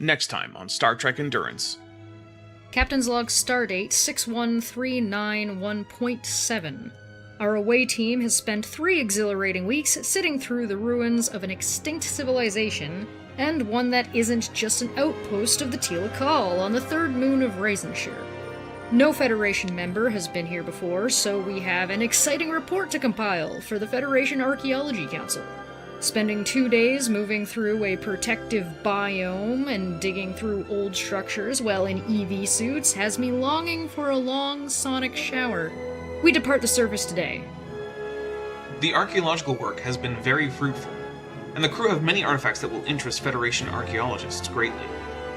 Next time on Star Trek Endurance. Captain's Log Stardate 61391.7. Our away team has spent 3 exhilarating weeks sitting through the ruins of an extinct civilization, and one that isn't just an outpost of the Tilikaal on the third moon of Rezencheer. No Federation member has been here before, so we have an exciting report to compile for the Federation Archaeology Council. Spending 2 days moving through a protective biome and digging through old structures while in EV suits has me longing for a long sonic shower. We depart the surface today. The archaeological work has been very fruitful, and the crew have many artifacts that will interest Federation archaeologists greatly,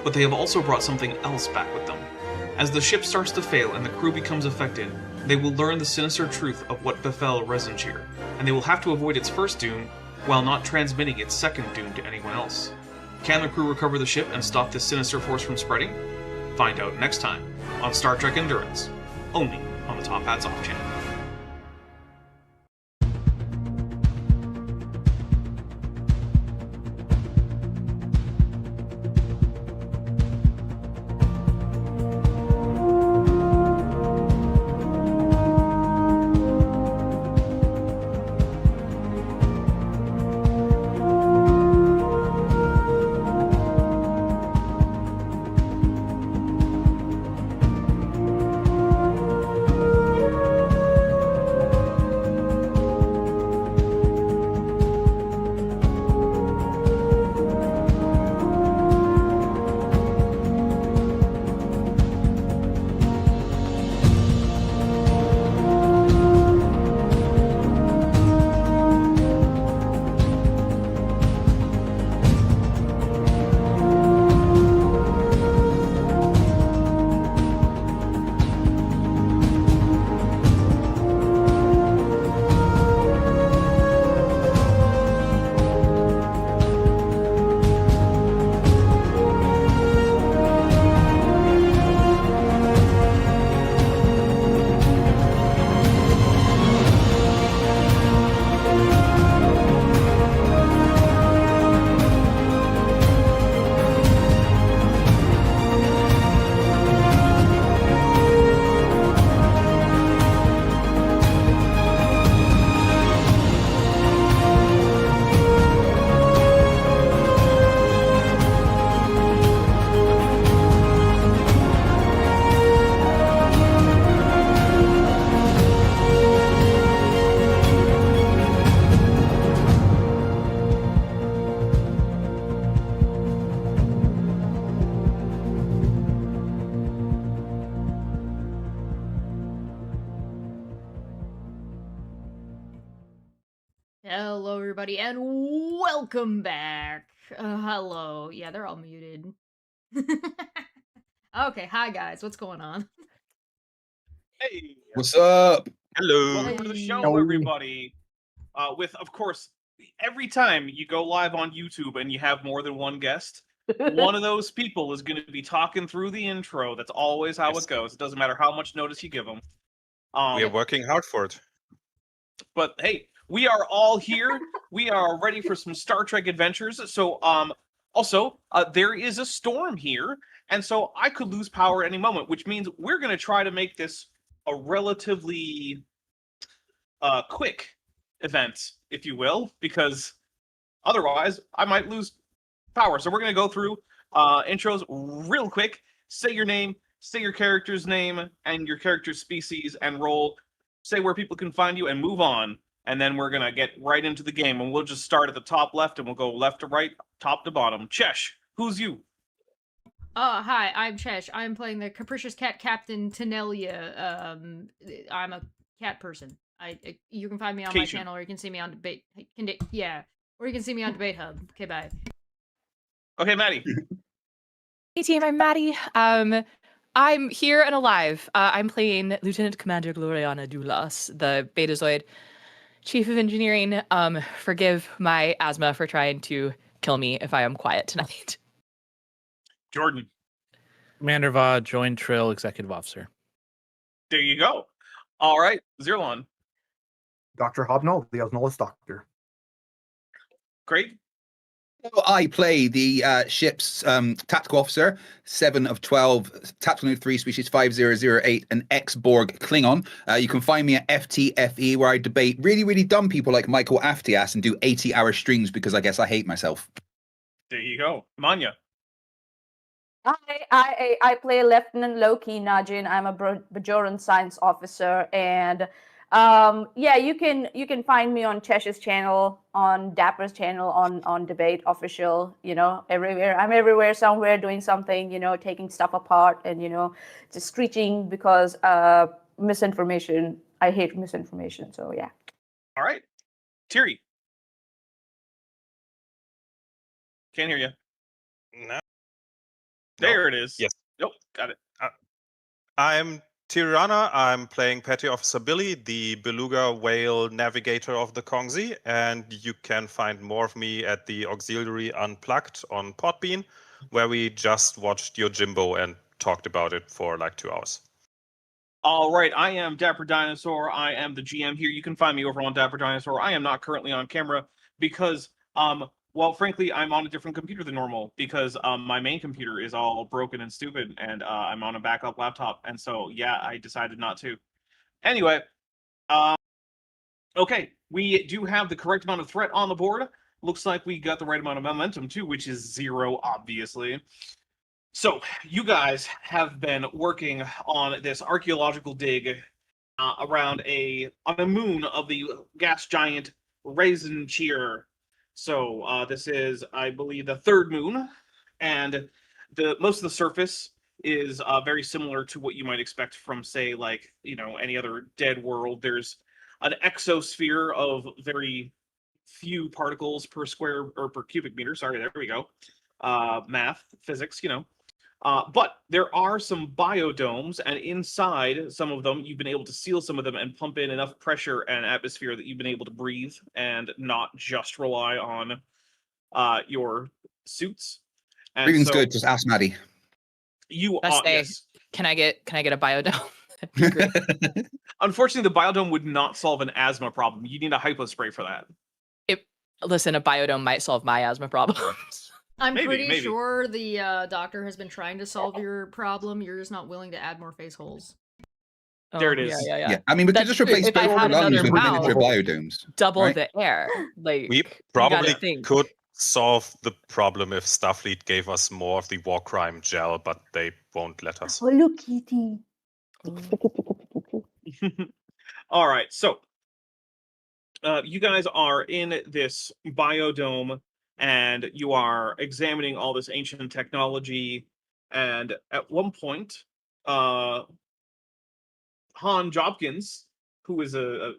but they have also brought something else back with them. As the ship starts to fail and the crew becomes affected, they will learn the sinister truth of what befell Rezencheer, and they will have to avoid its first doom while not transmitting its second doom to anyone else. Can the crew recover the ship and stop this sinister force from spreading? Find out next time on Star Trek Endurance, only on the Top Hats Off channel. Hello, everybody, and welcome back. Hello. Yeah, they're all muted. Okay, hi guys, what's going on? Hey, What's up? hello. Welcome to the Hey. show, everybody. With, of course, every time you go live on YouTube and you have more than one guest, one of those people is going to be talking through the intro. That's always how it goes. It doesn't matter how much notice you give them. We are working hard for it. But hey, we are all here. We are ready for some Star Trek adventures. So, also, there is a storm here, and so I could lose power at any moment, which means we're going to try to make this a relatively quick event, if you will, because otherwise I might lose power. So we're going to go through intros real quick. Say your name, say your character's name and your character's species, and roll. Say where people can find you and move on. And then we're going to get right into the game. And we'll just start at the top left and we'll go left to right, top to bottom. Chesh, who's you? Hi, I'm Chesh. I'm playing the capricious cat captain Tenelia. I'm a cat person. You can find me on my Cation. channel, or you can see me on Debate. Yeah, or you can see me on Debate Hub. Okay, bye. Okay, Maddie. Hey team, I'm Maddie. I'm here and alive. I'm playing Lieutenant Commander Gloriana Dulas, the Betazoid Chief of Engineering. Forgive my asthma for trying to kill me if I am quiet tonight. Jordan. Commander Va, Joint Trail Executive Officer. There you go. All right, Zirlon. Dr. Hobnall, the Osnolis Doctor. Great. I play the ship's tactical officer, 7 of 12, tactical unit 3, species 5008, an ex-Borg Klingon. You can find me at FTFE, where I debate really, really dumb people like Michael Aftias and do 80-hour streams because I guess I hate myself. There you go. Manya. I play Lieutenant Loki Najin. I'm a Bajoran science officer, and yeah, you can find me on Chesh's channel, on Dapper's channel, on Debate Official. You know, everywhere. I'm everywhere, somewhere, doing something. You know, taking stuff apart, and you know, just screeching because misinformation. I hate misinformation. So yeah. All right, Tiri. Can't hear you. No. There it is. Yes. Nope. Got it. I'm Tirana. I'm playing Petty Officer Billy, the beluga whale navigator of the Kongzi, and you can find more of me at the Auxiliary Unplugged on Podbean, where we just watched Yojimbo and talked about it for like 2 hours. All right, I am Dapper Dinosaur. I am the GM here. You can find me over on Dapper Dinosaur. I am not currently on camera because well, frankly, I'm on a different computer than normal because my main computer is all broken and stupid, and I'm on a backup laptop, and so yeah, I decided not to. Anyway, okay, we do have the correct amount of threat on the board. Looks like we got the right amount of momentum too, which is 0, obviously. So you guys have been working on this archaeological dig around on a moon of the gas giant Rezencheer. So this is, I believe, the 3rd moon, and most of the surface is very similar to what you might expect from, say, like, you know, any other dead world. There's an exosphere of very few particles per square or per cubic meter. Sorry, there we go. Math, physics, you know. But there are some biodomes, and inside some of them, you've been able to seal some of them and pump in enough pressure and atmosphere that you've been able to breathe and not just rely on your suits. And Breathing's so good, just ask Maddie. You Yes. Can I get a biodome? That'd be great. Unfortunately, the biodome would not solve an asthma problem. You need a hypo spray for that. Listen, a biodome might solve my asthma problems. I'm Maybe, pretty maybe. sure the doctor has been trying to solve your problem. You're just not willing to add more face holes. There it is. Yeah. I mean, we could That's just true. replace If I all the had lungs another with miniature mouth, biodomes. double right? the air. Like We you gotta probably think. could solve the problem if Starfleet gave us more of the war crime gel, but they won't let us. Oh, look, Kitty. All right, so you guys are in this biodome, and you are examining all this ancient technology. And at one point, Han Jobkins, who is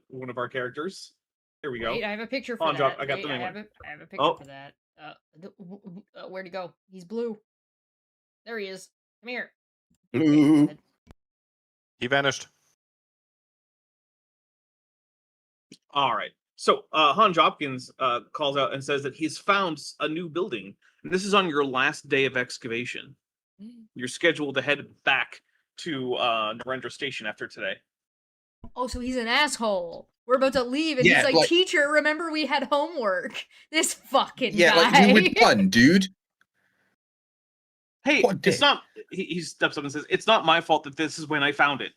one of our characters, here we go. Wait, I have a picture for Han that. I got the I name. have a picture Oh. for that. Where'd he go? He's blue. There he is. Come here. Blue. He vanished. All right. So Han Jobkins calls out and says that he's found a new building. And this is on your last day of excavation. You're scheduled to head back to Narendra Station after today. Oh, so he's an asshole. We're about to leave, and Yeah, he's like, like- teacher, remember we had homework. This fucking Yeah, guy. like, we're done, dude. Hey, What it's dick. not. He steps up and says, "It's not my fault that this is when I found it."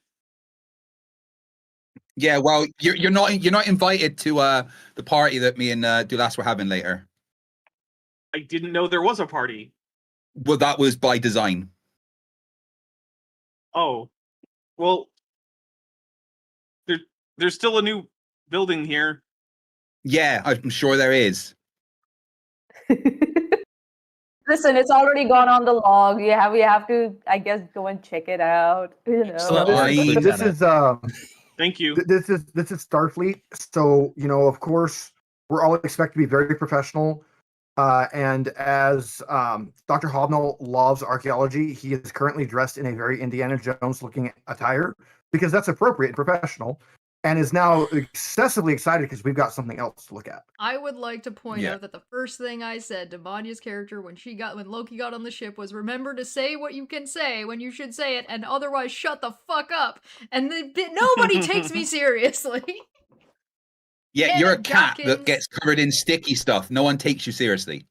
Yeah, well, you're not invited to the party that me and Dulas were having later. I didn't know there was a party. Well, that was by design. Oh, well, there's still a new building here. Yeah, I'm sure there is. Listen, it's already gone on the log. We have to, I guess, go and check it out. You know. So This is Thank you. this is Starfleet. So of course, we're all expected to be very professional. And as Dr. Hobnell loves archaeology, he is currently dressed in a very Indiana Jones-looking attire because that's appropriate and professional, and is now excessively excited because we've got something else to look at. I would like to point Yeah. out that the first thing I said to Vanya's character when Loki got on the ship was, remember to say what you can say when you should say it, and otherwise shut the fuck up. And nobody takes me seriously. Yeah, Get you're a it, cat Jopkins. that gets covered in sticky stuff. No one takes you seriously.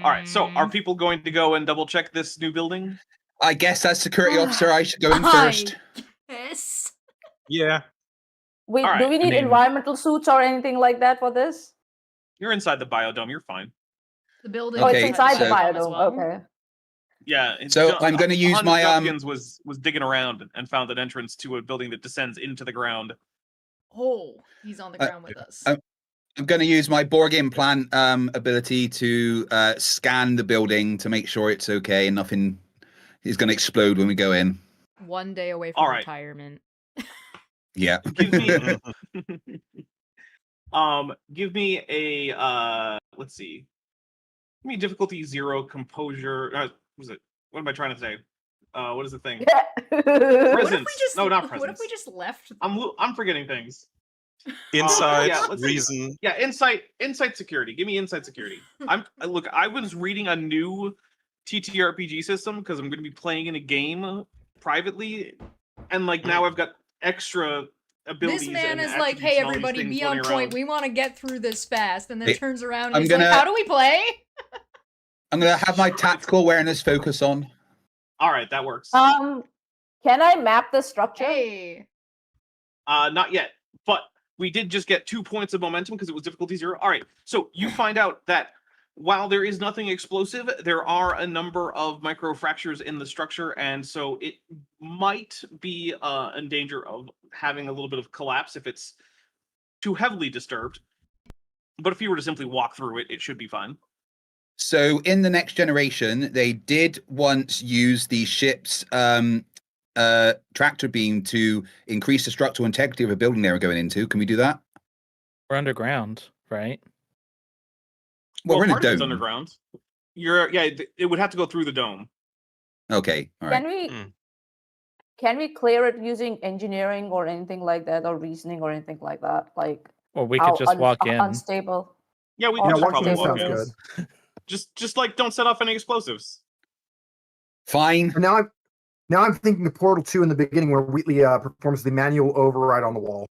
All right. So, are people going to go and double check this new building? I guess as security officer, I should go in first. Yes. Yeah. Wait, All do right, we need I mean- environmental suits or anything like that for this? You're inside the biodome. You're fine. The building. Oh, it's Okay, inside the so- biodome. as well. Okay. Yeah. So I'm gonna use Hans my, Jopkins was digging around and found an entrance to a building that descends into the ground. Oh, he's on the ground with us. I'm going to use my Borg implant ability to scan the building to make sure it's okay and nothing is going to explode when we go in. 1 day away from All right. retirement. Yeah. Give me give me a let's see. Give me difficulty 0 composure. What was it? What am I trying to say? What is the thing? What if we Presence. just No, not What if presence. we just left? I'm forgetting things. Insight, yeah, let's see. reason. Yeah, insight security. Give me insight security. Look, I was reading a new TTRPG system because I'm going to be playing in a game privately, and like now I've got extra abilities. This man and is like, attributes "Hey, and all these everybody, things be on floating point. around. We want to get through this fast." And then Hey, turns around and I'm he's gonna- like, "How do we play?" I'm going to have my tactical awareness focus on. All right, that works. Can I map the structure? Hey, Not yet, but we did just get 2 points of momentum because it was difficulty 0. All right, so you find out that while there is nothing explosive, there are a number of microfractures in the structure, and so it might be in danger of having a little bit of collapse if it's too heavily disturbed. But if you were to simply walk through it, it should be fine. So in the next generation, they did once use the ship's tractor beam to increase the structural integrity of a building they were going into. Can we do that? We're underground, right? Well, we're in a part of it's dome. underground. It would have to go through the dome. Okay, all right. Can we clear it using engineering or anything like that, or reasoning or anything like that? Like, Or we could just walk in. unstable. Yeah, we Yeah, can just walking probably in walk sounds in. good. Just like don't set off any explosives. Fine. And now I'm thinking of Portal 2 in the beginning where Wheatley performs the manual override on the wall.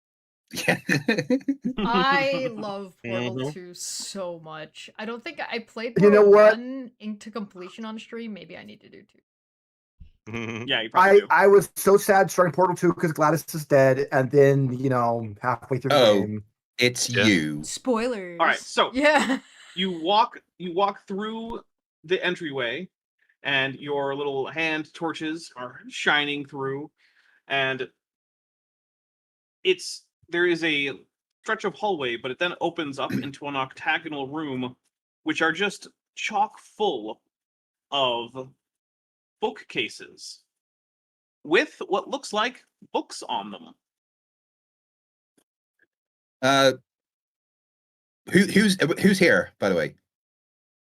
I love Portal Mhm. 2 so much. I don't think I played You Portal know what? 1 into completion on stream. Maybe I need to do 2. Yeah, you probably do. I was so sad starting Portal 2 because Gladys is dead, and then, halfway through the Oh. game. It's Yeah. you. Spoilers. All right, so Yeah. you walk through the entryway, and your little hand torches are shining through, and there is a stretch of hallway, but it then opens up into an octagonal room, which are just chock full of bookcases with what looks like books on them. Who's here, by the way?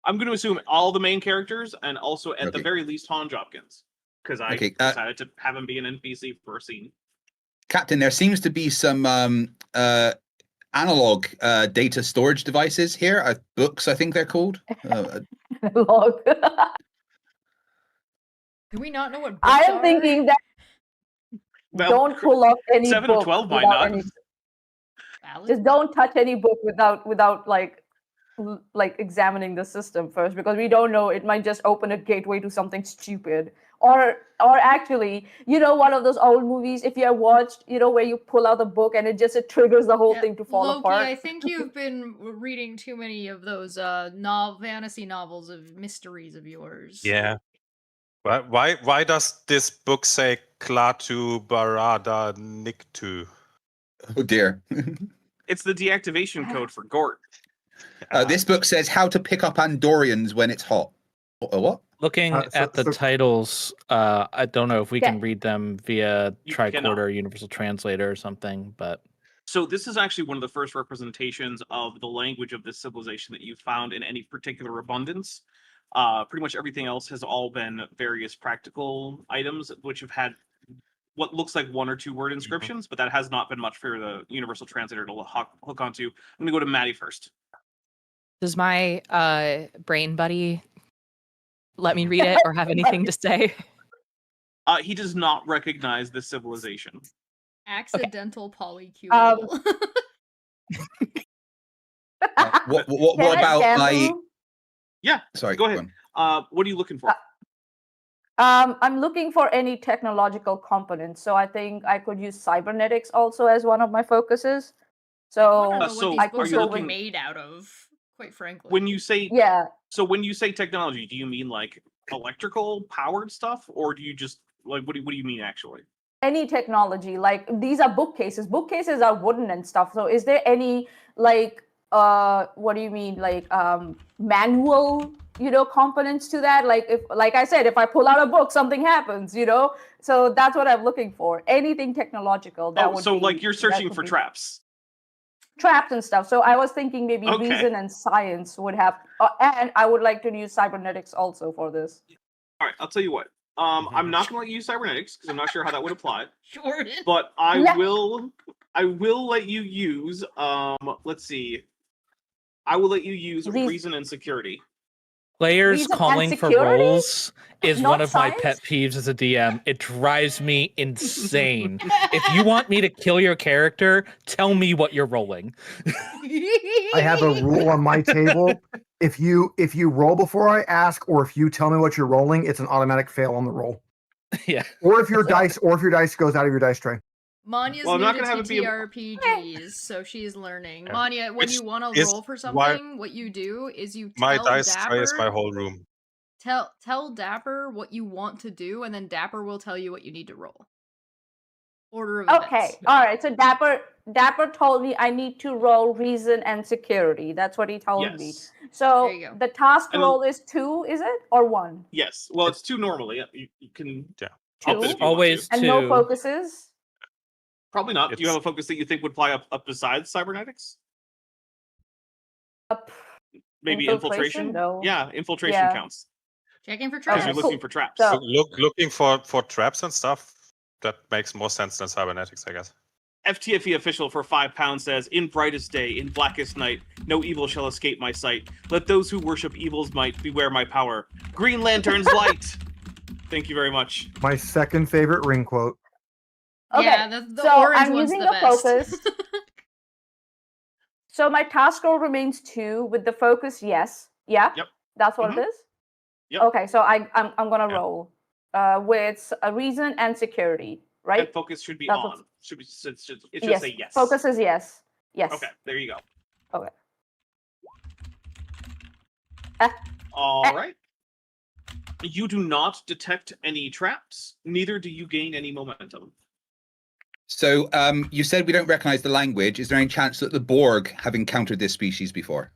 I'm going to assume all the main characters, and also at the Okay. very least Hans Jopkins, because I Okay, decided to have him be an NPC for a scene. Captain, there seems to be some analog data storage devices here. Books, I think they're called. Log. Do we not know what books I am are? thinking that Well, don't pull up any 7 of book 12 might without not. any. Valid? Just don't touch any book without like examining the system first, because we don't know, it might just open a gateway to something stupid, or actually, one of those old movies, if you have watched, where you pull out the book and it triggers the whole Yeah, thing to fall Loki, apart. I think you've been reading too many of those fantasy novels of mysteries of yours. Yeah. Why does this book say Klaatu Barada Niktu? Oh dear. It's the deactivation code for Gort. This book says how to pick up Andorians when it's hot. What? Looking so- at the so- titles, I don't know if we can Yeah. read them via You cannot. tricorder, universal translator, or something. But So this is actually one of the first representations of the language of this civilization that you've found in any particular abundance. Pretty much everything else has all been various practical items, which have had what looks like 1 or 2 word inscriptions, but that has not been much for the universal translator to hook onto. I'm going to go to Maddie first. Does my brain buddy let me read it or have anything to say? He does not recognize this civilization. Accidental polycule. What Can I about scan my? through? Yeah. Sorry, Go ahead. What are you looking for? I'm looking for any technological components. So I think I could use cybernetics also as one of my focuses. I want to know So what I these could books you are go looking- with, made out of, quite frankly. When you say yeah, when you say technology, do you mean like electrical powered stuff, or do you just like what do you mean actually? any technology. Like these are bookcases. Bookcases are wooden and stuff. So is there any like what do you mean, like manual, components to that? Like if, like I said, if I pull out a book, something happens, So that's what I'm looking for. Anything technological that would so be, like you're that searching would for be- traps. traps and stuff. So I was thinking maybe Okay. reason and science would have, and I would like to use cybernetics also for this. All right, I'll tell you what. I'm not gonna let you use cybernetics because I'm not sure how that would apply. Jordan. But I Yeah. will let you use let's see. I will let you use reason and security. Players Reason and calling for security? rolls is Not one of my science? pet peeves as a DM. It drives me insane. If you want me to kill your character, tell me what you're rolling. I have a rule on my table. If you roll before I ask, or if you tell me what you're rolling, it's an automatic fail on the roll. Yeah. Or if your dice goes out of your dice tray. Manya's Well, I'm new not to gonna have it be a- TTRPGs, so she's learning. Yeah. Manya, when Which you want to is roll for why- something, what you do is you My tell dice Dapper, tray is my whole room. tell Dapper what you want to do, and then Dapper will tell you what you need to roll. Order of Okay, events. all right. So Dapper told me I need to roll reason and security. That's what he told me. Yes. So There you go. the task And roll is 2, is it, or 1? Yes. Well, it's 2 normally. You can Yeah. up it Two? if you Always want to. And no two. focuses. Probably not. Do you It's- have a focus that you think would fly up besides cybernetics? Maybe Infiltration? infiltration? No. Yeah, infiltration Yeah. counts. Checking for Because traps. you're Okay, looking cool. for traps. So- Looking for traps and stuff. That makes more sense than cybernetics, I guess. FTFE official for £5 says, "In brightest day, in blackest night, no evil shall escape my sight. Let those who worship evil's might beware my power. Green Lantern's light." Thank you very much. My second favorite ring quote. Okay, Yeah, the so orange I'm one's using the the best. focus. So my task roll remains 2 with the focus. Yes. Yeah. Yep. That's what Mhm. it is. Yep. Okay, so I'm gonna Yeah. roll with a reason and security, right? And focus should be That's what's- on. It should yes. say yes. Focus is yes. Yes. Okay, there you go. Okay. Eh. All Eh. right. You do not detect any traps. Neither do you gain any momentum. So you said we don't recognize the language. Is there any chance that the Borg have encountered this species before?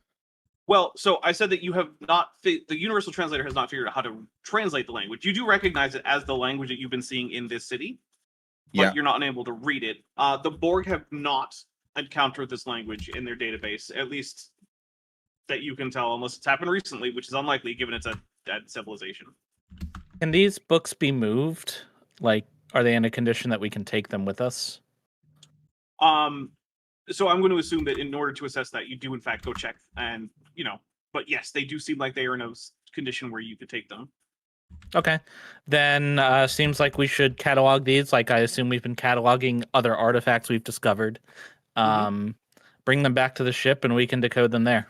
Well, so I said that you have not. The Universal Translator has not figured out how to translate the language. You do recognize it as the language that you've been seeing in this city, but Yeah. you're not unable to read it. The Borg have not encountered this language in their database, at least that you can tell, unless it's happened recently, which is unlikely given it's a dead civilization. Can these books be moved? Like, are they in a condition that we can take them with us? So I'm going to assume that in order to assess that, you do in fact go check, and but yes, they do seem like they are in a condition where you could take them. Okay. Then seems like we should catalog these. Like, I assume we've been cataloging other artifacts we've discovered. Bring them back to the ship and we can decode them there.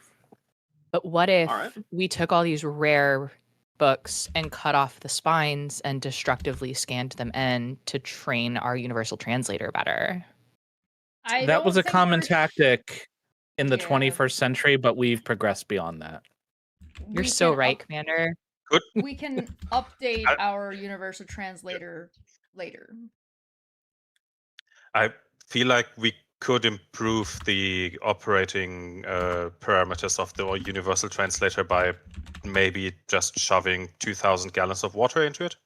But what if Alright. we took all these rare books and cut off the spines and destructively scanned them in to train our universal translator better? That was a common tactic in the Yeah. 21st century, but we've progressed beyond that. You're so right, Commander. Good. We can update our universal translator later. I feel like we could improve the operating parameters of the universal translator by maybe just shoving 2,000 gallons of water into it.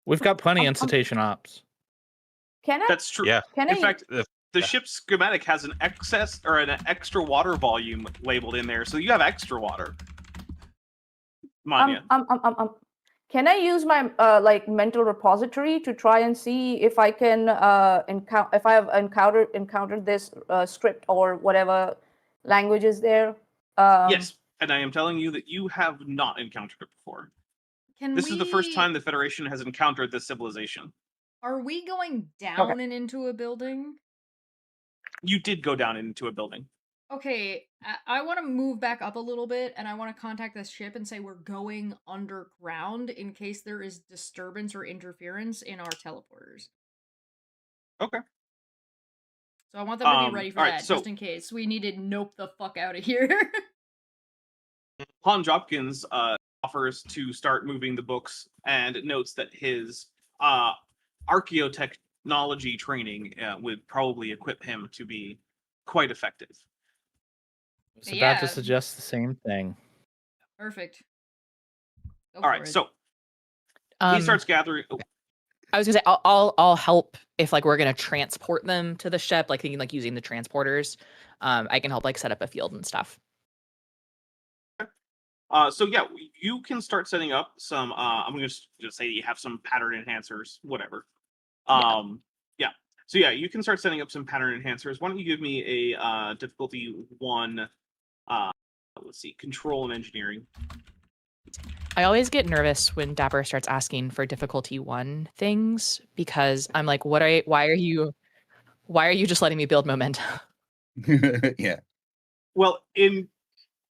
We've got plenty in citation ops. Can I? That's true. Yeah. Can In I? fact, the ship's schematic has an excess or an extra water volume labeled in there, so you have extra water. Manya. Can I use my like mental repository to try and see if I can if I have encountered this script or whatever language is there? Yes, and I am telling you that you have not encountered it before. This is the first time the Federation has encountered this civilization. Are we going down and into a building? You did go down into a building. Okay, I want to move back up a little bit, and I want to contact this ship and say we're going underground in case there is disturbance or interference in our teleporters. Okay. So I want them to be ready for all right, that, so just in case we need to nope the fuck out of here. Han Jopkins offers to start moving the books and notes that his archaeotechnology training would probably equip him to be quite effective. I was about Yeah. to suggest the same thing. Perfect. Go All for right, it. so he starts gathering. Oh, I was gonna say I'll help if like we're gonna transport them to the ship, like thinking like using the transporters. I can help like set up a field and stuff. so yeah, you can start setting up some. I'm going to just say you have some pattern enhancers, whatever. Yeah. So yeah, you can start setting up some pattern enhancers. Why don't you give me a difficulty 1? Let's see, control and engineering. I always get nervous when Dapper starts asking for difficulty 1 things because I'm like, why are you just letting me build momentum? Yeah. Well, in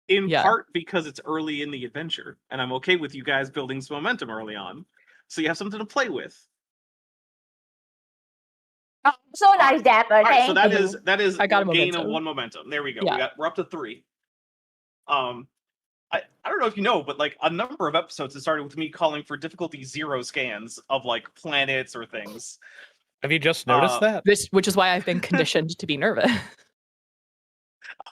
Yeah. part because it's early in the adventure, and I'm okay with you guys building some momentum early on, so you have something to play with. Oh, so nice, Dapper. All right, so Thank that is I got a a gain of momentum. 1 momentum. There we go. Yeah. We're up to 3. I don't know if you know, but like a number of episodes it started with me calling for difficulty 0 scans of like planets or things. Have you just noticed that? Which is why I've been conditioned to be nervous.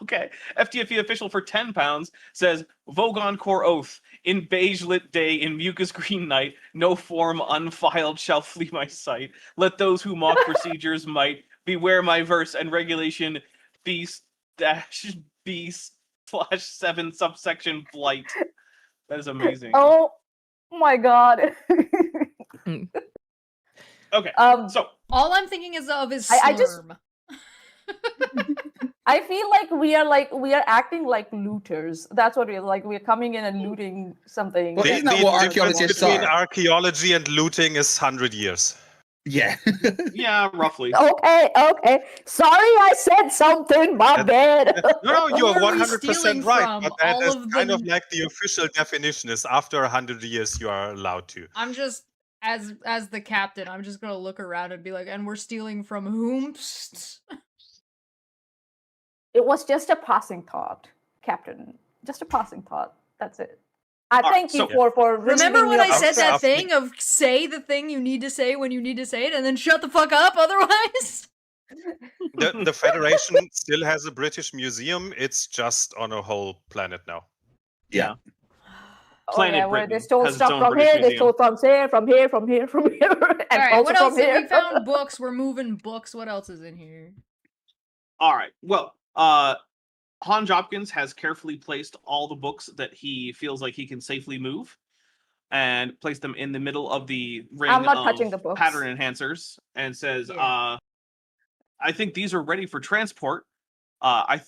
Okay. FTFE official for £10 says Vogon Core Oath. In beige lit day, in mucus green night, no form unfiled shall flee my sight. Let those who mock procedures might beware my verse and regulation B-B/7 subsection blight. That is amazing. Oh my god. Okay. So all I'm thinking is I just- Slurm. I feel like we are acting like looters. That's what we're like. We're coming in and looting something. Well, isn't that what archaeologists between are? archaeology and looting is 100 years. Yeah. yeah, roughly. Okay. Sorry, I said something. My bad. No, you are Who are we stealing 100% right. from? But that All is of kind of the- like the official definition is after 100 years you are allowed to. I'm just as the captain, I'm just gonna look around and be like, and we're stealing from whom? It was just a passing thought, Captain. Just a passing thought. That's it. I All thank right, you so- for Remember relieving when me I of said that stress. thing of say the thing you need to say when you need to say it, and then shut the fuck up otherwise? The Federation still has a British museum. It's just on a whole planet now. Yeah. Oh yeah, Planet where they Britain stole has its stuff own from British here, they museum. stole from here, from here, and Alright, also what else? from here. We found books, we're moving books. What else is in here? All right. Well, Han Jopkins has carefully placed all the books that he feels like he can safely move and placed them in the middle of the ring I'm not of touching the books. pattern enhancers and says, Yeah. I think these are ready for transport. I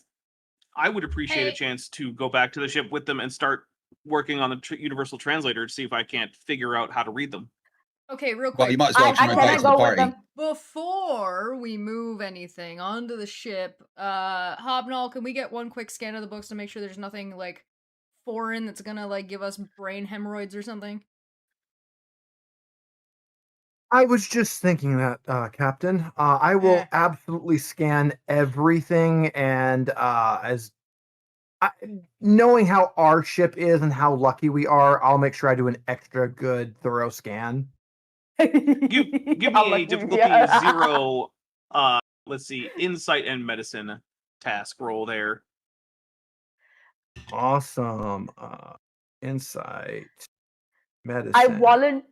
would appreciate a Hey. chance to go back to the ship with them and start working on the universal translator to see if I can't figure out how to read them. Okay, real quick. Well, you might as well I invite cannot to the go with party. them. Before we move anything onto the ship, Hobnall, can we get one quick scan of the books to make sure there's nothing like foreign that's gonna like give us brain hemorrhoids or something? I was just thinking that, Captain. I will absolutely scan everything, and knowing how our ship is and how lucky we are, I'll make sure I do an extra good, thorough scan. Give me a difficulty 0. Let's see, insight and medicine task roll there. Awesome. Insight, medicine.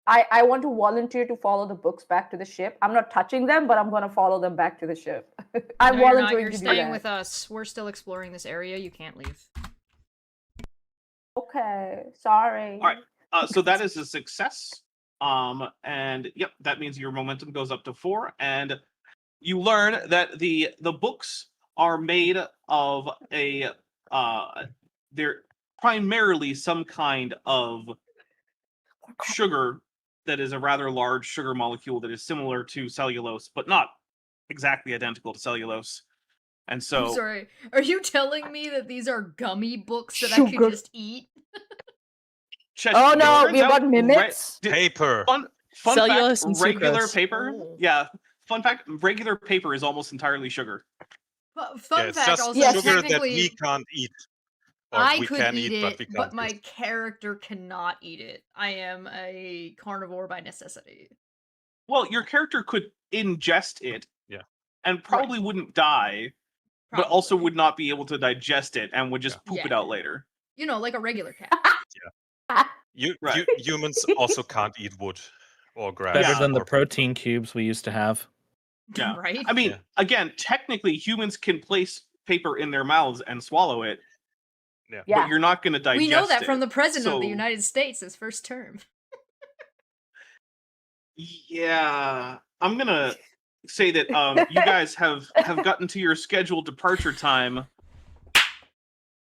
I want to volunteer to follow the books back to the ship. I'm not touching them, but I'm going to follow them back to the ship. I'm No, you're not. volunteering You're to do staying that. with us. We're still exploring this area. You can't leave. Okay, sorry. All right. So that is a success. And yep, that means your momentum goes up to 4, and you learn that the books are made of a they're primarily some kind of sugar that is a rather large sugar molecule that is similar to cellulose, but not exactly identical to cellulose. And I'm so, sorry. Are you telling me that these are gummy books that I Sugar. could just eat? Chesh, Oh it no, turns we out got mimics. Paper. Fun Cellulose fact, and regular sucrose. paper. Oh. Yeah, fun fact, regular paper is almost entirely sugar. Fun Yeah, it's fact just also, Yes. sugar that technically, we can't eat. Or I we could can eat but it, we can't but my eat. character cannot eat it. I am a carnivore by necessity. Well, your character could ingest it, Yeah. and probably wouldn't die, but also Probably. would not be able to digest it and would just Yeah. poop it Yeah. out later. You know, like a regular cat. Right. Humans also can't eat wood or grass. Better Yeah. than the or protein cubes we used to have. Yeah. Right? I mean, Yeah. again, technically, humans can place paper in their mouths and swallow it, Yeah. Yeah. but you're not going to digest it. We know that from the president of the so- United States, his first term. Yeah, I'm gonna say that you guys have gotten to your scheduled departure time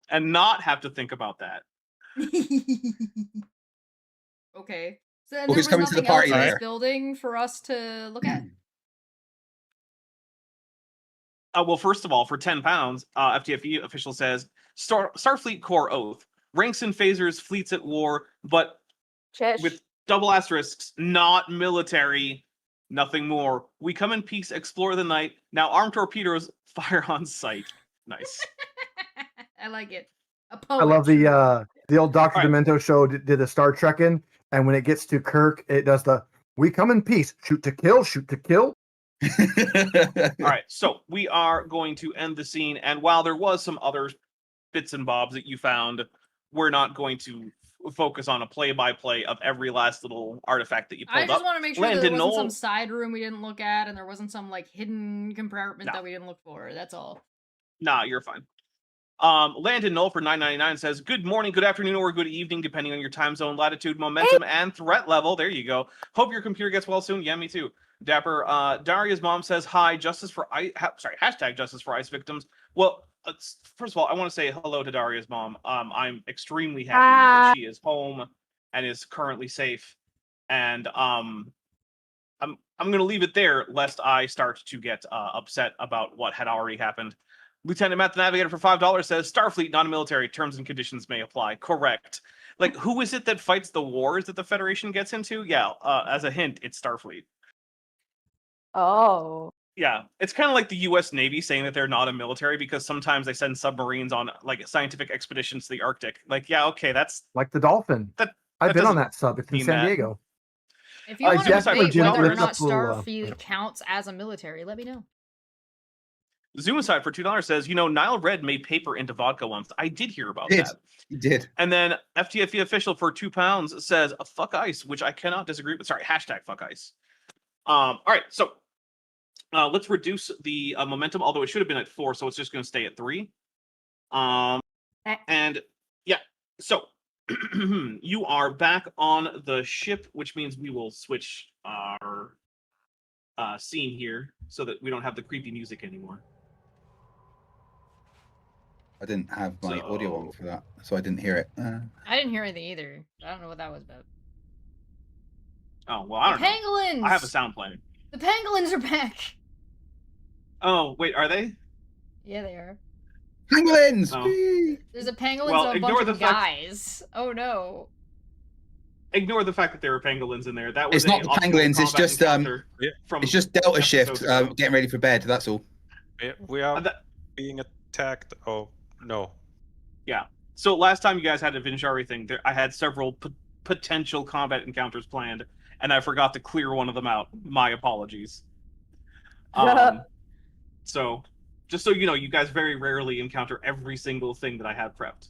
and not have to think about that. Okay. So then Well, there who's was coming to the nothing party else in this later? building for us to look at? Well, first of all, for £10, FTFE official says Starfleet Core Oath, ranks and phasers, fleets at war, but Chesh. with double asterisks, not military, nothing more. We come in peace, explore the night. Now armed torpedoes fire on sight. Nice. I like it. A I poet. love the old Dr. All right. Demento show did a Star Trek in, and when it gets to Kirk, it does the "We come in peace, shoot to kill, shoot to kill." All right, so we are going to end the scene, and while there was some other bits and bobs that you found, we're not going to focus on a play-by-play of every last little artifact that you I pulled just up. want to make sure that there Landon wasn't some Knoll- side room we didn't look at, and there wasn't some like hidden compartment No. that we didn't look for. That's all. Nah, you're fine. Landon Knoll for $9.99 says, "Good morning, good afternoon, or good evening, depending on your time zone, latitude, momentum, and threat level." There you go. Hope your computer gets well soon. Yeah, me too. Dapper. Daria's mom says, "Hi, hashtag justice for ICE victims." Well, first of all, I want to say hello to Daria's mom. I'm extremely happy that she is home and is currently safe. And I'm going to leave it there, lest I start to get upset about what had already happened. Lieutenant Matt the Navigator for $5 says, "Starfleet, non-military, terms and conditions may apply." Correct. Like, who is it that fights the wars that the Federation gets into? Yeah, as a hint, it's Starfleet. Oh. Yeah, it's kind of like the U.S. Navy saying that they're not a military because sometimes they send submarines on like scientific expeditions to the Arctic. Like, yeah, okay, that's Like the Dolphin. That- I've been on doesn't that sub. It's in mean San that. Diego. If you I want to definitely debate whether or looked not up a little, Starfleet counts as a military, let me know. Zoomicide for $2 says, Nile Red made paper into vodka once. I did hear about Did. that. You did. And then FTFE official for £2 says, "Fuck ice," which I cannot disagree with. Sorry, hashtag fuck ice. All right, so let's reduce the momentum, although it should have been at 4, so it's just going to stay at 3. And yeah, so you are back on the ship, which means we will switch our scene here so that we don't have the creepy music anymore. I didn't have my audio on So- for that, so I didn't hear it. I didn't hear anything either. I don't know what that was about. Oh, well, I don't know. Pangolins! I have a sound playing. The pangolins are back! Oh, wait, are they? Yeah, they are. Pangolins! Oh. Whee! There's a pangolin Well, and a ignore bunch the of fact- guys. Oh no. Ignore the fact that there were pangolins in there. That was It's not the optional pangolins, it's combat just, encounter Yeah. from It's just Delta Shift episodes ago. getting ready for bed, that's all. We are that- being attacked. Oh, no. Yeah. So last time you guys had a Vinjari thing, I had several potential combat encounters planned, and I forgot to clear one of them out. My apologies. So, just so you know, you guys very rarely encounter every single thing that I have prepped.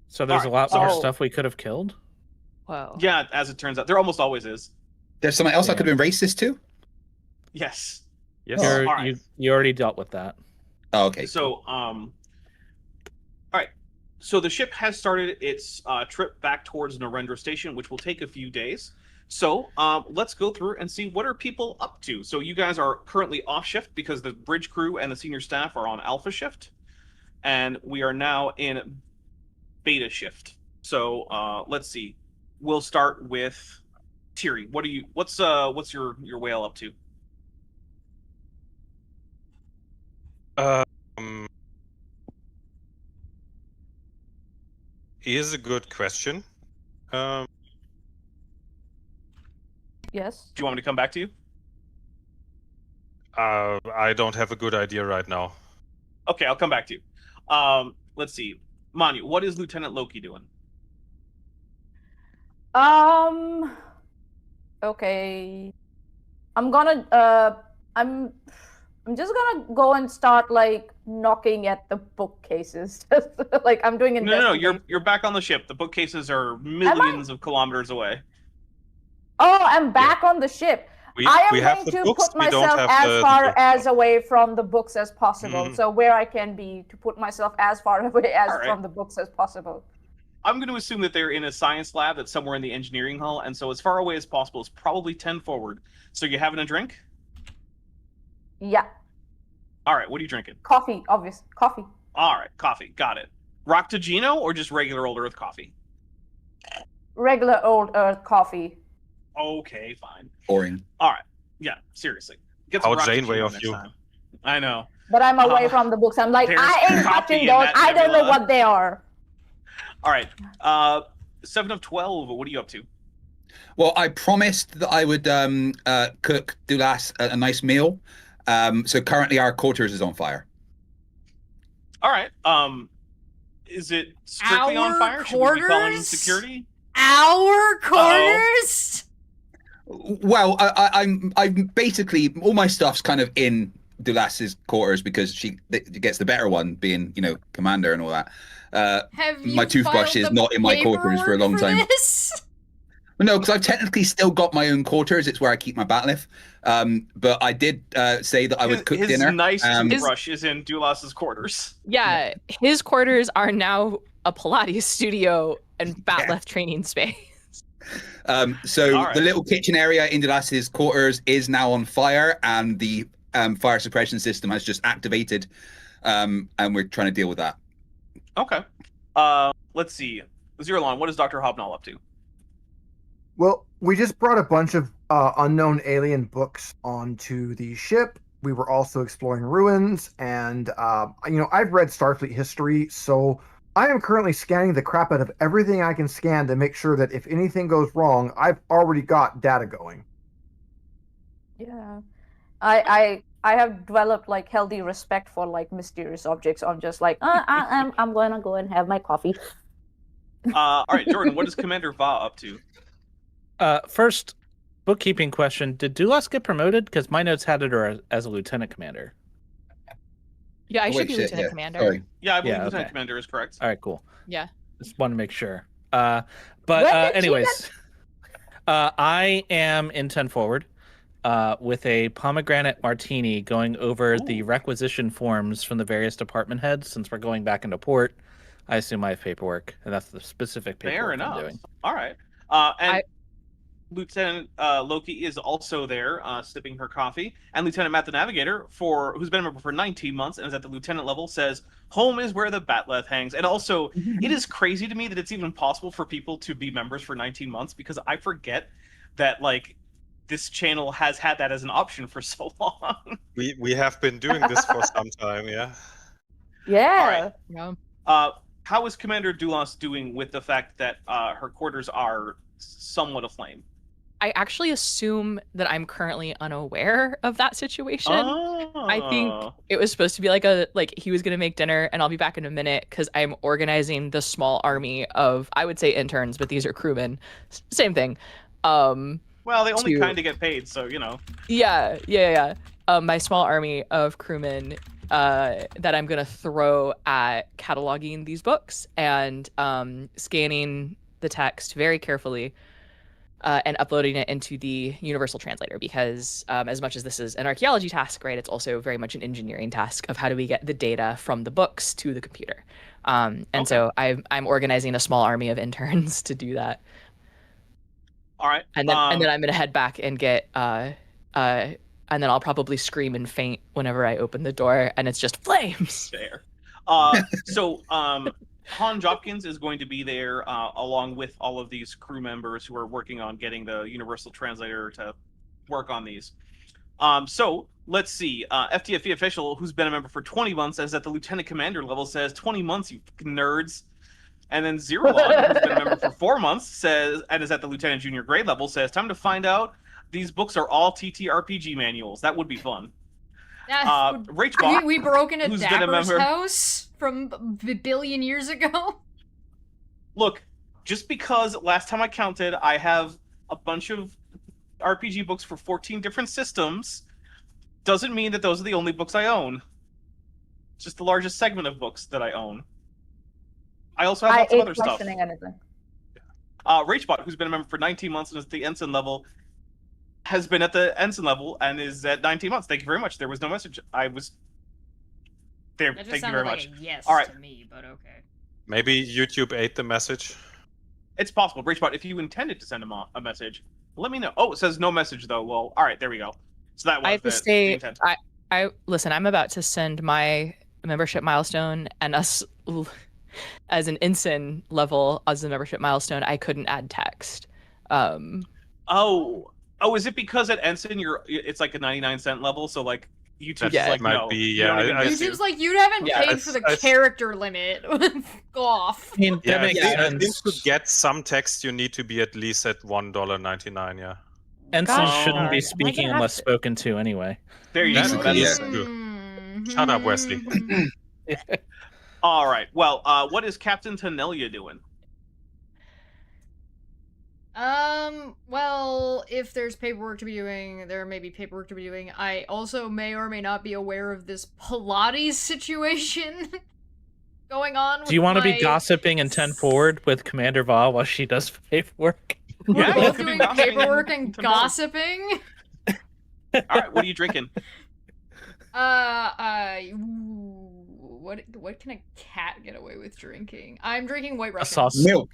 So there's Alright, a lot so- more Oh. stuff we could have killed. Whoa. Yeah, as it turns out, there almost always is. There's something else I could have been racist to? Yes. Yes. You're- alright. you already dealt with that. Oh, okay. So, all right. So the ship has started its trip back towards Narendra Station, which will take a few days. So let's go through and see what are people up to. So you guys are currently off shift because the bridge crew and the senior staff are on alpha shift, and we are now in beta shift. So let's see. We'll start with Tiri. What's your whale up to? Um, is a good question. Yes. Do you want me to come back to you? I don't have a good idea right now. Okay, I'll come back to you. Let's see. Manu, what is Lieutenant Loki doing? Okay. I'm just gonna go and start like knocking at the bookcases. Just like I'm doing No, investigation. you're back on the ship. The bookcases are millions of kilometers away. Oh, I'm back on the ship. I am have going the to books, put we don't myself have as the far books. as away from the books as possible. Mhm. So where I can be to put myself as far away as All right. from the books as possible. I'm going to assume that they're in a science lab that's somewhere in the engineering hall, and so as far away as possible is probably 10 forward. So you having a drink? Yeah, All right, what are you drinking? coffee, obvious. Coffee. All right, coffee. Got it. Roctagino or just regular old earth coffee? Regular old earth coffee. Okay, fine. Boring. All right. Yeah, seriously. Get some How Janeway Roctagino of next you. time. I know. But I'm away from the books. I'm like, there's I ain't coffee touching in those. that I don't know nebula. what they are. All right. 7 of 12. What are you up to? Well, I promised that I would cook Dulas a nice meal. So currently our quarters is on fire. All right. Is it strictly on Our fire? Should we be calling quarters? security? Our quarters? Well, I'm basically all my stuff's kind of in Dulas's quarters because she gets the better one, being commander and all that. Have you my toothbrush filed is the not in my quarters for a paperwork long time. this? Well, no, because I've technically still got my own quarters. It's where I keep my batleth. But I did say that I would cook his dinner. nice toothbrush is in Dulas's quarters. Yeah, his quarters are now a Pilates studio and batleth training space. So All right. the little kitchen area in Dulas's quarters is now on fire, and the fire suppression system has just activated, and we're trying to deal with that. Okay. Let's see. Zerlon, what is Dr. Hobnall up to? Well, we just brought a bunch of unknown alien books onto the ship. We were also exploring ruins, and I've read Starfleet history, so I am currently scanning the crap out of everything I can scan to make sure that if anything goes wrong, I've already got data going. Yeah, I have developed like healthy respect for like mysterious objects. I'm just like, I'm gonna go and have my coffee. All right, Jordan, what is Commander Va up to? First, bookkeeping question: did Dulas get promoted? Because my notes had it as a lieutenant commander. Yeah, I Oh, should wait, be shit, lieutenant yeah. commander. Sorry. Yeah, I believe Yeah, Lieutenant okay. Commander is correct. All right, cool. Yeah. Just want to make sure. When But did you anyways, I am in 10 forward with a pomegranate martini going over the requisition forms from the various department heads. Since we're going back into port, I assume I have paperwork, and that's the specific Fair paperwork enough. I'm doing. All right. And Lieutenant Loki is also there, sipping her coffee. And Lieutenant Matt the Navigator, who's been a member for 19 months and is at the lieutenant level, says, "Home is where the batleth hangs." And also, it is crazy to me that it's even possible for people to be members for 19 months, because I forget that, like, this channel has had that as an option for so long. We have been doing this for some time, yeah. Yeah. Yeah. How is Commander Dulas doing with the fact that her quarters are somewhat aflame? I actually assume that I'm currently unaware of that situation. I think it was supposed to be like he was gonna make dinner and I'll be back in a minute because I'm organizing the small army of, I would say interns, but these are crewmen. Same thing. Well, they only to- kind of get paid, so Yeah. My small army of crewmen that I'm gonna throw at cataloging these books and scanning the text very carefully. And uploading it into the universal translator, because as much as this is an archaeology task, right, it's also very much an engineering task of how do we get the data from the books to the computer. So I'm organizing a small army of interns to do that. all right. And then I'm gonna head back and get and then I'll probably scream and faint whenever I open the door, and it's just flames. Fair. So Han Jopkins is going to be there along with all of these crew members who are working on getting the universal translator to work on these. So let's see. FTFE official who's been a member for 20 months, as at the lieutenant commander level, says 20 months, you nerds. And then Zerolon, who's been a member for 4 months, says, and is at the lieutenant junior grade level, says, time to find out. These books are all TTRPG manuals. That would be fun. Rachbot, we broke into who's been a Dapper's member- house from a billion years ago. Look, just because last time I counted, I have a bunch of RPG books for 14 different systems, doesn't mean that those are the only books I own. It's just the largest segment of books that I own. I also have lots of other stuff. Questioning anything. Rachbot, who's been a member for 19 months and is at the ensign level, has been at the ensign level and is at 19 months. Thank you very much. There was no message. I was there. That just Thank you sounded very like much. a yes All right. to me, but okay. Maybe YouTube ate the message. It's possible. Rachbot, if you intended to send him a message, let me know. Oh, it says no message though. Well, all right, there we go. So that was I have to the say, intent. I listen. I'm about to send my membership milestone, and us as an ensign level as a membership milestone. I couldn't add text. Oh, is it because at ensign it's like a 99-cent level? So like YouTube's Yeah, like it might no, be, you yeah, don't even I get to. YouTube's like, you haven't Yeah, paid for the it's- character limit. Go off. I mean, that makes I think sense. to get some text, you need to be at least at $1.99. Yeah. Ensign Gosh shouldn't darn, be am I speaking gonna unless have to- spoken to anyway. There you That go. is- That's true. Shut up, Wesley. all right. Well, what is Captain Tanelia doing? Well, if there's paperwork to be doing, there may be paperwork to be doing. I also may or may not be aware of this Pilates situation going on. Do you want to be my- gossiping in 10 forward with Commander Va while she does paperwork? We're Yeah, you both could be doing gossiping paperwork in and 10 forward. gossiping. All right. What are you drinking? What can a cat get away with drinking? I'm drinking White A Russian. sauce. Milk.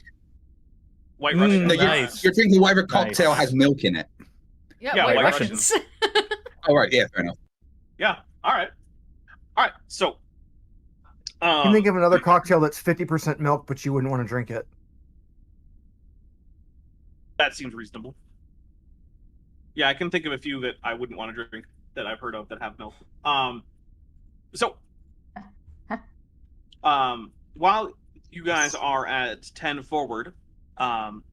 White Mm, Russian. No, Nice. you're drinking whatever cocktail Nice. has milk in it. Yeah, Yeah, White, White Russians. Oh, right. Yeah, fair enough. Yeah. All right. All right. So, You can think of another cocktail that's 50% milk, but you wouldn't want to drink it. that seems reasonable. Yeah, I can think of a few that I wouldn't want to drink that I've heard of that have milk. So, while you guys are at 10 forward, Han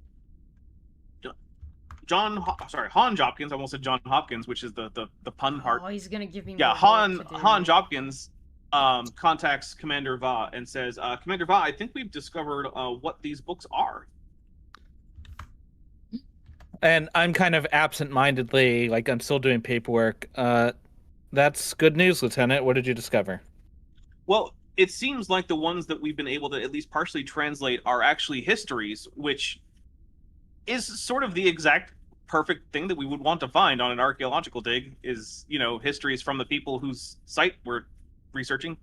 Jopkins, I almost said John Hopkins, which is the pun part. Oh, he's gonna give me. Yeah, more work to do. Han Jopkins contacts Commander Va and says, Commander Va, I think we've discovered what these books are. And I'm kind of absent-mindedly, like I'm still doing paperwork. That's good news, Lieutenant. What did you discover? Well, it seems like the ones that we've been able to at least partially translate are actually histories, which is sort of the exact perfect thing that we would want to find on an archaeological dig is, histories from the people whose site we're researching.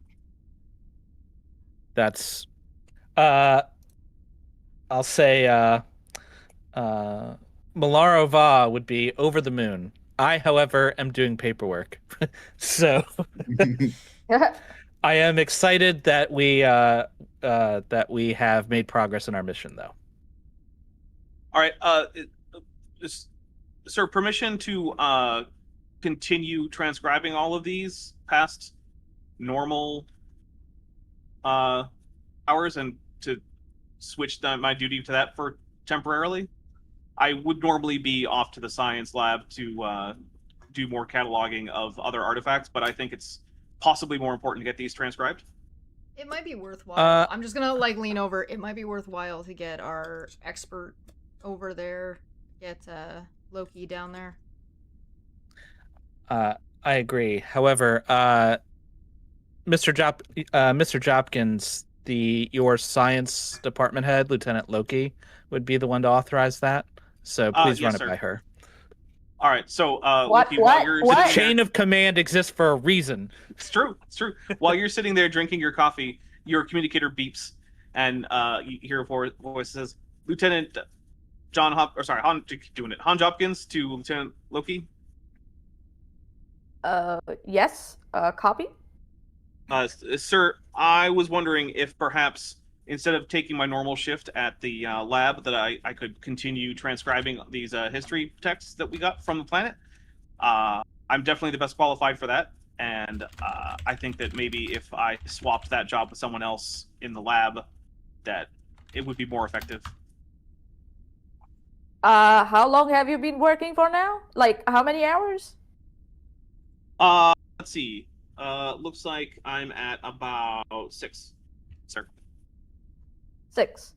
That's, I'll say, Malaro Va would be over the moon. I, however, am doing paperwork. So I am excited that we have made progress in our mission, though. All right, sir, permission to continue transcribing all of these past normal hours and to switch my duty to that for temporarily? I would normally be off to the science lab to do more cataloging of other artifacts, but I think it's possibly more important to get these transcribed. It might be worthwhile. I'm just gonna lean over. It might be worthwhile to get our expert over there, get Loki down there. I agree. However, Mr. Jopkins, your science department head, Lieutenant Loki, would be the one to authorize that. So please yes, run sir. it by her. All right, so What? Loki, while What? you're What? sitting there- Chain of command exists for a reason. It's true. It's true. While you're sitting there drinking your coffee, your communicator beeps, and you hear a voice that says, "Lieutenant Han Jopkins to Lieutenant Loki." Yes. Copy. Sir, I was wondering if perhaps instead of taking my normal shift at the lab, that I could continue transcribing these history texts that we got from the planet. I'm definitely the best qualified for that. And I think that maybe if I swapped that job with someone else in the lab, that it would be more effective. How long have you been working for now? Like, how many hours? Let's see. Looks like I'm at about 6, sir. 6.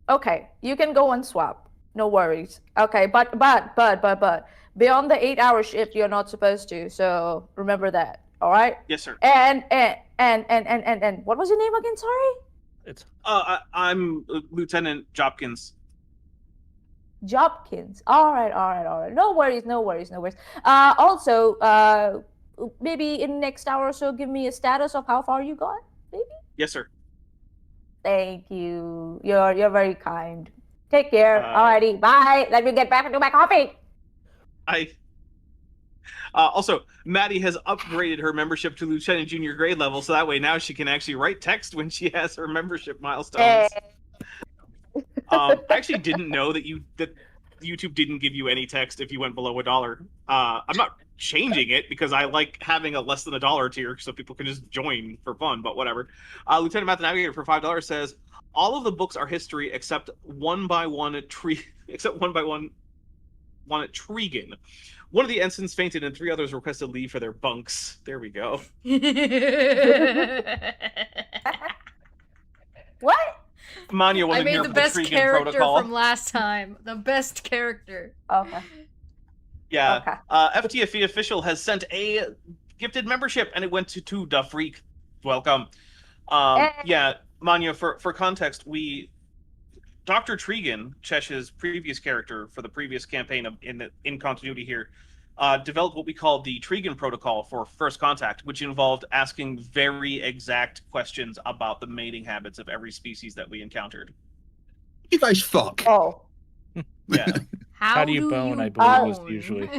Okay, you can go and swap. No worries. Okay, but beyond the 8-hour shift, you're not supposed to. So remember that. All right. Yes, sir. And what was your name again? Sorry. It's I'm Lieutenant Jopkins. Jopkins. All right. No worries. Also, maybe in the next hour or so, give me a status of how far you got. Maybe. Yes, sir. Thank you. You're very kind. Take care. Alrighty. Bye. Let me get back into my coffee. Also, Maddie has upgraded her membership to Lieutenant Junior grade level, so that way now she can actually write text when she has her membership milestones. I actually didn't know that YouTube didn't give you any text if you went below $1. I'm not changing it because I like having a less than $1 tier so people can just join for fun, but whatever. Lieutenant Math Navigator for $5 says all of the books are history except one by one Tregan. One of the ensigns fainted and 3 others requested leave for their bunks. There we go. What? Manya wasn't I here made the for best Tregan character protocol. from last time. The best character. Okay. Yeah. Okay. FTFE official has sent a gifted membership, and it went to Da Freak. Welcome. Yeah, Manya. For context, Dr. Tregan, Chesh's previous character for the previous campaign in continuity here, developed what we call the Tregan protocol for first contact, which involved asking very exact questions about the mating habits of every species that we encountered. You guys fuck. Oh. Yeah. how do you bone, I believe, was usually.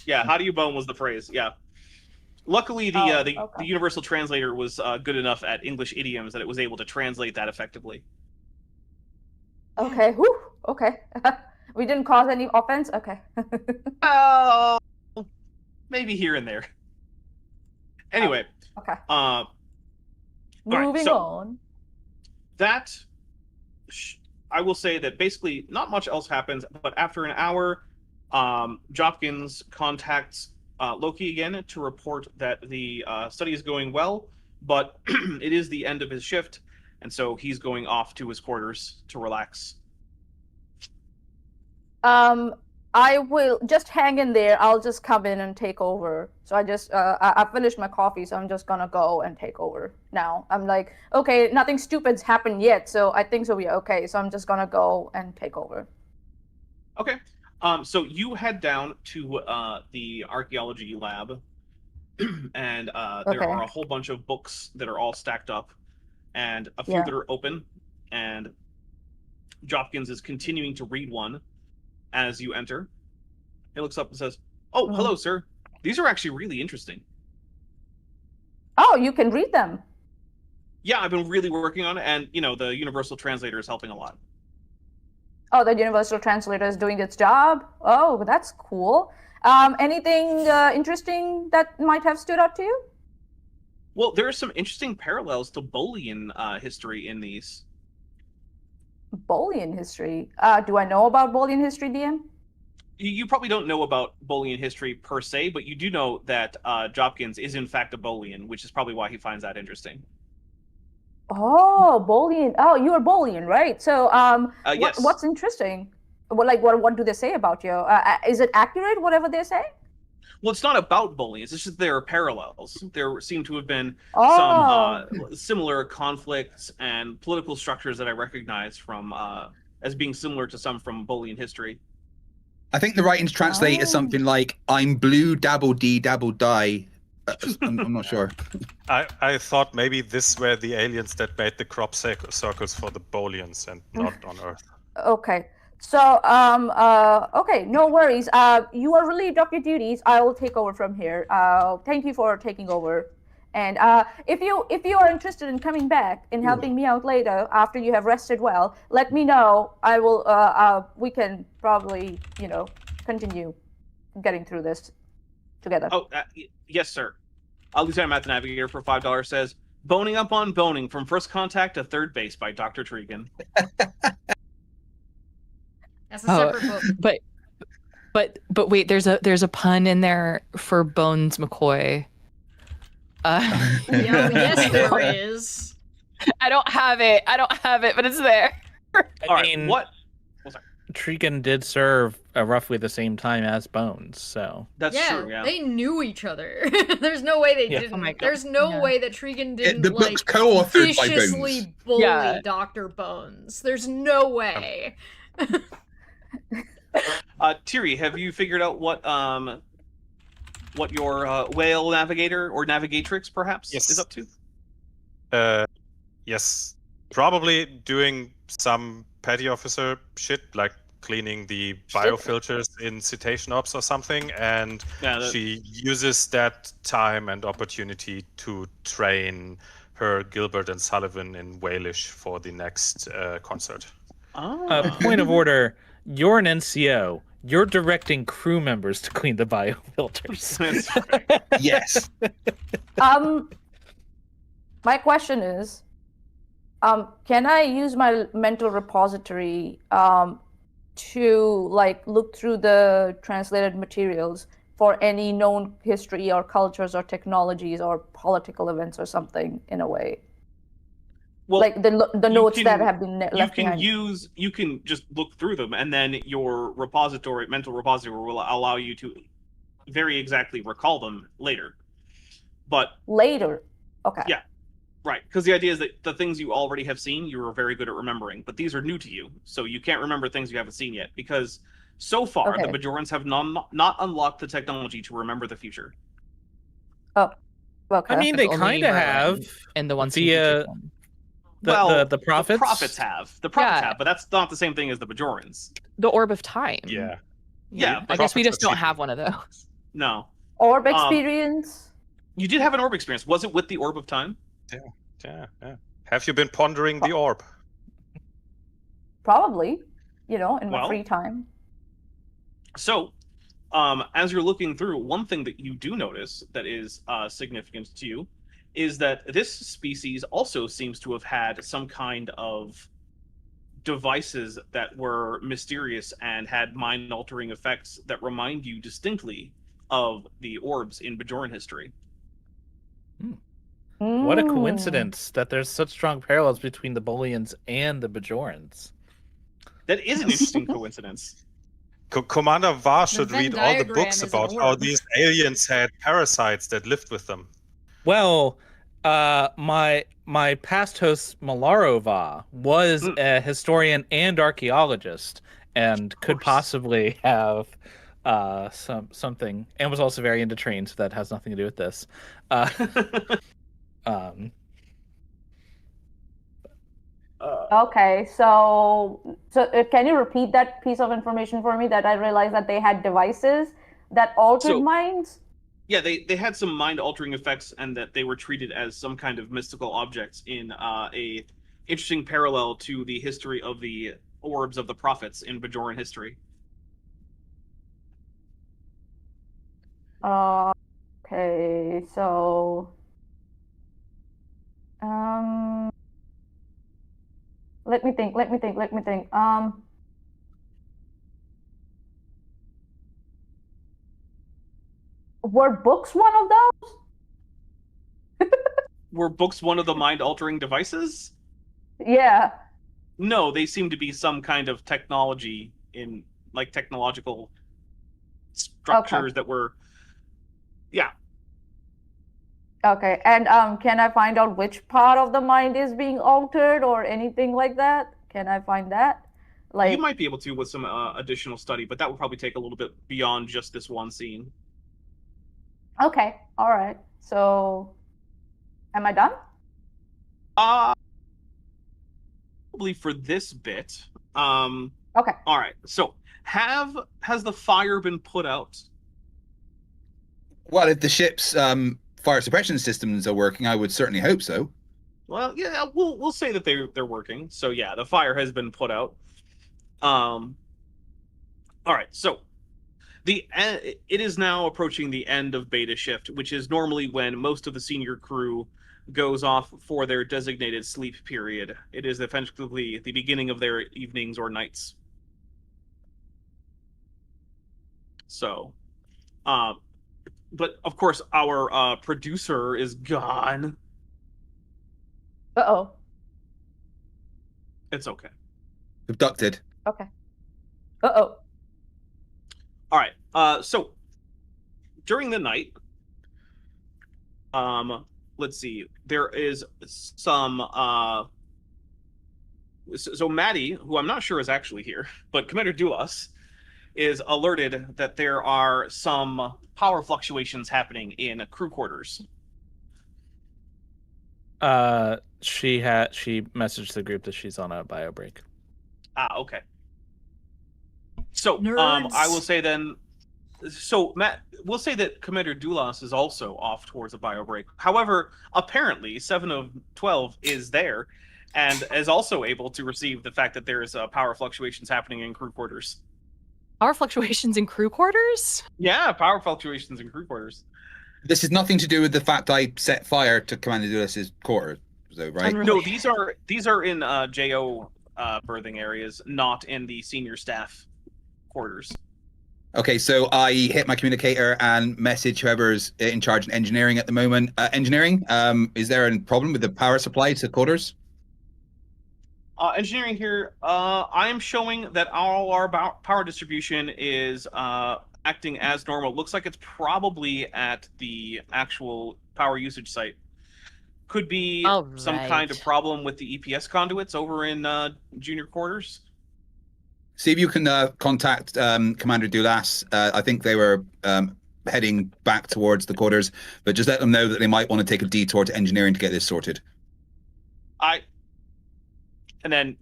Yeah, how do you bone was the phrase. Yeah. Luckily, the universal translator was good enough at English idioms that it was able to translate that effectively. Okay. Whew. Okay. We didn't cause any offense. Okay. Oh, maybe here and there. Anyway. Okay. Moving on. That I will say that basically not much else happens, but after an hour, Jopkins contacts Loki again to report that the study is going well, but it is the end of his shift, and so he's going off to his quarters to relax. I will just hang in there. I'll just come in and take over. So I finished my coffee, so I'm just gonna go and take over now. I'm like, okay, nothing stupid's happened yet, so I think so we're okay. So I'm just gonna go and take over. Okay. So you head down to the archaeology lab, and there are a whole bunch of books that are all stacked up, and a few that are open, and Jopkins is continuing to read one as you enter. He looks up and says, "Oh, hello, sir. These are actually really interesting." Oh, you can read them. Yeah, I've been really working on it, and the universal translator is helping a lot. Oh, the universal translator is doing its job. Oh, that's cool. Anything interesting that might have stood out to you? Well, there are some interesting parallels to Bolian history in these. Bolian history. Do I know about Bolian history, DM? You probably don't know about Bolian history per se, but you do know that Jopkins is in fact a Bolian, which is probably why he finds that interesting. Oh, Bolian. Oh, you are Bolian, right? So, yes. what's interesting? What do they say about you? Is it accurate, whatever they say? Well, it's not about Bolians. It's just there are parallels. There seem to have been some similar conflicts and political structures that I recognize from as being similar to some from Bolian history. I think the writings translate as something like "I'm blue, dabble dee, dabble die." I'm not sure. I thought maybe this were the aliens that made the crop circles for the Bolians and not on Earth. Okay. So, okay, no worries. You are relieved of your duties. I will take over from here. Thank you for taking over. And if you are interested in coming back and helping me out later after you have rested well, let me know. I will. We can probably, continue getting through this. together. Oh, yes, sir. Lieutenant Matt the Navigator for $5 says, "Boning up on boning from first contact to third base" by Dr. Tregan. That's a separate book. But wait, there's a pun in there for Bones McCoy. Yes, there is. I don't have it, but it's there. All right, what? Tregan did serve roughly the same time as Bones, so that's true. Yeah, they knew each other. There's no way they didn't. Oh my God. There's no way that Tregan didn't The book's co-authored by Bones. viciously bully Dr. Bones. There's no way. Tiri, have you figured out what your whale navigator or navigatrix perhaps is up to? Yes, probably doing some petty officer shit, like cleaning the biofilters in cetacean ops or something, and she uses that time and opportunity to train her Gilbert and Sullivan in Walish for the next concert. Point of order, you're an NCO. You're directing crew members to clean the biofilters. Yes. My question is, can I use my mental repository to look through the translated materials for any known history or cultures or technologies or political events or something in a way? Well, like the notes that have been left behind. You can just look through them, and then your mental repository will allow you to very exactly recall them later. But later, okay. Yeah, right. Because the idea is that the things you already have seen, you are very good at remembering, but these are new to you, so you can't remember things you haven't seen yet. Because so far, the Bajorans have not unlocked the technology to remember the future. Oh, okay. I mean, they kind of have, and the ones the prophets. The prophets have. The prophets have, but that's not the same thing as the Bajorans. The Orb of Time. Yeah. Yeah. I guess we just don't have one of those. No. Orb experience. You did have an orb experience. Was it with the Orb of Time? Yeah. Have you been pondering the orb? Probably, in my free time. So, as you're looking through, one thing that you do notice that is significant to you is that this species also seems to have had some kind of devices that were mysterious and had mind-altering effects that remind you distinctly of the orbs in Bajoran history. What a coincidence that there's such strong parallels between the Bolians and the Bajorans. That is an interesting coincidence. Commander Var should read all the books is about how these aliens had parasites that lived with them. Well, my past host Malaro Va was a historian and archaeologist, and could possibly have something, and was also very into trains, so that has nothing to do with this. Okay, so can you repeat that piece of information for me? That I realized that they had devices that altered minds. Yeah, they had some mind-altering effects, and that they were treated as some kind of mystical objects in a interesting parallel to the history of the orbs of the prophets in Bajoran history. Okay, so let me think. Were books one of those? Were books one of the mind-altering devices? Yeah. No, they seem to be some kind of technology in technological structures that were. Yeah. Okay, and can I find out which part of the mind is being altered or anything like that? Can I find that? You might be able to with some additional study, but that would probably take a little bit beyond just this one scene. Okay, all right. So, am I done? Probably for this bit. Okay. All right. So, has the fire been put out? Well, if the ship's fire suppression systems are working, I would certainly hope so. Well, yeah, we'll say that they're working. So yeah, the fire has been put out. All right. So It is now approaching the end of beta shift, which is normally when most of the senior crew goes off for their designated sleep period. It is effectively the beginning of their evenings or nights. So, but of course, our producer is gone. Uh-oh. It's okay. Abducted. Okay. Uh-oh. All right. So during the night, let's see. There is some. So Maddie, who I'm not sure is actually here, but Commander Dulas is alerted that there are some power fluctuations happening in crew quarters. She messaged the group that she's on a bio break. Okay. So, Nerds. I will say then. So, Matt, we'll say that Commander Dulas is also off towards a bio break. However, apparently, 7 of 12 is there, and is also able to receive the fact that there is power fluctuations happening in crew quarters. Power fluctuations in crew quarters? Yeah, power fluctuations in crew quarters. This is nothing to do with the fact I set fire to Commander Dulas's quarters, though, right? No, these are in JO berthing areas, not in the senior staff quarters. Okay, so I hit my communicator and message whoever's in charge of engineering at the moment. Engineering, is there a problem with the power supply to quarters? Engineering here, I am showing that all our power distribution is acting as normal. Looks like it's probably at the actual power usage site. Could be some kind of problem with the EPS conduits over in junior quarters. See if you can contact Commander Dulas. I think they were heading back towards the quarters, but just let them know that they might want to take a detour to engineering to get this sorted. And then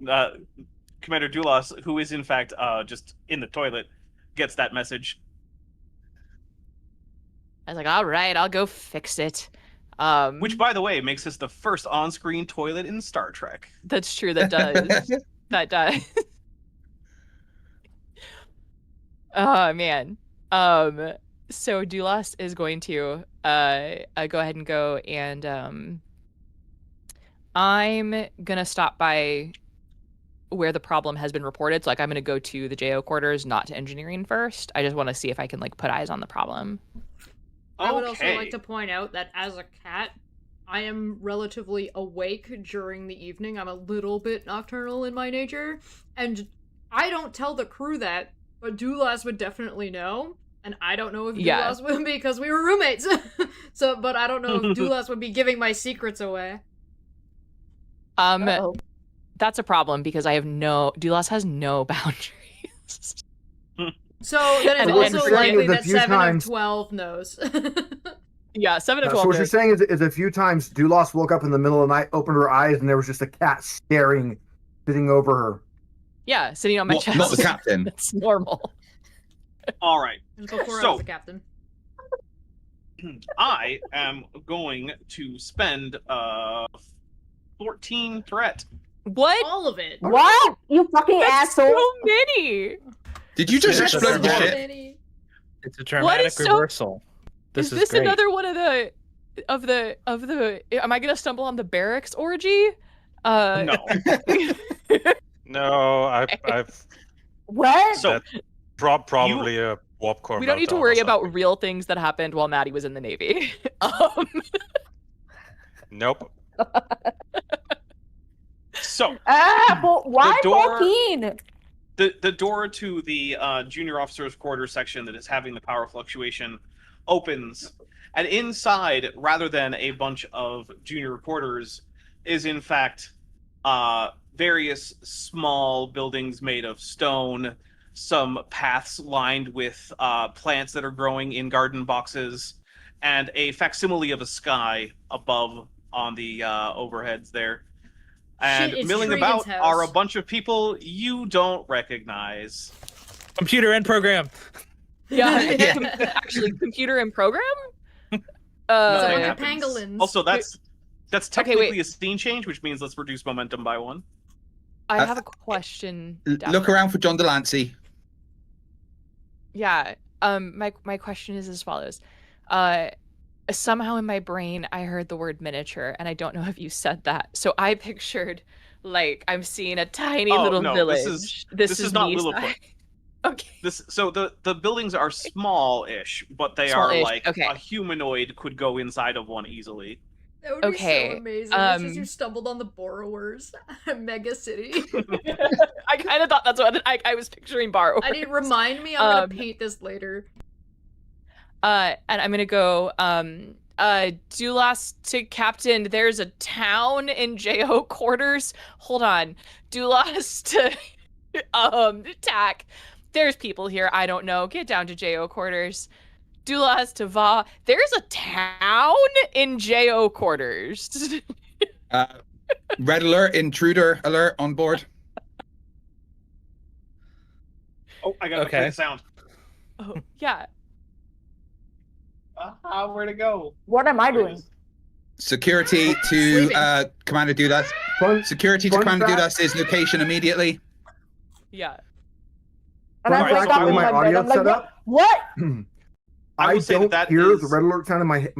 Commander Dulas, who is in fact just in the toilet, gets that message. I was like, all right, I'll go fix it. Which, by the way, makes this the first on-screen toilet in Star Trek. That's true, that does. That does. Oh, man. So Dulas is going to go ahead and go, and I'm going to stop by where the problem has been reported. So, like, I'm going to go to the JO quarters, not to engineering first. I just want to see if I can, like, put eyes on the problem. I would also like to point out that as a cat, I am relatively awake during the evening. I'm a little bit nocturnal in my nature, and I don't tell the crew that, but Dulas would definitely know. And I don't know if Dulas would, because we were roommates. But I don't know if Dulas would be giving my secrets away. That's a problem because Dulas has no boundaries. So then it's also likely that 7 of 12 knows. Yeah, 7 of 12 So what you're saying is a few times Dulas woke up in the middle of the night, opened her eyes, and there was just a cat staring, sitting over her. Yeah, sitting on my chest. Not the captain. That's normal. All right. Before I was the captain. I am going to spend 14 threat. What? All of it. What? You fucking asshole. So many. Did you just explode the ship? It's a dramatic reversal. Is this great. another one of the am I gonna stumble on the barracks orgy? No. No, I've What? So probably a warp core. We don't need to worry about real things that happened while Maddie was in the Navy. Nope. So but why the door- 14? the door to the junior officers' quarters section that is having the power fluctuation opens, and inside, rather than a bunch of junior quarters, is in fact various small buildings made of stone, some paths lined with plants that are growing in garden boxes, and a facsimile of a sky above on the overheads there. And Shit, milling Regan's about house. are a bunch of people you don't recognize. Computer and program. Yeah, actually, computer and program. It's a bunch Nothing of happens. pangolins. Also, that's technically wait. a scene change, which means let's reduce momentum by 1. I have a question. Look around for John Delancey. Yeah. my question is as follows. Somehow in my brain I heard the word miniature, and I don't know if you said that. So I pictured like I'm seeing a tiny little village. This is not me, Lilliput. Okay. The buildings are small-ish, but they are Small-ish, like okay. a humanoid could go inside of one easily. That would be Okay, so amazing. It's just you stumbled on the borrowers. Mega city. I kind of thought that's what I was picturing borrowers. I need remind me. I'm gonna paint this later. And I'm gonna go. Dulas to Captain. There's a town in JO quarters. Hold on. Dulas to Tack. There's people here. I don't know. Get down to JO quarters. Dulas to Va. There's a town in JO quarters. Red alert, intruder alert on board. Oh, I gotta play the sound. Oh, yeah. Where'd it go? What am I doing? Security to Commander Dudas. Security to Commander Dudas is location immediately. Yeah. And I'm like, my audio set up. What? I don't hear the red alert sound in my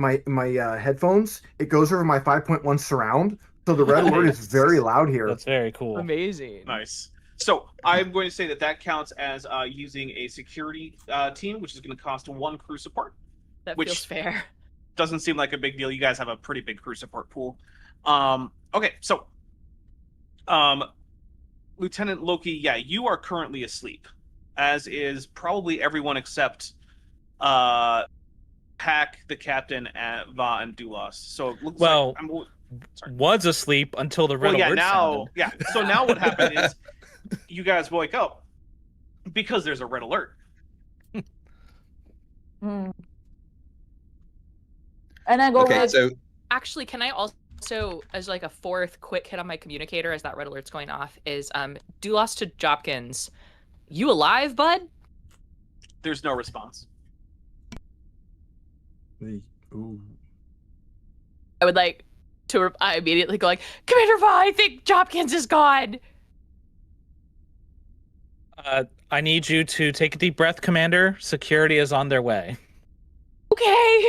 headphones. It goes over my 5.1 surround, so the red alert is very loud here. That's very cool. Amazing. Nice. So I'm going to say that counts as using a security team, which is going to cost 1 crew support. That which feels fair. Doesn't seem like a big deal. You guys have a pretty big crew support pool. Okay, so Lieutenant Loki, yeah, you are currently asleep, as is probably everyone except Pack, the captain, Va, and Dulas. So it looks like was asleep until the red alert sounded. Yeah. So now what happened is you guys wake up because there's a red alert. And I go with... so Actually, can I also, as like a fourth quick hit on my communicator as that red alert's going off, is Dulas to Jopkins. You alive, bud? There's no response. Ooh. I would like to I immediately go like, Commander Va, I think Jopkins is gone. I need you to take a deep breath, Commander. Security is on their way. Okay.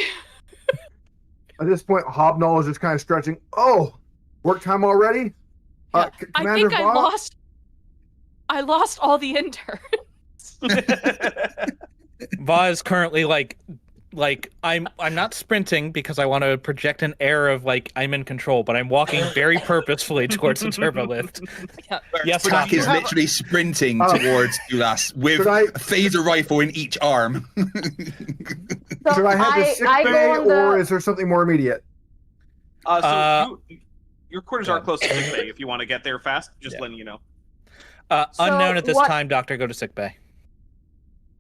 At this point, Hobnoll is just kind of stretching. Oh, work time already? Yeah. Commander I think I lost all the interns. Va is currently like I'm not sprinting because I want to project an air of like I'm in control, but I'm walking very purposefully towards the turbo lift. Yeah. Yes, Tack is literally sprinting towards Dulas with a phaser rifle in each arm. So should I head to sick bay, or is there something more immediate? Your quarters are close to sick bay. If you want to get there fast, just letting you know. Unknown at this time, Doctor. Go to sick bay.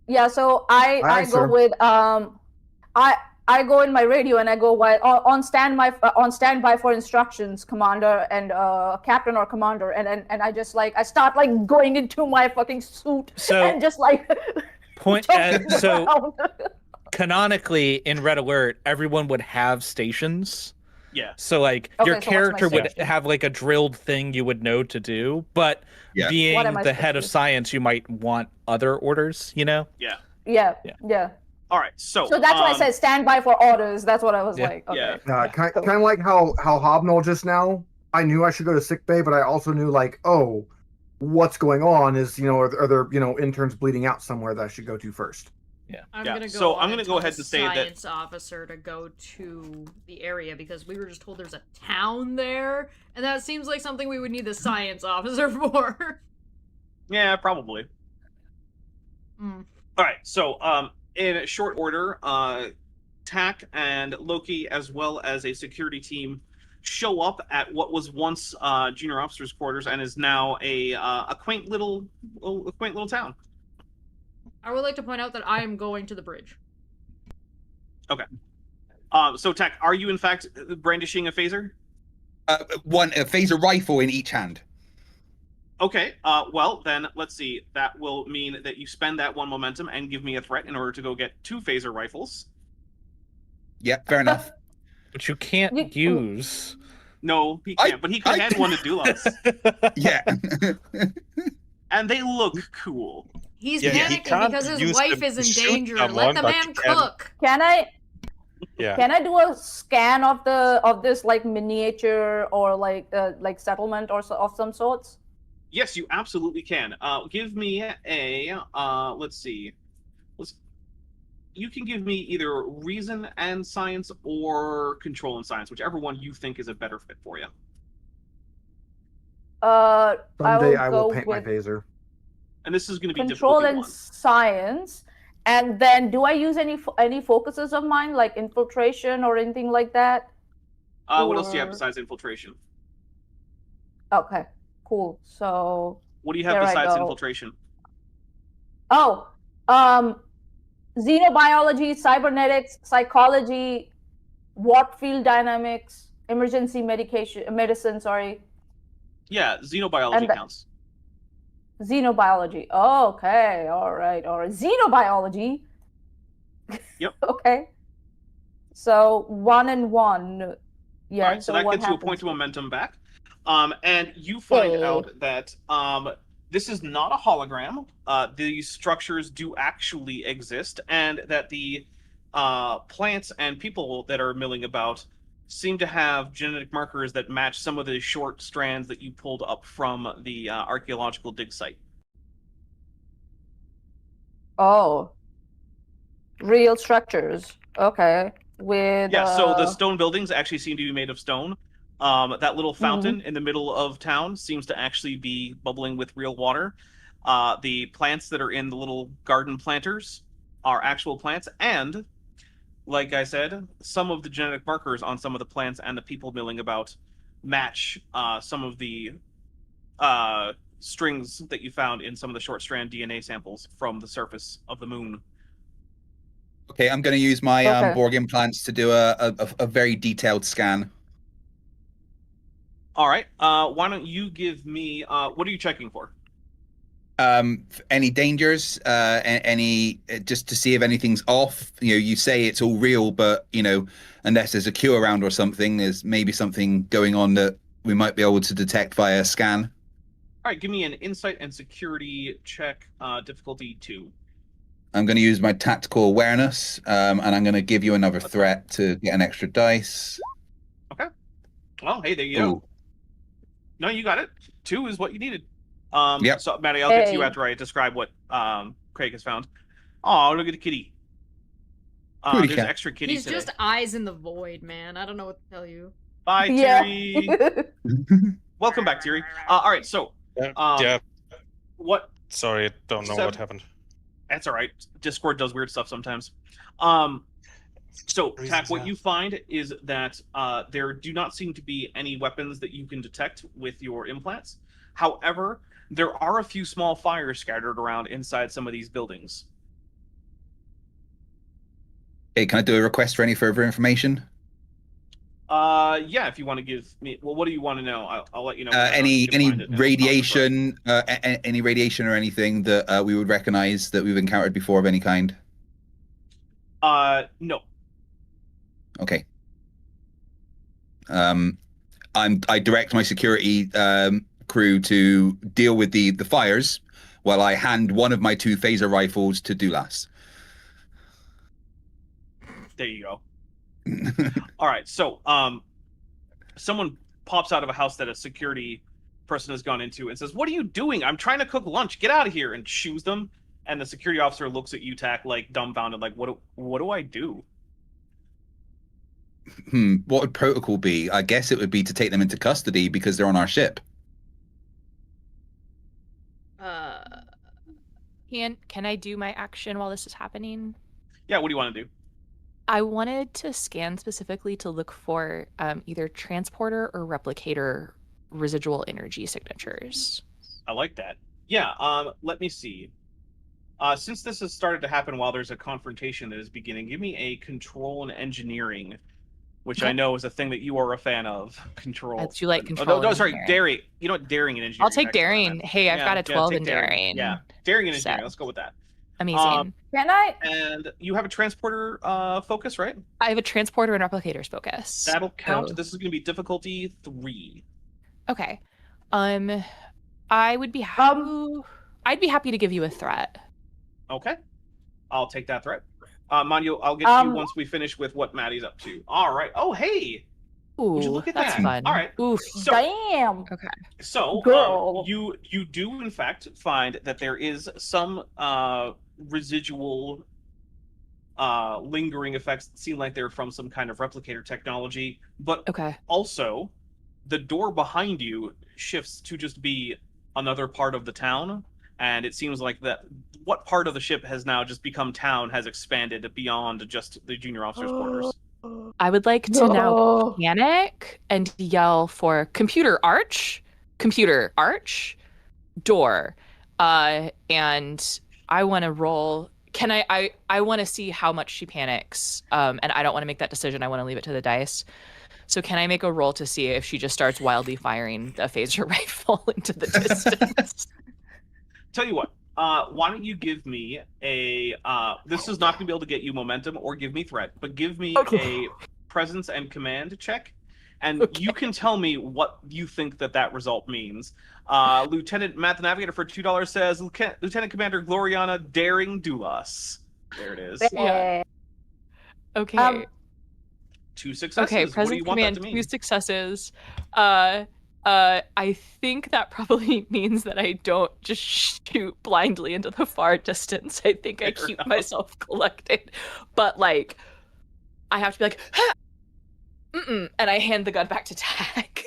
Yeah, so I go with I go in my radio and I go on standby for instructions, Commander and Captain or Commander, and I just like I start like going into my fucking suit and just like so canonically in Red Alert, everyone would have stations. Yeah. So like your character would have like a drilled thing you would know to do, but being the head of science, you might want other orders, you know? Yeah. Yeah. All right. So that's why I said stand by for orders. That's what I was like. Okay. Yeah. Kind of like how Hobnoll just now. I knew I should go to sick bay, but I also knew like, oh, what's going on is, you know, are there, you know, interns bleeding out somewhere that I should go to first? Yeah. I'm gonna go ahead and say that science officer to go to the area because we were just told there's a town there, and that seems like something we would need the science officer for. Yeah, probably. All right. So, in short order, Tack and Loki, as well as a security team, show up at what was once junior officers' quarters and is now a quaint little town. I would like to point out that I am going to the bridge. Okay. So, Tack, are you in fact brandishing a phaser? A phaser rifle in each hand. Okay. Well, then let's see. That will mean that you spend that 1 momentum and give me a threat in order to go get 2 phaser rifles. Yeah, fair enough. Which you can't use. No, he can't. But he could hand one to Dulas. Yeah. And they look cool. He's Yeah, he panicking can't because his use wife them is to in shoot danger. Let someone, the but man you can- cook. Can I Yeah. do a scan of this like miniature or like settlement or of some sorts? Yes, you absolutely can. Give me a let's see. You can give me either reason and science or control and science, whichever one you think is a better fit for you. I Someday will I go will paint my with phaser. And this is going to be control difficulty and one. science. And then, do I use any focuses of mine, like infiltration or anything like that? What else do you have Or- besides infiltration? Okay, cool. So What do you have there I besides go. infiltration? Oh, xenobiology, cybernetics, psychology, warp field dynamics, emergency medicine. Sorry, Yeah, xenobiology And the- counts. xenobiology. Oh, okay, all right. Xenobiology. Yep. Okay. So 1 and 1. Yeah. All right, so that what gets you a happens? point of momentum back. And you find Yay. out that this is not a hologram. These structures do actually exist, and that the plants and people that are milling about seem to have genetic markers that match some of the short strands that you pulled up from the archaeological dig site. Oh, real structures. Okay. With Yeah, so the stone buildings actually seem to be made of stone. That little fountain in the middle of town seems to actually be bubbling with real water. The plants that are in the little garden planters are actual plants, and like I said, some of the genetic markers on some of the plants and the people milling about match some of the strings that you found in some of the short strand DNA samples from the surface of the moon. Okay, I'm going to use my Okay. Borg implants to do a very detailed scan. All right. Why don't you give me what are you checking for? Any dangers? Any just to see if anything's off? You say it's all real, but unless there's a queue around or something, there's maybe something going on that we might be able to detect via a scan. All right, give me an insight and security check, difficulty 2. I'm going to use my tactical awareness, and I'm going to give you another threat to get an extra dice. Okay. Well, hey, there you go. No, you got it. 2 is what you needed. Yep. So, Maddie, I'll get to you Hey. after I describe what Craig has found. Oh, look at the kitty. Kitty There's cat. extra kitty He's today. just eyes in the void, man. I don't know what to tell you. Bye, Yeah. Terry. Welcome back, Terry. All right, so Yeah. what? Sorry, don't know So- what happened. That's all right. Discord does weird stuff sometimes. So, Tack, what Rezencheer. you find is that there do not seem to be any weapons that you can detect with your implants. However, there are a few small fires scattered around inside some of these buildings. Hey, can I do a request for any further information? Yeah, if you want to give me, well, what do you want to know? I'll let you know. whether or not Any you can find it in the radiation, any radiation or anything that we would recognize that we've encountered before of any kind? No. Okay. I direct my security crew to deal with the fires while I hand one of my 2 phaser rifles to Dulas. There you go. All right, so someone pops out of a house that a security person has gone into and says, "What are you doing? I'm trying to cook lunch. Get out of here!" and shoos them. And the security officer looks at you, Tack, like dumbfounded, like, "What do I do?" What would protocol be? I guess it would be to take them into custody because they're on our ship. Can I do my action while this is happening? Yeah, what do you want to do? I wanted to scan specifically to look for either transporter or replicator residual energy signatures. I like that. Yeah, let me see. Since this has started to happen while there's a confrontation that is beginning, give me a control and engineering, which I Okay. know is a thing that you are a fan of. Control. I do like Oh, control no, and sorry, engineering. daring. You know what, daring and engineering. I'll take is actually what I daring. meant. Hey, I've got a 12 take in daring. Yeah, daring and engineering. So- Let's go with that. Amazing. Can I? And you have a transporter focus, right? I have a transporter and replicators focus. That'll count. So- This is going to be difficulty 3. Okay. I would be happy. I'd be happy to give you a threat. Okay. I'll take that threat. Manyo, I'll get to you once we finish with what Maddie's up to. All right. Oh, hey. Would you look at that's that? fun. All right. Oof. So, Damn. Okay. So, Girl. you do in fact find that there is some residual lingering effects that seem like they're from some kind of replicator technology, but Okay. also the door behind you shifts to just be another part of the town, and it seems like that what part of the ship has now just become town has expanded beyond just the junior officers' quarters. I would like to now No. panic and yell for computer arch, door. And I want to roll. Can I want to see how much she panics. And I don't want to make that decision. I want to leave it to the dice. So can I make a roll to see if she just starts wildly firing a phaser rifle into the distance? Tell you what, why don't you give me a this is not going to be able to get you momentum or give me threat, but give me a presence and command check, and you can tell me what you think that result means. Lieutenant Matt the Navigator for $2 says, Lieutenant Commander Gloriana daring Dulas. There it is. Yeah. Okay. 2 successes. Okay, What do present you want that command, to 2 mean? successes. I think that probably means that I don't just shoot blindly into the far distance. I think I Fair keep enough. myself collected. But like, I have to be like, and I hand the gun back to Tag.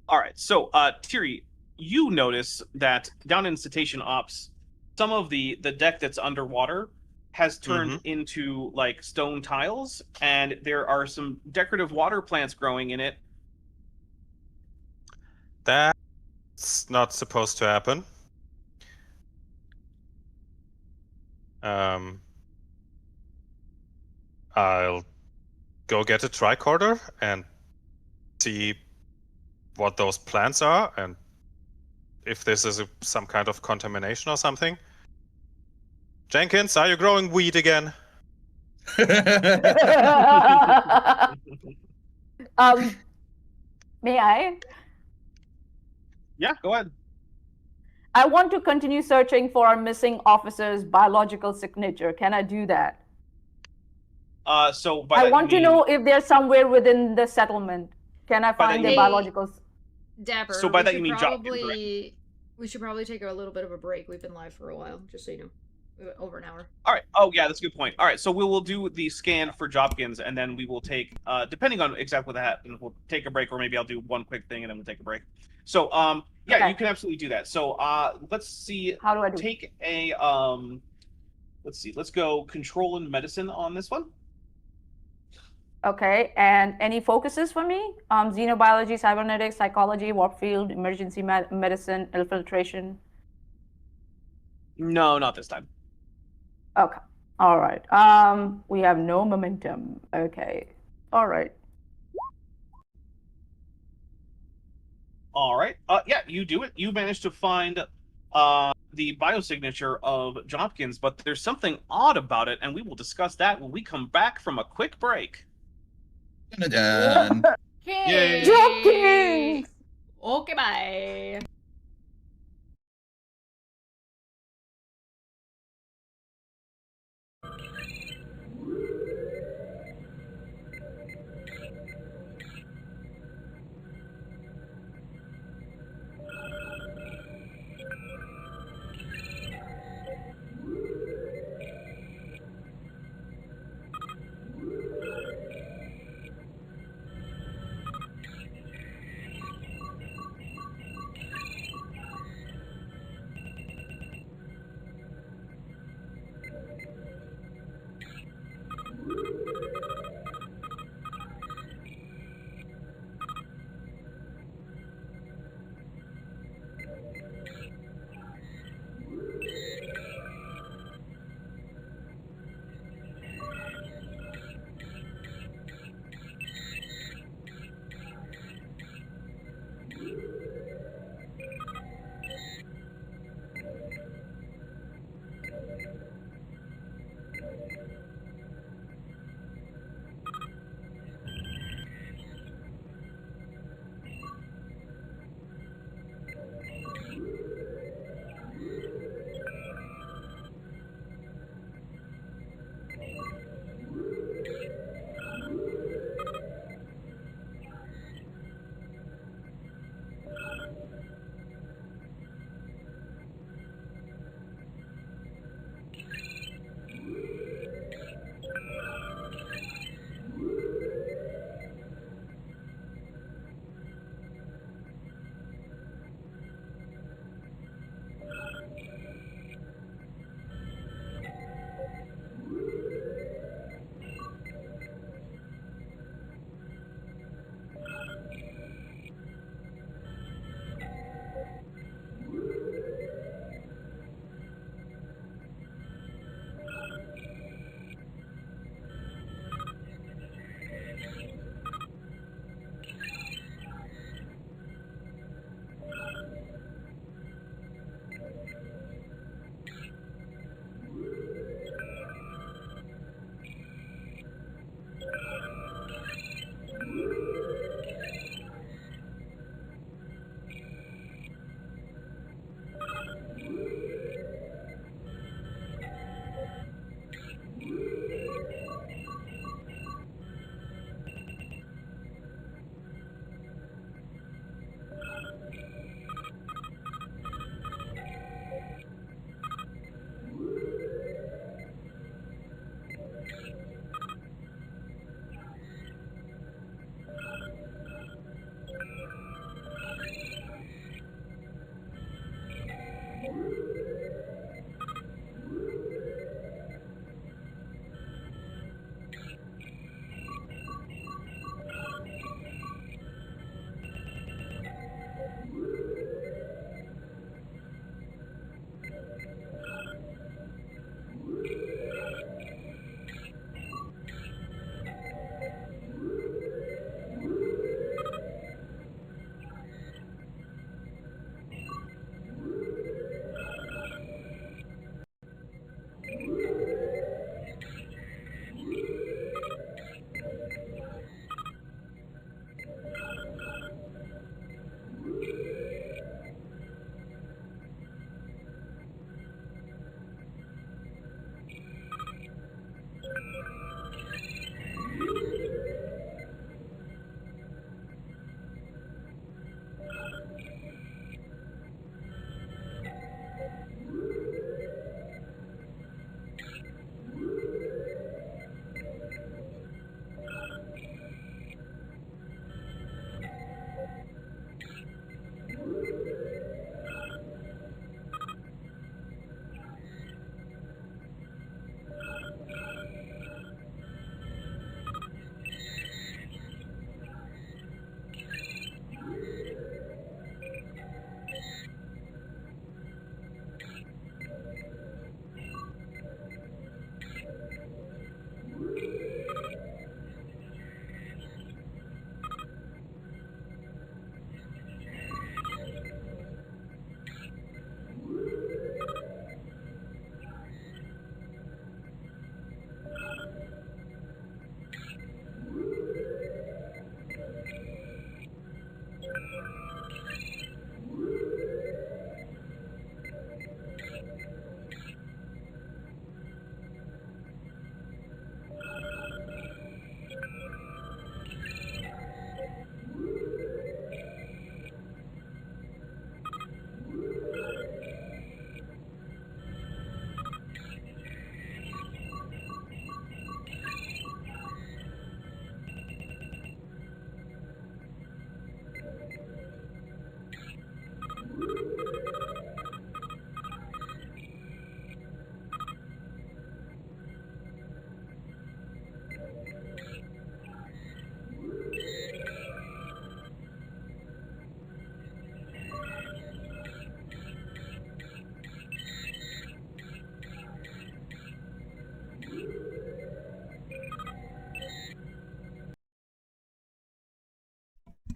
All right, so Tiri, you notice that down in Cetacean Ops, some of the deck that's underwater has turned into like stone tiles, and there are some decorative water plants growing in it. That's not supposed to happen. I'll go get a tricorder and see what those plants are and if this is some kind of contamination or something. Jenkins, are you growing weed again? May I? Yeah, go ahead. I want to continue searching for our missing officer's biological signature. Can I do that? So by I that want you to mean- know if they're somewhere within the settlement. Can I By that find their you- biological? Dapper. So by we that should you mean probably we should probably take a little bit of a break. We've been live for a while, just so you know. Over an hour. All right. Oh, yeah, that's a good point. All right, so we will do the scan for Jopkins, and then we will take, depending on exactly what happens, we'll take a break, or maybe I'll do one quick thing, and then we'll take a break. So, yeah, Okay. you can absolutely do that. So, let's see. How do I do? Take a, let's see. Let's go control and medicine on this one. Okay, and any focuses for me? Xenobiology, cybernetics, psychology, warp field, emergency medicine, infiltration. No, not this time. Okay. All right. We have no momentum. Okay. All right. All right. Yeah, you do it. You managed to find the biosignature of Jopkins, but there's something odd about it, and we will discuss that when we come back from a quick break. Dun-dun. Yay! Jopkins! Okay, bye.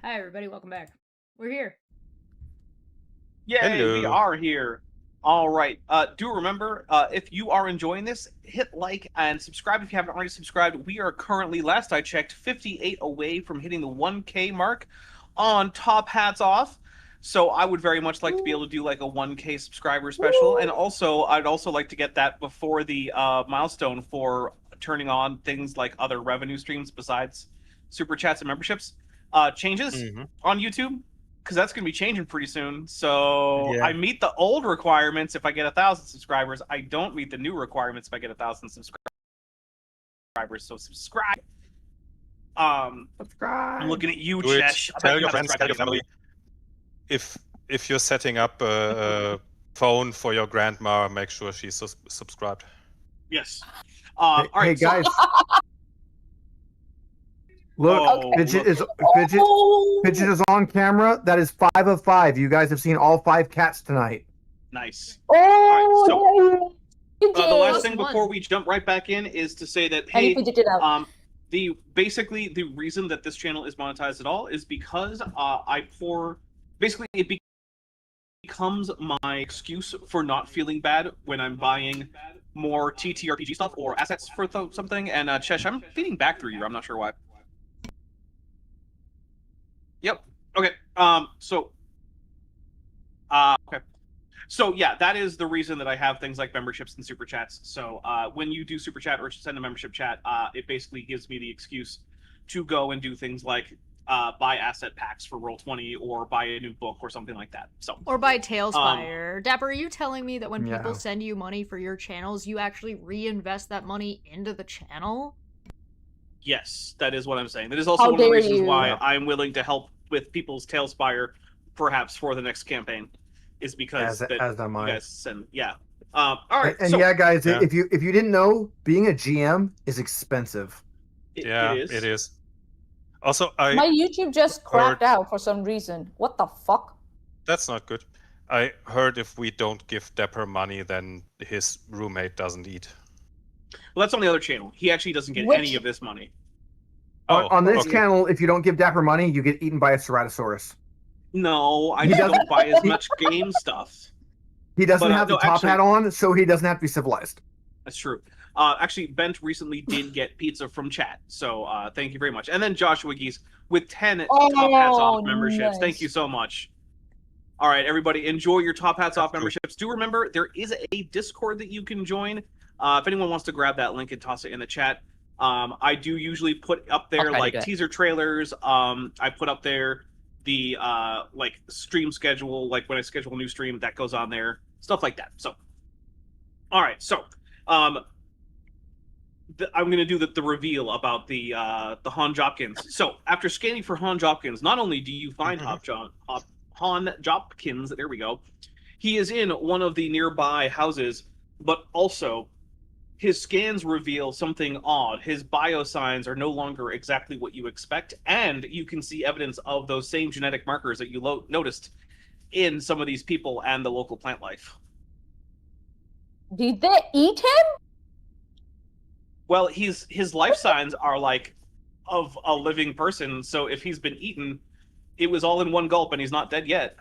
Hi, everybody. Welcome back. We're here. Yay, we Hello. are here. All right. Do remember, if you are enjoying this, hit like and subscribe if you haven't already subscribed. We are currently, last I checked, 58 away from hitting the 1K mark on Top Hats Off. So I would very much like to be able to do like a 1K subscriber special. And also, I'd also like to get that before the milestone for turning on things like other revenue streams besides super chats and memberships. Changes on YouTube, because that's going to be changing pretty soon. So Yeah. I meet the old requirements if I get 1,000 subscribers. I don't meet the new requirements if I get 1,000 subscribers. So subscribe. Subscribe. I'm looking at you, Do it. Chesh. I bet Tell you your gotta friends, subscribe tell your to me. family. If you're setting up a phone for your grandma, make sure she's subscribed. Yes. Hey, All right, hey, so- guys. Look, Oh, Fidget look. is Fidget is on camera. That is 5 of 5. You guys have seen all 5 cats tonight. Nice. Oh, The last Plus thing one. before we jump right back in is to say that, and hey, you fidget it out. basically the reason that this channel is monetized at all is because it becomes my excuse for not feeling bad when I'm buying more TTRPG stuff or assets for something. And Chesh, I'm feeding back through you. I'm not sure why. Yep. Okay. Okay. So yeah, that is the reason that I have things like memberships and super chats. So when you do super chat or send a membership chat, it basically gives me the excuse to go and do things like buy asset packs for Roll20 or buy a new book or something like that. So Or by Tailspire. Dapper, are you telling me that when Yeah. people send you money for your channels, you actually reinvest that money into the channel? yes, that is what I'm saying. That is also How one of the dare reasons you. why Yeah. I'm willing to help with people's Tailspire, perhaps for the next campaign, is because As am you I. guys send. Yeah. All right. And so yeah, guys, Yeah. if you didn't know, being a GM is expensive. it It is. Also, My YouTube just cracked heard- out for some reason. What the fuck? that's not good. I heard if we don't give Dapper money, then his roommate doesn't eat. Well, that's on the other channel. He actually doesn't get Which- any of this money. On this okay. channel, if you don't give Dapper money, you get eaten by a Ceratosaurus. No, I He just doesn't- don't buy as much game stuff. He doesn't But, have no, the top actually- hat on, so he doesn't have to be civilized. That's true. Actually, Bent recently did get pizza from chat, so thank you very much. And then Joshua Geese with 10 top hats off memberships. nice. Thank you so much. All right, everybody, enjoy your top hats off Thank you. memberships. Do remember, there is a Discord that you can join. If anyone wants to grab that link and toss it in the chat. I do usually put up there I'll try to like do it. teaser trailers. I put up there the like stream schedule, like when I schedule a new stream, that goes on there, stuff like that. So, all right, so I'm going to do the reveal about the Han Jopkins. So after scanning for Han Jopkins, not only do you find Han Jopkins, there we go, he is in one of the nearby houses, but also his scans reveal something odd. His biosigns are no longer exactly what you expect, and you can see evidence of those same genetic markers that you noticed in some of these people and the local plant life. Did they eat him? Well, his life signs are like of a living person, so if he's been eaten, it was all in one gulp and he's not dead yet.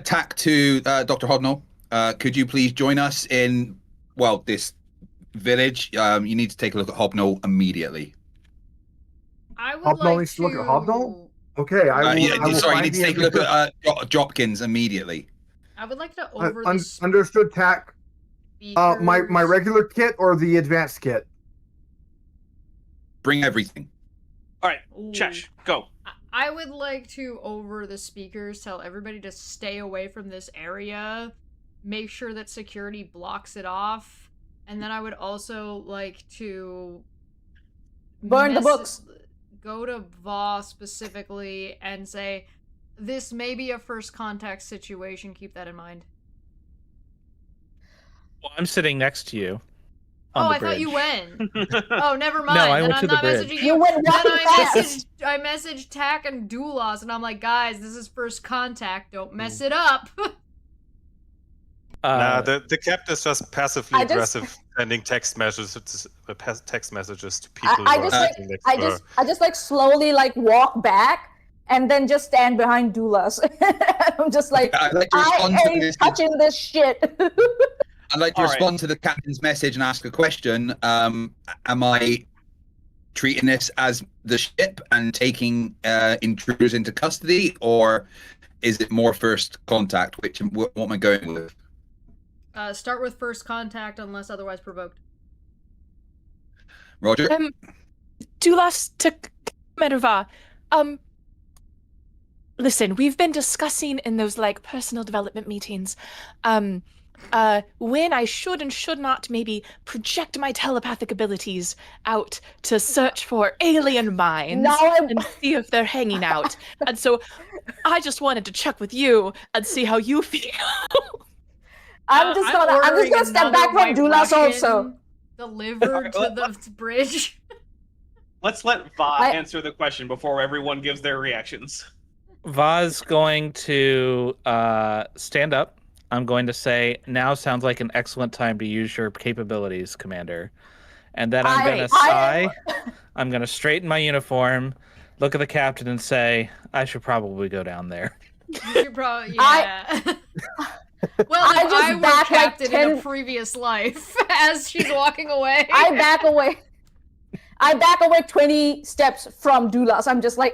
Tack to Dr. Hodnell. Could you please join us in, well, this village? You need to take a look at Hobnall immediately. I would Hobnol like needs to to look at Hobnol? Okay, I will. Yeah, I will sorry, you find need to the take a look individual- at Jopkins immediately. I would like to over the Understood, Tack. My speakers. regular kit or the advanced kit? Bring everything. All right, Ooh. Chesh, go. I would like to, over the speakers, tell everybody to stay away from this area. Make sure that security blocks it off. And then I would also like to... Burn the books. Go to Va specifically and say, this may be a first contact situation. Keep that in mind. Well, I'm sitting next to you. Oh, on the I thought you bridge. went. Oh, never mind. I then went I'm to the not bridge. messaging You you. went Then right I messaged Tack and Doulos, and I'm like, guys, this is first contact. Don't mess it up. Nah, the captain is just passively I just- aggressive, sending text messages to people I who are just like sitting next I to just like slowly like walk back and then just stand behind doulas. I'm just like, I'd like to respond I to ain't this. touching this shit. I'd like to All right. respond to the captain's message and ask a question. Am I treating this as the ship and taking intruders into custody, or is it more first contact? What am I going with? Start with first contact unless otherwise provoked. Roger? Doulas to Commander Va. Listen, we've been discussing in those like personal development meetings, when I should and should not maybe project my telepathic abilities out to search for alien minds and see if they're hanging out. And so I just wanted to check with you and see how you feel. I'm just gonna step back from doulas also. Delivered to the bridge. Let's let Va answer the question before everyone gives their reactions. Va's going to stand up. I'm going to say, now sounds like an excellent time to use your capabilities, Commander. And then I'm going to sigh. I'm going to straighten my uniform, look at the captain and say, I should probably go down there. You should probably, yeah. Well, I was captain in a previous life as she's walking away. I back away 20 steps from doulas. I'm just like,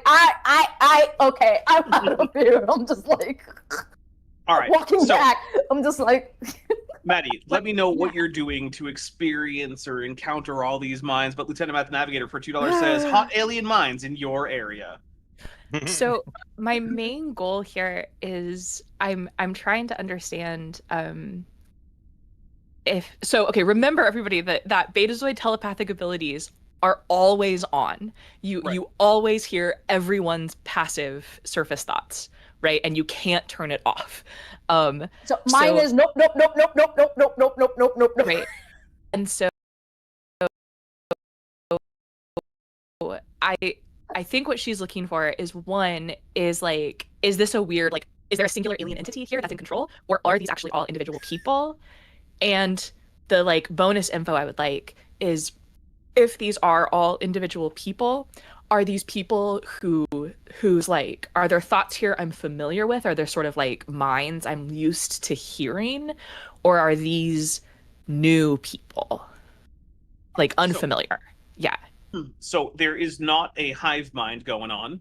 okay, I'm out of here. I'm just like, all right, walking back. I'm just like, Maddie, let me know what you're doing to experience or encounter all these mines. But Lieutenant Math Navigator for $2 says, hot alien mines in your area. So my main goal here is I'm trying to understand remember everybody that Betazoid telepathic abilities are always on. You always hear everyone's passive surface thoughts, right? And you can't turn it off. So mine is nope. Right. And so I think what she's looking for is like, is this a weird, like, is there a singular alien entity here that's in control? Or are these actually all individual people? And the like bonus info I would like is, if these are all individual people, are these people who's like, are there thoughts here I'm familiar with? Are there sort of like minds I'm used to hearing? Or are these new people? Like unfamiliar. Yeah. So there is not a hive mind going on.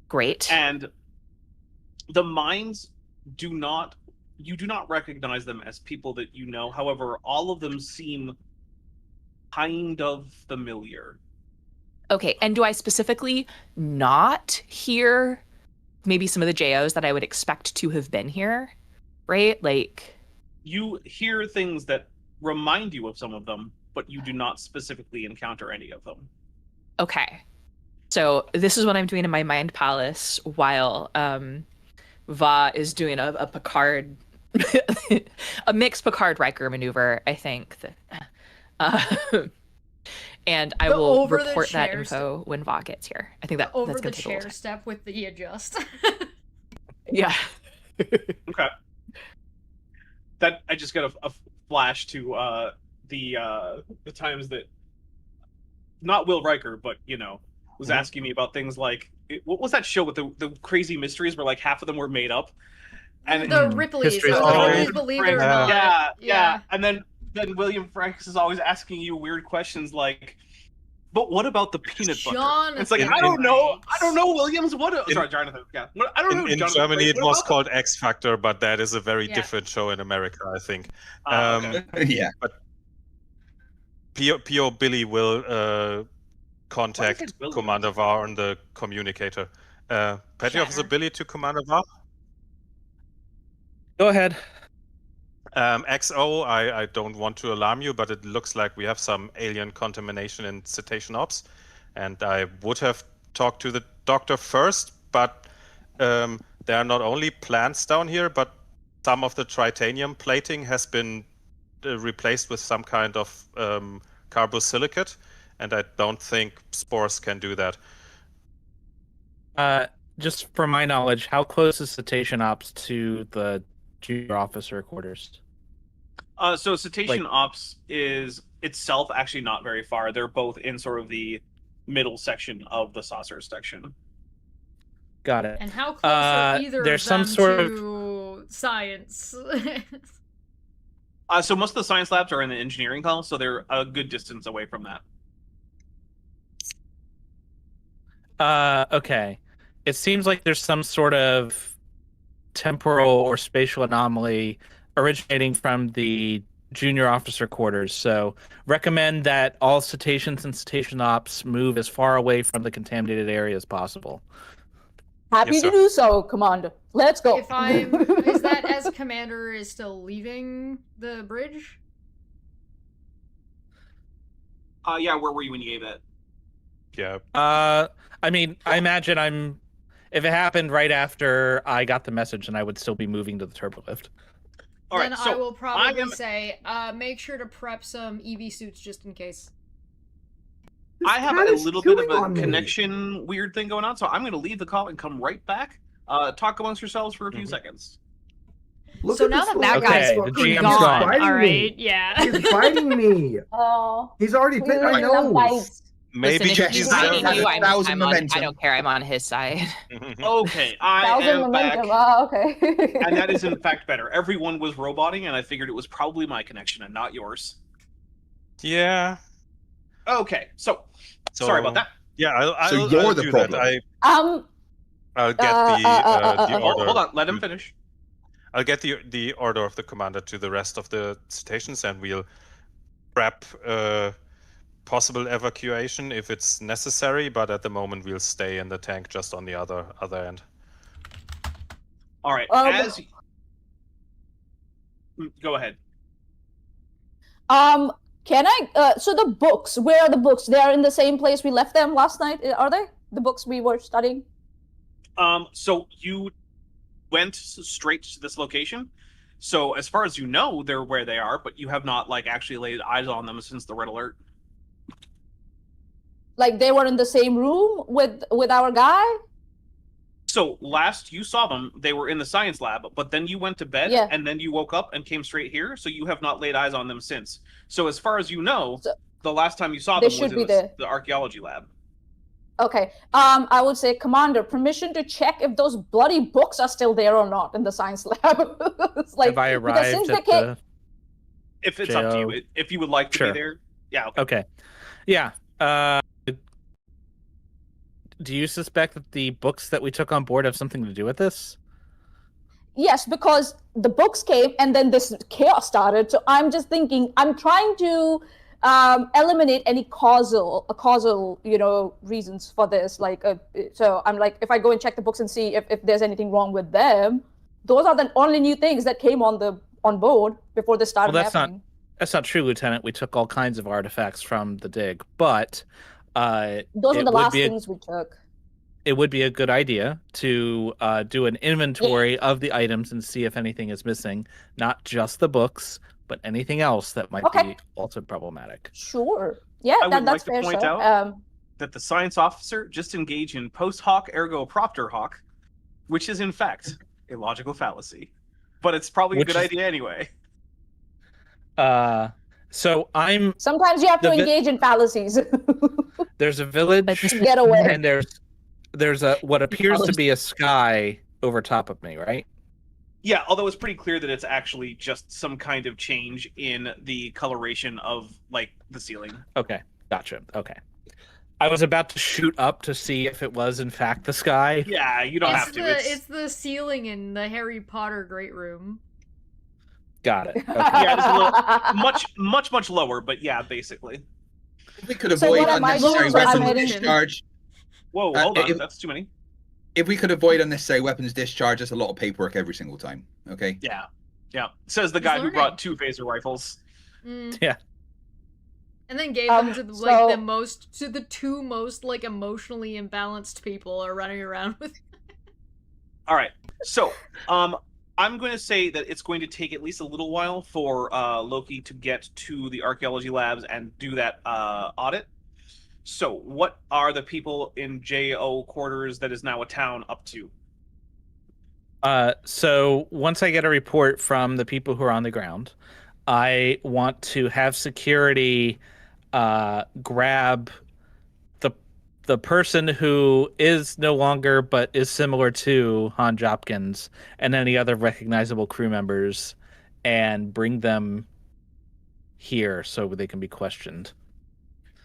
Great. And the minds you do not recognize them as people that you know. However, all of them seem kind of familiar. Okay, and do I specifically not hear maybe some of the JOs that I would expect to have been here? Right? Like, you hear things that remind you of some of them, but you do not specifically encounter any of them. Okay. So this is what I'm doing in my mind palace while Va is doing a Picard a mixed Picard Riker maneuver, I think. And I will report that info when Va gets here. I think that's going to take a little time. Over the chair step with the adjust. Yeah. Okay. That I just got a flash to the times that not Will Riker, but was asking me about things like what was that show with the crazy mysteries where like half of them were made up, and the Ripley's, believe it or not. Yeah. And then William Franks is always asking you weird questions like, but what about the peanut butter? It's like, I don't know, Williams. Sorry, Jonathan. Yeah, I don't know. In Germany, it was called X Factor, but that is a very different show in America, I think. Yeah. But P.O. Billy will contact Commander VAR on the communicator. Petty Officer Billy to Commander VAR? Go ahead. XO, I don't want to alarm you, but it looks like we have some alien contamination in cetacean ops. And I would have talked to the doctor first, but there are not only plants down here, but some of the tritanium plating has been replaced with some kind of carbosilicate, and I don't think spores can do that. Just from my knowledge, how close is cetacean ops to the junior officer quarters? So cetacean ops is itself actually not very far. They're both in sort of the middle section of the saucer section. Got it. And how close are either there's of some them sort of to science? So most of the science labs are in the engineering hall, so they're a good distance away from that. Okay. It seems like there's some sort of temporal or spatial anomaly originating from the junior officer quarters. So recommend that all cetaceans and cetacean ops move as far away from the contaminated area as possible. Happy Yes, to sir. do so, Commander. Let's go. If I'm, is that as commander is still leaving the bridge? Yeah, where were you when you gave that? Yeah. I mean, I imagine if it happened right after I got the message, then I would still be moving to the turbolift. All Then right, I so will probably am- say, make sure to prep some EV suits just in case. I have What a is little bit of chewing a on me? connection weird thing going on, so I'm going to leave the call and come right back. Talk amongst yourselves for a few seconds. Look So at now this that that little guy's Okay, the fucker. GM's He's gone. fighting all me. right, yeah. He's fighting me. Oh, He's already we bit my love nose. fights. Maybe Listen, if he's he's got fighting a you, thousand I'm on. I momentum. don't care. I'm on his side. Okay, I Thousand am momentum. back. Oh, okay. And that is in fact better. Everyone was roboting, and I figured it was probably my connection and not yours. Yeah. Okay, so So, sorry about that. Yeah, So you're I'll the do problem. that. Um, I'll get the order. Hold on, let him finish. I'll get the order of the commander to the rest of the stations, and we'll prep possible evacuation if it's necessary. But at the moment, we'll stay in the tank just on the other end. All right, Um, go ahead. can I? So the books. Where are the books? They are in the same place we left them last night. Are they the books we were studying? So you went straight to this location. So as far as you know, they're where they are, but you have not actually laid eyes on them since the red alert. Like they were in the same room with our guy? So last you saw them, they were in the science lab, but then you went to bed, Yeah. and then you woke up and came straight here. So you have not laid eyes on them since. So as far as you know, So- the last time you saw They them was should in be there. the archaeology lab. Okay. I would say, Commander, permission to check if those bloody books are still there or not in the science lab. It's like, Have I because since arrived they at came, the... If it's up to JO. you, if you would like to Sure. be there, yeah. Okay. Okay. Yeah. Do you suspect that the books that we took on board have something to do with this? yes, because the books came and then this chaos started. So I'm just thinking, I'm trying to eliminate any causal, reasons for this. So I'm like, if I go and check the books and see if there's anything wrong with them, those are the only new things that came on board before this started Well, that's happening. That's not true, Lieutenant. We took all kinds of artifacts from the dig, but Those it were the would last be a- things we took. it would be a good idea to do an inventory of the items and see if anything is missing, not just the books, but anything else that might Okay. be also problematic. Sure. Yeah, I would that's like to fair, point sir. out- That the science officer just engaged in post hoc ergo propter hoc, which is in fact a logical fallacy. But it's probably a Which good is- idea anyway. So I'm Sometimes you have to the vi- engage in fallacies. there's a village to get away. and there's a what appears to be a sky over top of me, right? Yeah, although it's pretty clear that it's actually just some kind of change in the coloration of the ceiling. Okay, gotcha. Okay. I was about to shoot up to see if it was in fact the sky. Yeah, you don't have to. It's the ceiling in the Harry Potter Great Room. Got it. Okay. Yeah, it's a little much lower, but yeah, basically. If we could So avoid what am I unnecessary doing? So I'm weapons heading- discharge, Whoa, Uh, hold on, if- that's too many. if we could avoid unnecessary weapons discharge, that's a lot of paperwork every single time. Okay. Yeah, yeah. Says the He's guy who learning. brought 2 phaser rifles. Mm. Yeah. And then gave them to so- the two most emotionally imbalanced people are running around with. All right, so I'm going to say that it's going to take at least a little while for Loki to get to the archaeology labs and do that audit. So, what are the people in JO quarters that is now a town up to? So once I get a report from the people who are on the ground, I want to have security grab the person who is no longer but is similar to Han Jopkins and any other recognizable crew members and bring them here so they can be questioned.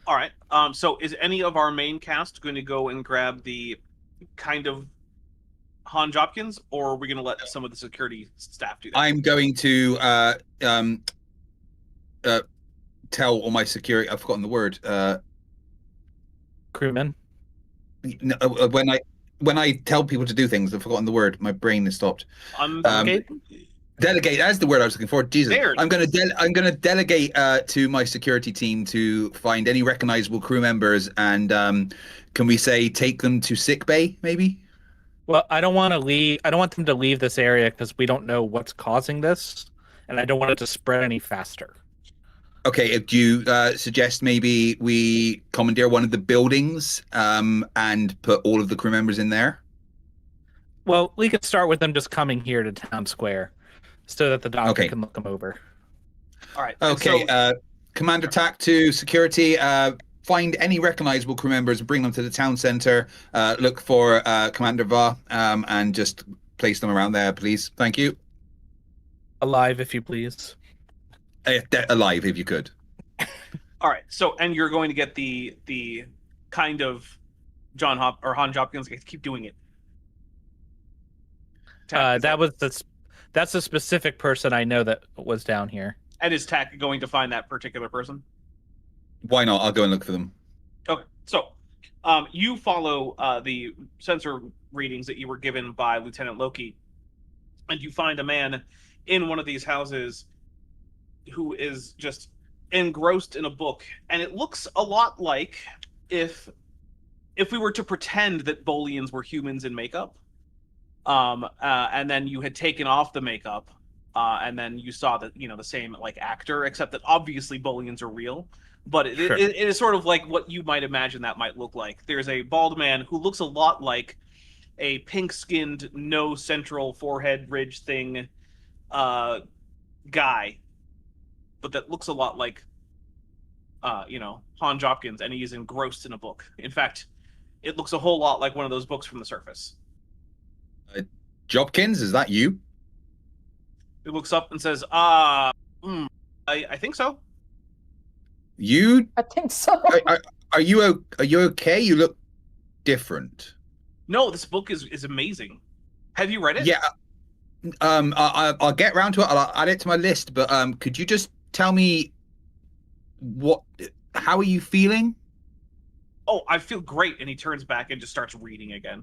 All right. So is any of our main cast going to go and grab the kind of Han Jopkins, or are we going to let some of the security staff do that? I'm going to tell all my security. I've forgotten the word. Crewmen? When I tell people to do things, I've forgotten the word. My brain has stopped. Delegate? Delegate. That's the word I was looking for. Jesus, There. I'm gonna delegate to my security team to find any recognizable crew members and can we say take them to sick bay, maybe? Well, I don't want them to leave this area because we don't know what's causing this, and I don't want it to spread any faster. Okay, do you suggest maybe we commandeer one of the buildings and put all of the crew members in there? Well, we could start with them just coming here to Town Square so that the doctor can look them over. All right. Okay, Commander Tack to security. Find any recognizable crew members, bring them to the town center. Look for Commander Va and just place them around there, please. Thank you. Alive, if you please. Alive, if you could. All right. So, and you're going to get the kind of Han Jopkins. Keep doing it. That's a specific person I know that was down here. And is Tack going to find that particular person? Why not? I'll go and look for them. Okay. So, you follow the sensor readings that you were given by Lieutenant Loki, and you find a man in one of these houses who is just engrossed in a book, and it looks a lot like if we were to pretend that Bolians were humans in makeup, and then you had taken off the makeup, and then you saw that the same like actor, except that obviously Bolians are real, but it is sort of like what you might imagine that might look like. There's a bald man who looks a lot like a pink-skinned, no central forehead ridge thing guy, but that looks a lot like, Han Jopkins, and he is engrossed in a book. In fact, it looks a whole lot like one of those books from the surface. Jopkins, is that you? He looks up and says, I think so. You? I think so. Are you okay? You look different. No, this book is amazing. Have you read it? Yeah. I'll get around to it. I'll add it to my list. But could you just tell me how are you feeling? Oh, I feel great. And he turns back and just starts reading again.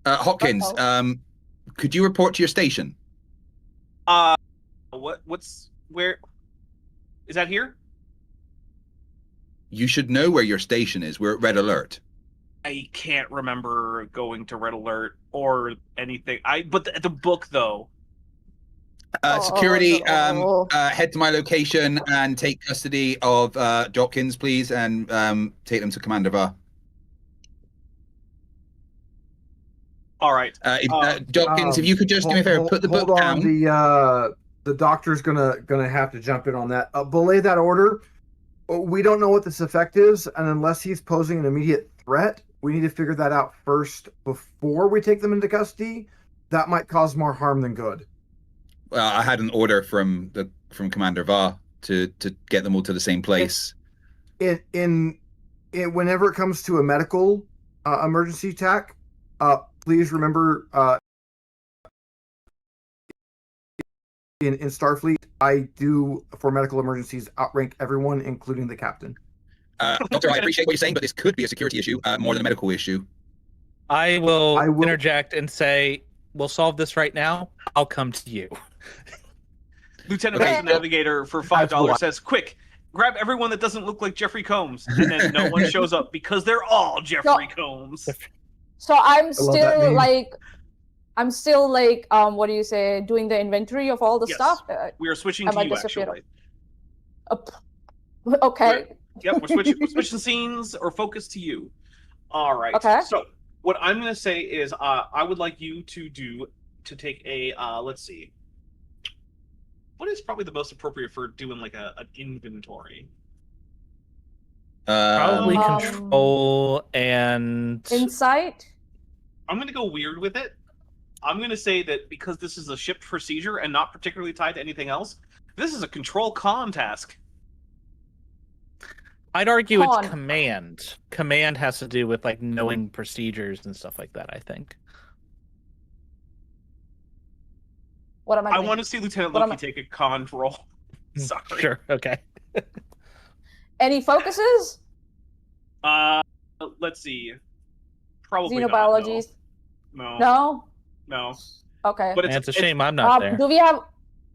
Hopkins, could you report to your station? Where is that here? You should know where your station is. We're at Red Alert. I can't remember going to Red Alert or anything. But the book though. Security, head to my location and take custody of Jopkins, please, and take them to Commander Va. All right. Jopkins, if you could just do me a favor, put the book down. The doctor's gonna have to jump in on that. Belay that order. We don't know what this effect is, and unless he's posing an immediate threat, we need to figure that out first before we take them into custody. That might cause more harm than good. Well, I had an order from Commander Va to get them all to the same place. Whenever it comes to a medical emergency attack, please remember in Starfleet, I do for medical emergencies outrank everyone, including the captain. Doctor, I appreciate what you're saying, but this could be a security issue more than a medical issue. I will interject and say, we'll solve this right now. I'll come to you. Lieutenant the Navigator for $5 says, quick, grab everyone that doesn't look like Jeffrey Combs. And then no one shows up because they're all Jeffrey Combs. So I'm still like, what do you say, doing the inventory of all the stuff? We are switching to you, actually. Okay. Yep, we're switching scenes or focus to you. All right. Okay. So what I'm going to say is I would like you to take a, let's see. What is probably the most appropriate for doing like an inventory? Probably Um, control and Insight. I'm going to go weird with it. I'm going to say that because this is a shipped procedure and not particularly tied to anything else, this is a control con task. I'd argue Con. it's command. Command has to do with like knowing procedures and stuff like that, I think. What am I? I doing? want to see Lieutenant What am Loki take a con roll. Sorry. Sure, okay. Any focuses? Let's see. Probably not, Xenobiology. No. No. No. Okay. But And it's a shame I'm not there. Do we have?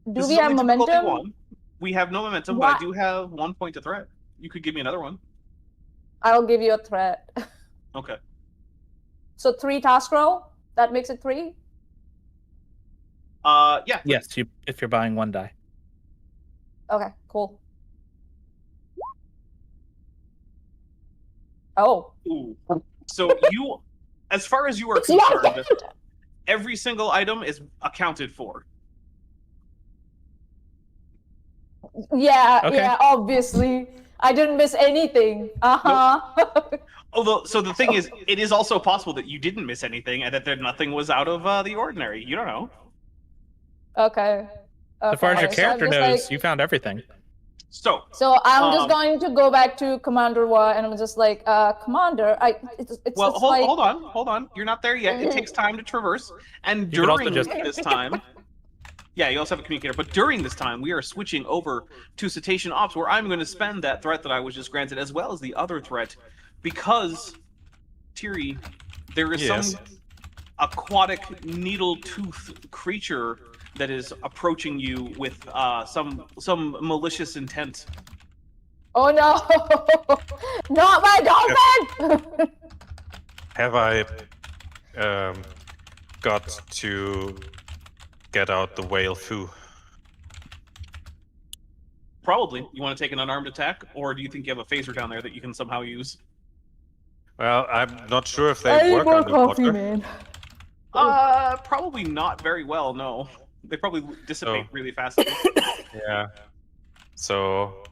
This Do is we have only difficulty momentum? one. We have no momentum, but I do have 1 point to threat. You could give me another one. I'll give you a threat. Okay. So 3 task roll. That makes it 3. Yeah. Yes, if you're buying 1 die. Okay. Cool. Oh. Ooh. So you, as far as you are It's not concerned, every single item is accounted for. Yeah. Okay. Yeah. Obviously, I didn't miss anything. Although, so the thing is, it is also possible that you didn't miss anything and that nothing was out of the ordinary. You don't know. Okay. As far as your So I'm character just knows, like- you found everything. So, So I'm just Um, going to go back to Commander Wa, and I'm just like, Commander, it's well, it's hold, like, hold on. You're not there yet. It takes time to traverse. And You could also during just- this time, yeah, you also have a communicator. But during this time, we are switching over to Cetacean Ops, where I'm going to spend that threat that I was just granted, as well as the other threat, because, Tiri, there is Yes. some aquatic needle-tooth creature that is approaching you with some malicious intent. oh no, not my dolphin! Have I got to get out the whale foo? Probably. You want to take an unarmed attack, or do you think you have a phaser down there that you can somehow use? Well, I'm not sure if I they need work more underwater. coffee, man. Probably not very well, no. They probably dissipate Oh. really fast. Yeah. So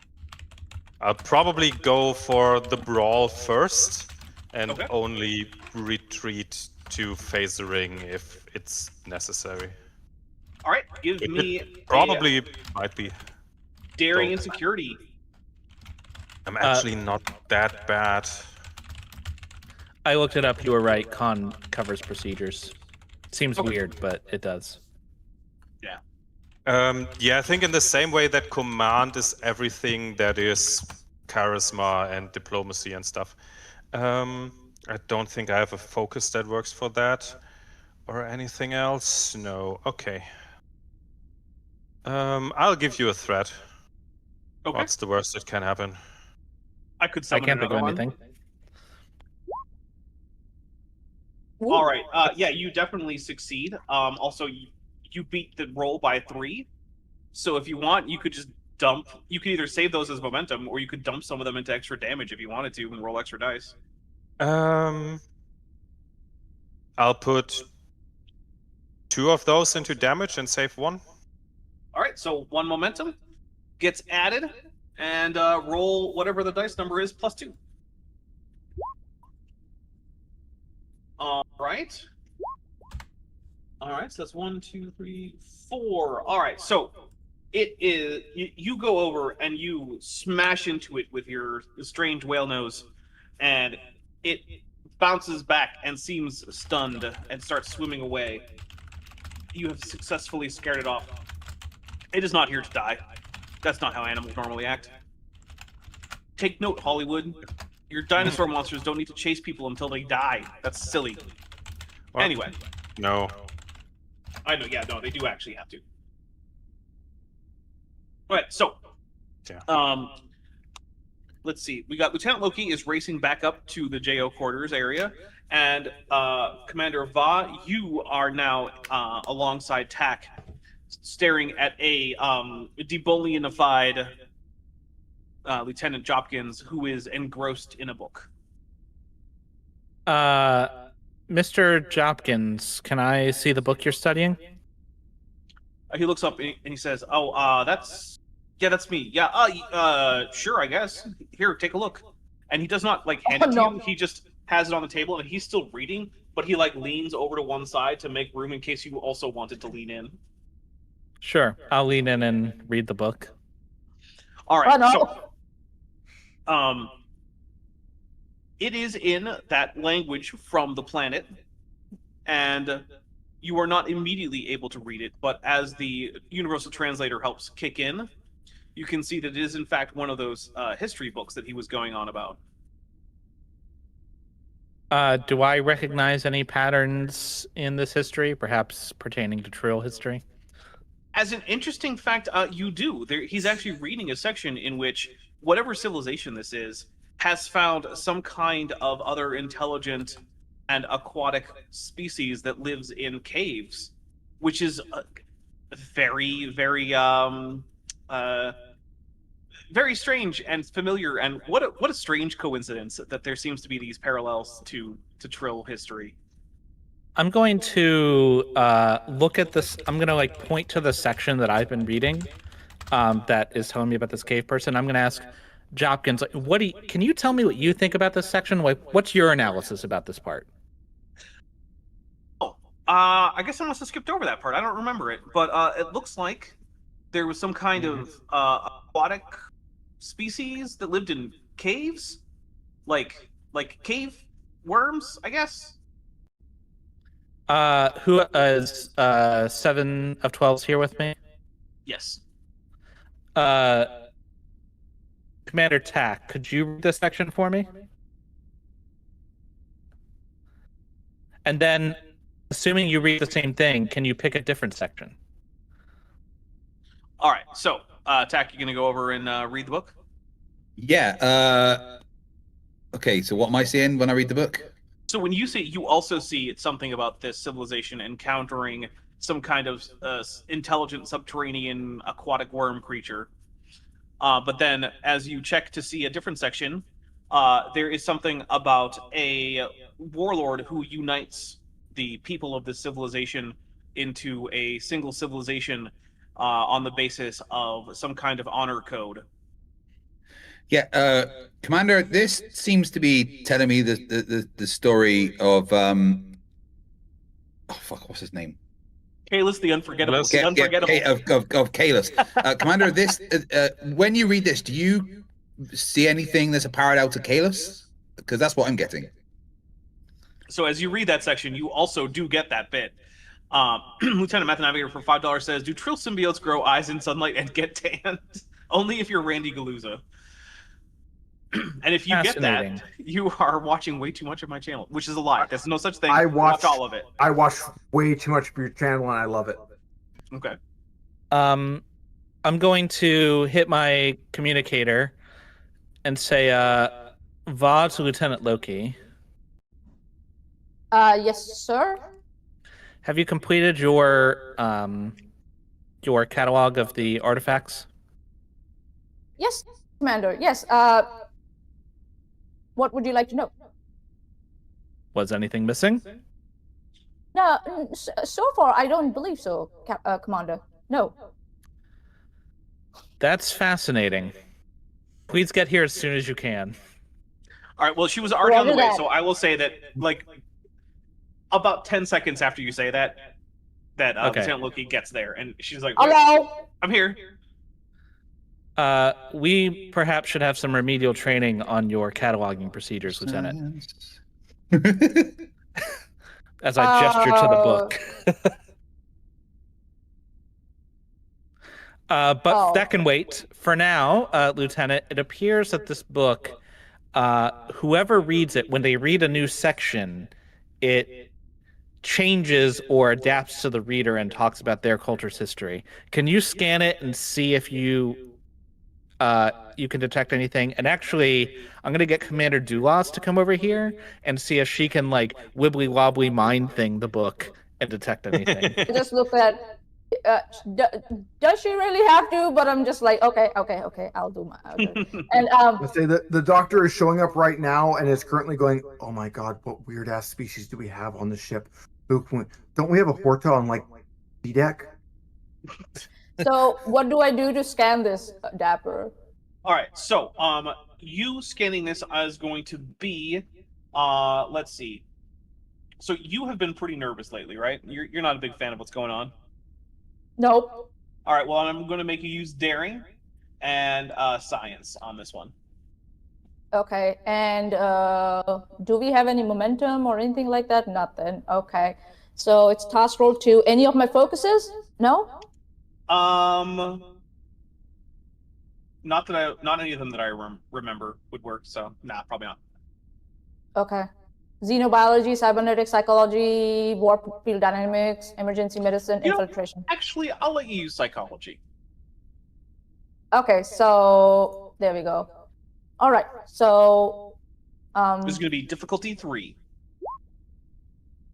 I'll probably go for the brawl first and Okay. only retreat to phasering if it's necessary. All right, give Which me it probably might be. daring Go. and security. I'm actually not that bad. I looked it up. You were right. Con covers procedures. Seems Okay. weird, but it does. Yeah, I think in the same way that command is everything that is charisma and diplomacy and stuff. I don't think I have a focus that works for that. Or anything else? No. Okay. I'll give you a threat. Okay, What's the worst that can happen? I could I summon can't think another of one. anything. All right, yeah, you definitely succeed. Also, you beat the roll by 3. So if you want, you could just dump. You could either save those as momentum, or you could dump some of them into extra damage if you wanted to, and roll extra dice. I'll put 2 of those into damage and save 1. All right, so 1 momentum gets added, and roll whatever the dice number is plus 2. All right. All right, so that's 1, 2, 3, 4. All right, so it is. You go over and you smash into it with your strange whale nose, and it bounces back and seems stunned and starts swimming away. You have successfully scared it off. It is not here to die. That's not how animals normally act. Take note, Hollywood. Your dinosaur monsters don't need to chase people until they die. That's silly. What? Anyway, No. I know. Yeah, no, they do actually have to. All right, so, Yeah. let's see. We got Lieutenant Loki is racing back up to the JO quarters area, and Commander Va, you are now alongside Tack, staring at a debolianified Lieutenant Jopkins, who is engrossed in a book. Mr. Jopkins, can I see the book you're studying? He looks up and he says, "Oh, that's me. Yeah, sure, I guess. Here, take a look." and he does not like hand it to no. you. He just has it on the table, and he's still reading, but he like leans over to one side to make room in case you also wanted to lean in. Sure, I'll lean in and read the book. All right, no. so it is in that language from the planet, and you are not immediately able to read it, but as the universal translator helps kick in, you can see that it is in fact one of those history books that he was going on about. Do I recognize any patterns in this history, perhaps pertaining to Trill history? As an interesting fact, you do. He's actually reading a section in which whatever civilization this is has found some kind of other intelligent and aquatic species that lives in caves, which is very, very, very strange and familiar. And what a strange coincidence that there seems to be these parallels to Trill history. I'm going to look at this. I'm going to like point to the section that I've been reading that is telling me about this cave person. I'm going to ask Jopkins, like, can you tell me what you think about this section? Like, what's your analysis about this part? Oh, I guess I must have skipped over that part. I don't remember it, but it looks like there was some kind of aquatic species that lived in caves, like cave worms, I guess. Who is 7 of 12s here with me? Yes. Commander Tack, could you read this section for me? And then, assuming you read the same thing, can you pick a different section? All right. So, Tack, you gonna go over and read the book? Yeah. Okay. So what am I seeing when I read the book? So when you see, you also see something about this civilization encountering some kind of intelligent subterranean aquatic worm creature. But then, as you check to see a different section, there is something about a warlord who unites the people of this civilization into a single civilization on the basis of some kind of honor code. Yeah, Commander, this seems to be telling me the story of oh fuck, what's his name? Kalis the Unforgettable. Kalis. The Unforgettable. Of Kalis. Commander, this when you read this, do you see anything that's a parallel to Kalis? Because that's what I'm getting. So as you read that section, you also do get that bit. Lieutenant Meth Navigator for $5 says, "Do Trill symbiotes grow eyes in sunlight and get tanned? Only if you're Randy Galooza." And if you get that, you are watching way too much of my channel, which is a lie. There's no such thing. Watch all of it. I watch way too much of your channel, and I love it. Okay. I'm going to hit my communicator and say, Va to Lieutenant Loki. Yes, sir. Have you completed your catalog of the artifacts? Yes, Commander. Yes. What would you like to know? Was anything missing? No, so far I don't believe so, Commander. No. That's fascinating. Please get here as soon as you can. All right. Well, she was already on the way, so I will say that, like, about 10 seconds after you say that, Lieutenant Loki gets there, and she's like, "Hello, I'm here." We perhaps should have some remedial training on your cataloging procedures, Lieutenant. As I gesture to the book. But that can wait. For now, Lieutenant, it appears that this book, whoever reads it, when they read a new section, it changes or adapts to the reader and talks about their culture's history. Can you scan it and see if you can detect anything? And actually, I'm going to get Commander Dulas to come over here and see if she can, like, wibbly wobbly mind thing the book and detect anything. just look at. Does she really have to? But I'm just like, okay, I'll do my. And Let's say that the doctor is showing up right now and is currently going, "Oh my god, what weird ass species do we have on the ship? Don't we have a Horta on like B deck?" So what do I do to scan this, Dapper? All right. So, you scanning this is going to be, let's see. So you have been pretty nervous lately, right? You're not a big fan of what's going on. Nope. All right. Well, I'm going to make you use daring and science on this one. Okay. And do we have any momentum or anything like that? Nothing. Okay. So it's task roll 2. Any of my focuses? No? Not any of them that I remember would work. So nah, probably not. Okay. Xenobiology, cybernetics, psychology, warp field dynamics, emergency medicine, You know, infiltration. Actually, I'll let you use psychology. Okay, so there we go. All right, so This is going to be difficulty 3.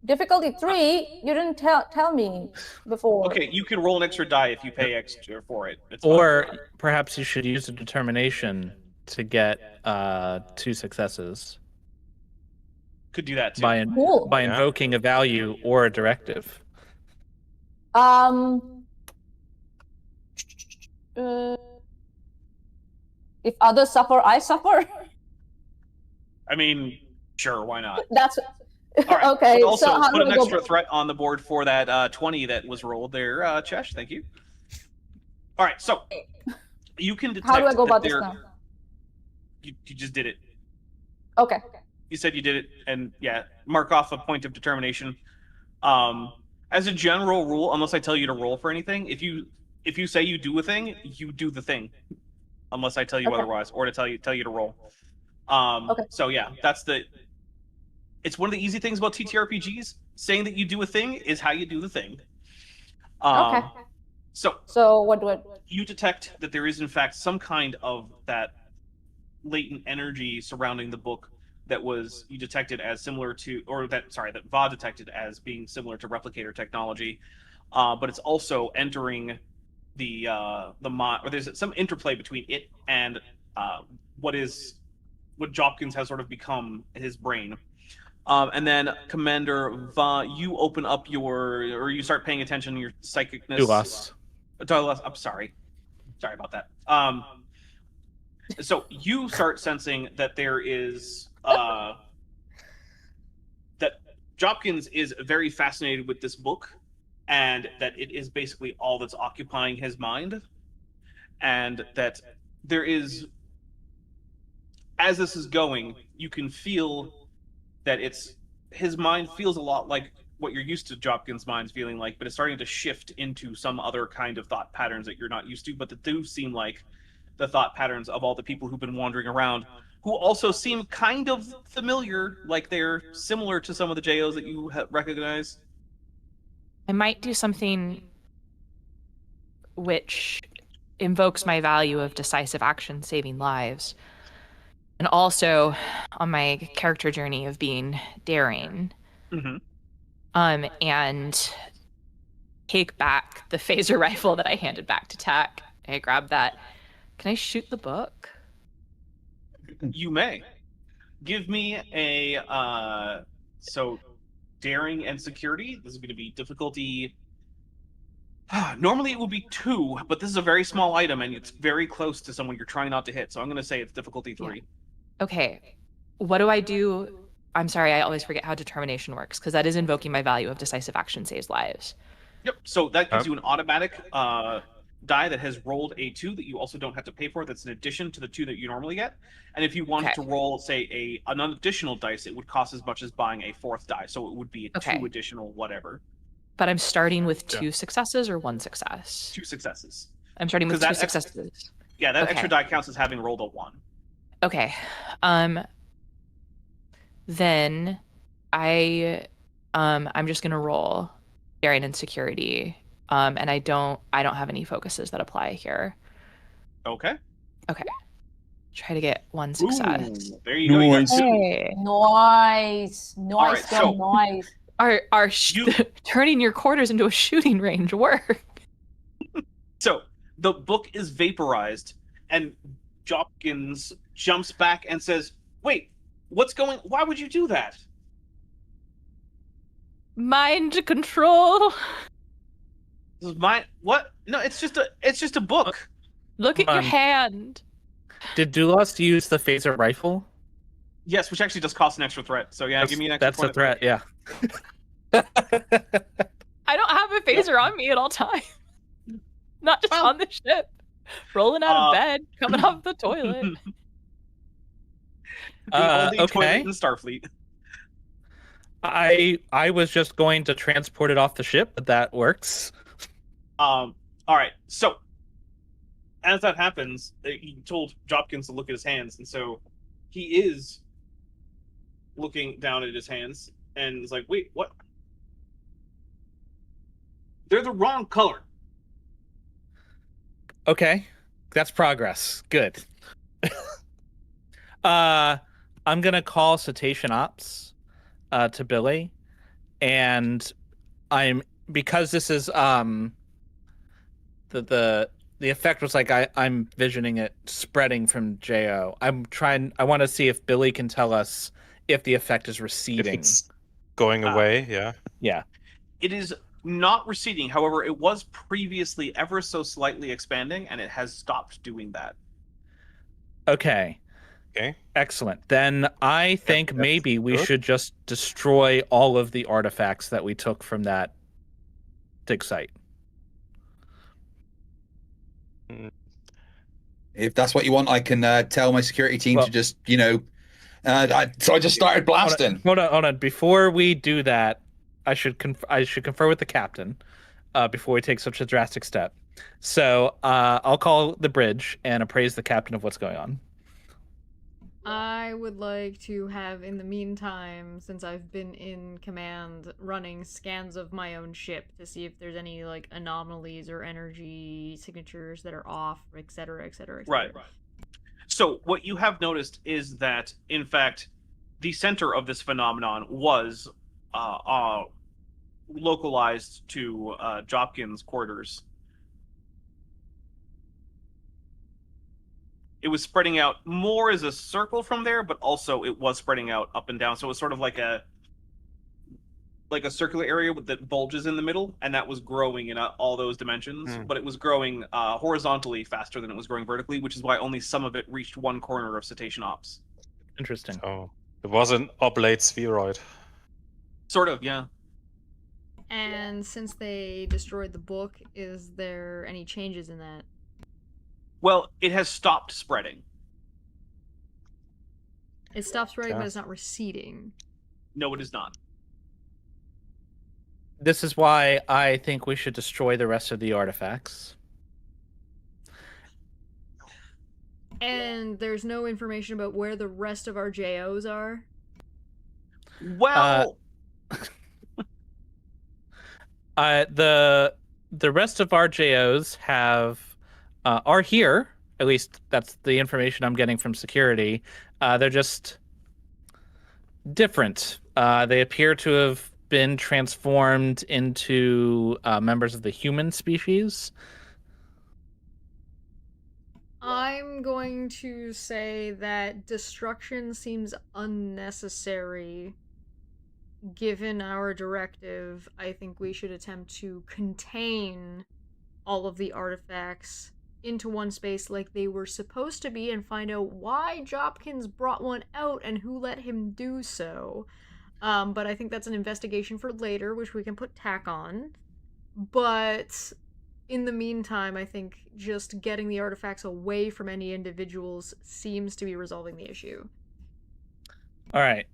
difficulty 3. You didn't tell me before. Okay, you can roll an extra die if you pay extra for it. It's Or fine. perhaps you should use a determination to get 2 successes Could do that too. Cool. by invoking a value or a directive. If others suffer, I suffer. I mean, sure, why not? That's All right. okay. But also, so how put do an we go? extra threat on the board for that 20 that was rolled there, Chesh. Thank you. All right, so you can detect How do I go that about this there- now? You just did it. Okay. You said you did it, and yeah, mark off a point of determination. As a general rule, unless I tell you to roll for anything, if you say you do a thing, you do the thing, unless I tell you Okay. otherwise, or to tell you to roll. Okay. So yeah, it's one of the easy things about TTRPGs. Saying that you do a thing is how you do the thing. Okay. So what do I? you detect that there is in fact some kind of that latent energy surrounding the book that you detected as similar to, that Va detected as being similar to replicator technology, but it's also entering the mind, or there's some interplay between it and what Jopkins has sort of become his brain. And then Commander Va, you open up you start paying attention to your psychicness. Dulas. I'm sorry about that. So you start sensing that there is that Jopkins is very fascinated with this book, and that it is basically all that's occupying his mind, and that there is, as this is going, you can feel that his mind feels a lot like what you're used to Jopkins' mind's feeling like, but it's starting to shift into some other kind of thought patterns that you're not used to, but that do seem like the thought patterns of all the people who've been wandering around, who also seem kind of familiar, like they're similar to some of the JOs that you recognize. I might do something which invokes my value of decisive action saving lives. And also on my character journey of being daring. Mm-hmm. And take back the phaser rifle that I handed back to Tack. I grabbed that. Can I shoot the book? You may. Give me a daring and security. This is going to be difficulty. Normally it would be 2, but this is a very small item and it's very close to someone you're trying not to hit. So I'm going to say it's difficulty 3. Yeah. Okay. What do I do? I'm sorry, I always forget how determination works, because that is invoking my value of decisive action saves lives. Yep. So that gives you an automatic die that has rolled a 2 that you also don't have to pay for. That's in addition to the 2 that you normally get. And if you wanted to roll, say, an additional dice, it would cost as much as buying a 4th die. So it would be a 2 additional whatever. But I'm starting with 2 successes or 1 success? 2 successes. I'm starting with 2 successes. Yeah, that extra die counts as having rolled a 1. Okay. Then I'm just gonna roll daring and security. And I don't have any focuses that apply here. Okay. Try to get 1 success. Ooh, there you go. You got 2. Hey. Nice, right, so- nice. Are turning your quarters into a shooting range work? So the book is vaporized, and Jopkins jumps back and says, "Wait, why would you do that?" Mind control. This is what? No, it's just a book. Look at your hand. Did Dulos use the phaser rifle? Yes, which actually does cost an extra threat. So yeah, give me an extra That's point a of threat, yeah. I don't have a phaser on me at all times. Not just Well, on the ship. Rolling out of bed, coming off the toilet. The only toilet okay. in Starfleet. I was just going to transport it off the ship, but that works. All right. So as that happens, he told Jopkins to look at his hands, and so he is looking down at his hands and is like, "Wait, what? They're the wrong color." Okay, that's progress. Good. I'm gonna call Cetacean Ops to Billy, and because this is the effect was like I'm visioning it spreading from Jo. I want to see if Billy can tell us if the effect is If receding. it's going away, yeah. Yeah. It is not receding. However, it was previously ever so slightly expanding, and it has stopped doing that. Okay. Okay. Excellent. Then I think that's maybe we good. should just destroy all of the artifacts that we took from that dig site. If that's what you want, I can tell my security team to just, so I just started blasting. Hold on. Before we do that, I should confer with the captain before we take such a drastic step. So I'll call the bridge and appraise the captain of what's going on. I would like to have, in the meantime, since I've been in command, running scans of my own ship to see if there's any, like, anomalies or energy signatures that are off, etc., etc., etc. Right. So what you have noticed is that, in fact, the center of this phenomenon was localized to Jopkins' quarters. It was spreading out more as a circle from there, but also it was spreading out up and down. So it was sort of like a circular area with the bulges in the middle, and that was growing in all those dimensions. But it was growing horizontally faster than it was growing vertically, which is why only some of it reached one corner of Cetacean Ops. Interesting. Oh, it was an oblate spheroid. Sort of, yeah. And since they destroyed the book, is there any changes in that? Well, it has stopped spreading. It stops spreading, but it's not receding. No, it is not. This is why I think we should destroy the rest of the artifacts. And there's no information about where the rest of our JOs are? Well... the rest of our JOs are here. At least that's the information I'm getting from security. They're just different. They appear to have been transformed into members of the human species. I'm going to say that destruction seems unnecessary. Given our directive, I think we should attempt to contain all of the artifacts into one space like they were supposed to be and find out why Jopkins brought one out and who let him do so. But I think that's an investigation for later, which we can put tack on. But in the meantime, I think just getting the artifacts away from any individuals seems to be resolving the issue. All right.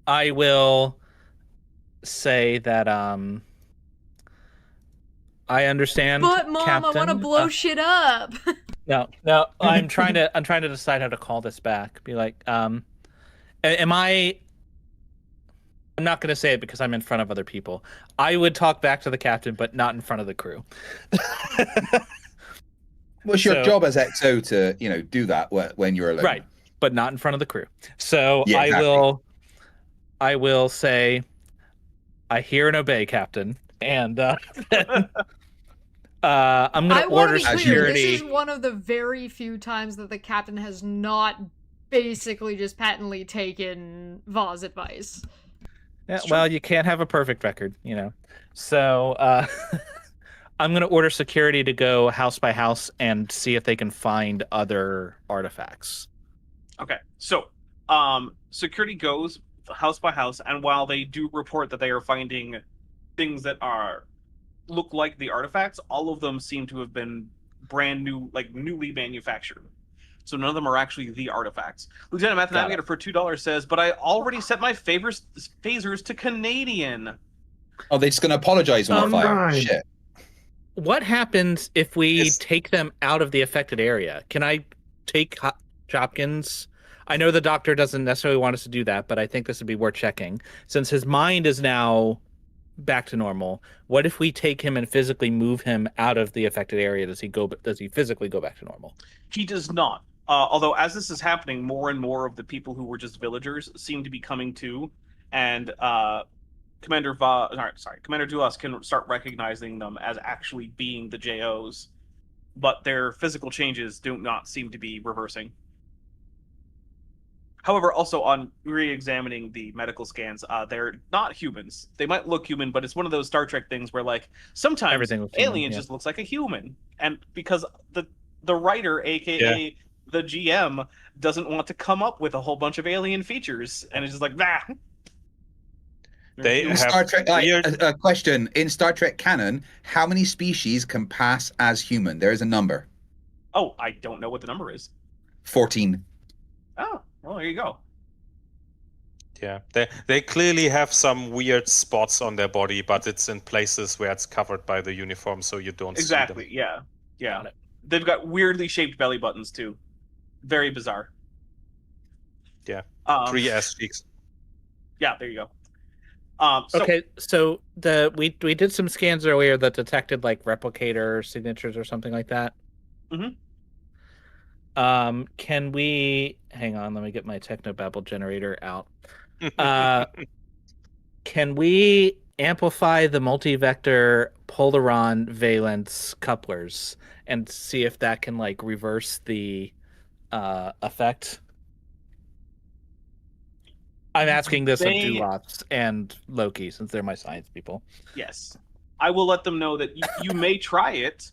I will say that I understand. But Mom, Captain. I want to blow shit up. No. I'm trying to decide how to call this back. Be like, am I? I'm not going to say it because I'm in front of other people. I would talk back to the captain, but not in front of the crew. What's your job as XO to, do that when you're alone? Right, but not in front of the crew. So yeah, exactly. I will say, I hear and obey, Captain, and I'm going to order security. This is one of the very few times that the captain has not basically just patently taken Vaugh's advice. Yeah, well, you can't have a perfect record, So I'm going to order security to go house by house and see if they can find other artifacts. Okay, so security goes house by house, and while they do report that they are finding things that look like the artifacts, all of them seem to have been brand new, like newly manufactured. So none of them are actually the artifacts. Lieutenant Math Navigator for $2 says, but I already set my phasers to Canadian. Oh, they're just going to apologize when I fire. Right. Shit. What happens if we take them out of the affected area? Can I take Hopkins? I know the doctor doesn't necessarily want us to do that, but I think this would be worth checking. Since his mind is now back to normal, what if we take him and physically move him out of the affected area? Does he physically go back to normal? He does not. Although as this is happening, more and more of the people who were just villagers seem to be coming to, and Commander Dulas can start recognizing them as actually being the JOs, but their physical changes do not seem to be reversing. However, also on re-examining the medical scans, they're not humans. They might look human, but it's one of those Star Trek things where, like, sometimes alien just looks like a human, and because the writer, aka the GM, doesn't want to come up with a whole bunch of alien features, and it's just like, bah. They have Star Trek. A question: in Star Trek canon, how many species can pass as human? There is a number. Oh, I don't know what the number is. 14. Oh, well, there you go. Yeah, they clearly have some weird spots on their body, but it's in places where it's covered by the uniform, so you don't see them. Yeah. They've got weirdly shaped belly buttons too. Very bizarre. Yeah. 3 ass cheeks. Yeah, there you go. So we did some scans earlier that detected like replicator signatures or something like that. Mm-hmm. Can we hang on? Let me get my technobabble generator out. Can we amplify the multi-vector polaron valence couplers and see if that can like reverse the effect? I'm asking this of Dulas and Loki, since they're my science people. Yes. I will let them know that you may try it.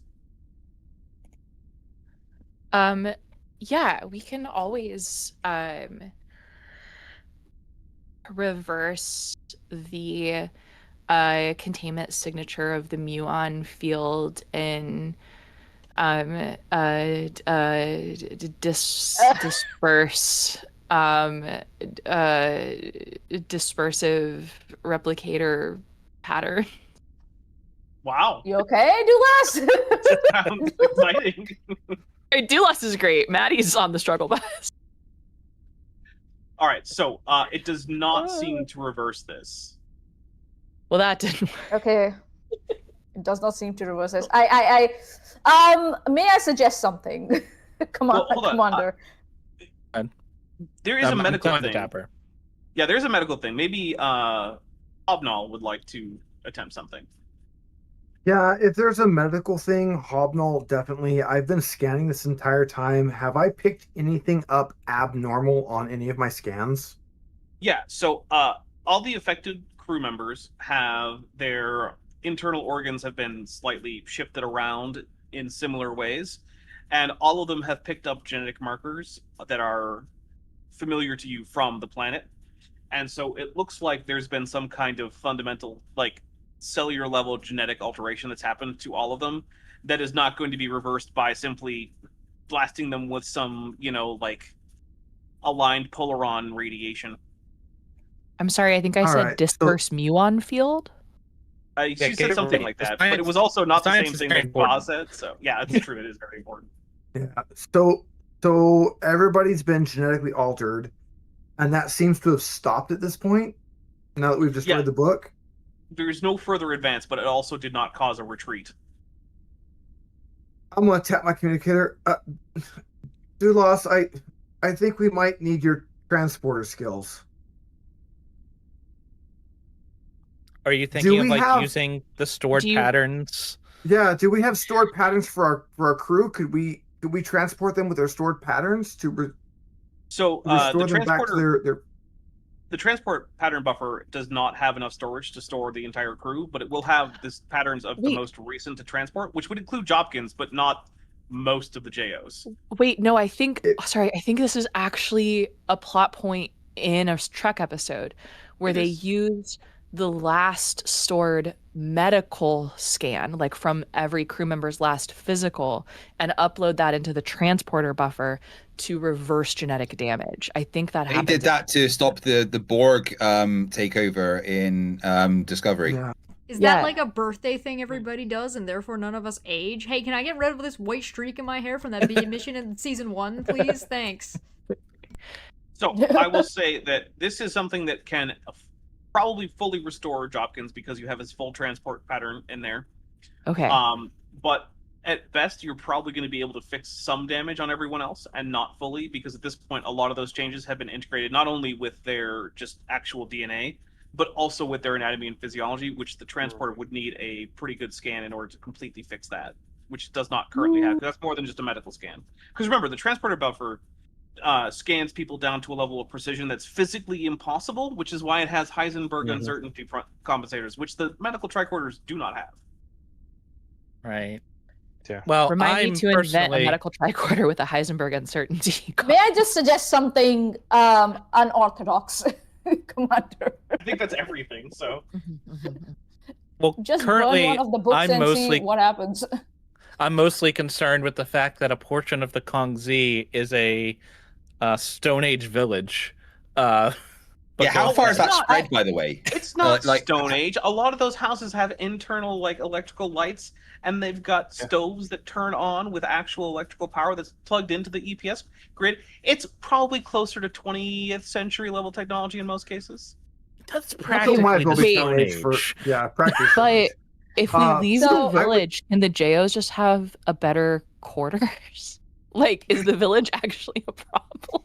Yeah, we can always reverse the containment signature of the muon field in disperse dispersive replicator pattern. Wow. You okay, Dulas? Sounds exciting. Dulas is great. Maddie's on the struggle bus. All right, so it does not seem to reverse this. Well, that didn't work. Okay. It does not seem to reverse this. May I suggest something? Commander. There is a medical thing. Dapper. Yeah, there's a medical thing. Maybe Hobnall would like to attempt something. Yeah, if there's a medical thing, Hobnall definitely. I've been scanning this entire time. Have I picked anything up abnormal on any of my scans? Yeah, so all the affected crew members have their internal organs have been slightly shifted around in similar ways, and all of them have picked up genetic markers that are familiar to you from the planet. And so it looks like there's been some kind of fundamental, like, cellular level genetic alteration that's happened to all of them that is not going to be reversed by simply blasting them with some, like, aligned polaron radiation. I'm sorry, I think I said disperse muon field. She said something like that, but it was also not the same thing that Boz said, so yeah, it's true, it is very important. Yeah, so everybody's been genetically altered, and that seems to have stopped at this point, now that we've destroyed the book. There's no further advance, but it also did not cause a retreat. I'm going to tap my communicator. Dulas, I think we might need your transporter skills. Are you thinking of using the stored patterns? Yeah, do we have stored patterns for our crew? Could we transport them with their stored patterns to restore them back to their the transport pattern buffer does not have enough storage to store the entire crew, but it will have this patterns of the Wait. most recent to transport, which would include Jopkins, but not most of the JOs. Wait, no, I think this is actually a plot point in a Trek episode where they use the last stored medical scan, like from every crew member's last physical, and upload that into the transporter buffer to reverse genetic damage. I think that They happened. did that to stop the Borg takeover in Discovery. Yeah. Is that like a birthday thing everybody does and therefore none of us age? Hey, can I get rid of this white streak in my hair from that B mission in season 1, please? Thanks. So I will say that this is something that can probably fully restore Jopkins because you have his full transport pattern in there. Okay. But at best, you're probably going to be able to fix some damage on everyone else and not fully, because at this point, a lot of those changes have been integrated not only with their just actual DNA, but also with their anatomy and physiology, which the transporter would need a pretty good scan in order to completely fix that, which it does not currently have. That's more than just a medical scan. Because remember, the transporter buffer scans people down to a level of precision that's physically impossible, which is why it has Heisenberg uncertainty compensators, which the medical tricorders do not have. Right. Yeah. Well, Remind me to invent a personally- medical tricorder with a Heisenberg uncertainty. May I just suggest something unorthodox, Commander? I think that's everything, so... Well, Just currently, burn one of the books I'm and mostly see what happens. I'm mostly concerned with the fact that a portion of the Kongzi is a Stone Age village. Yeah, how far is that not- spread, by the way? It's not Like- Stone Age. A lot of those houses have internal like electrical lights, and they've got stoves that turn on with actual electrical power that's plugged into the EPS grid. It's probably closer to 20th century level technology in most cases. That's So practically might as well the be Stone Stone Age for Age. practice. But if we leave So- the village, can the JOs just have a better quarters? Like, is the village actually a problem?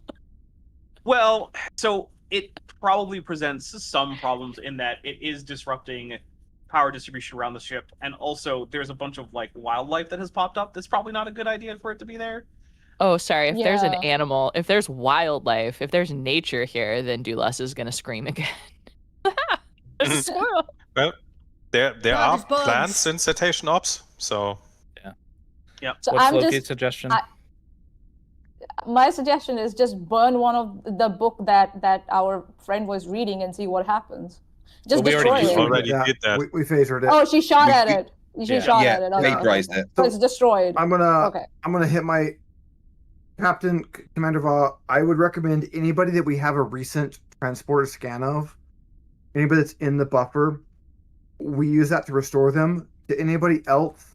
Well, so it probably presents some problems in that it is disrupting power distribution around the ship, and also there's a bunch of like wildlife that has popped up. That's probably not a good idea for it to be there. Oh, sorry. If there's an Yeah. animal, if there's wildlife, if there's nature here, then Dulas is gonna scream again. There's a squirrel. Well, there God, are there's bugs. plants in Citation Ops, so So What's I'm Loki's just suggestion? my suggestion is just burn one of the book that our friend was reading and see what happens. Just Well, we already destroy it. already did that. We phasered it. Oh, she shot We- at it. She Yeah. shot Yeah, at it. Okay, vaporized okay. it. So it's destroyed. I'm gonna Okay. hit my Captain Commander Va. I would recommend anybody that we have a recent transporter scan of, anybody that's in the buffer, we use that to restore them. To anybody else,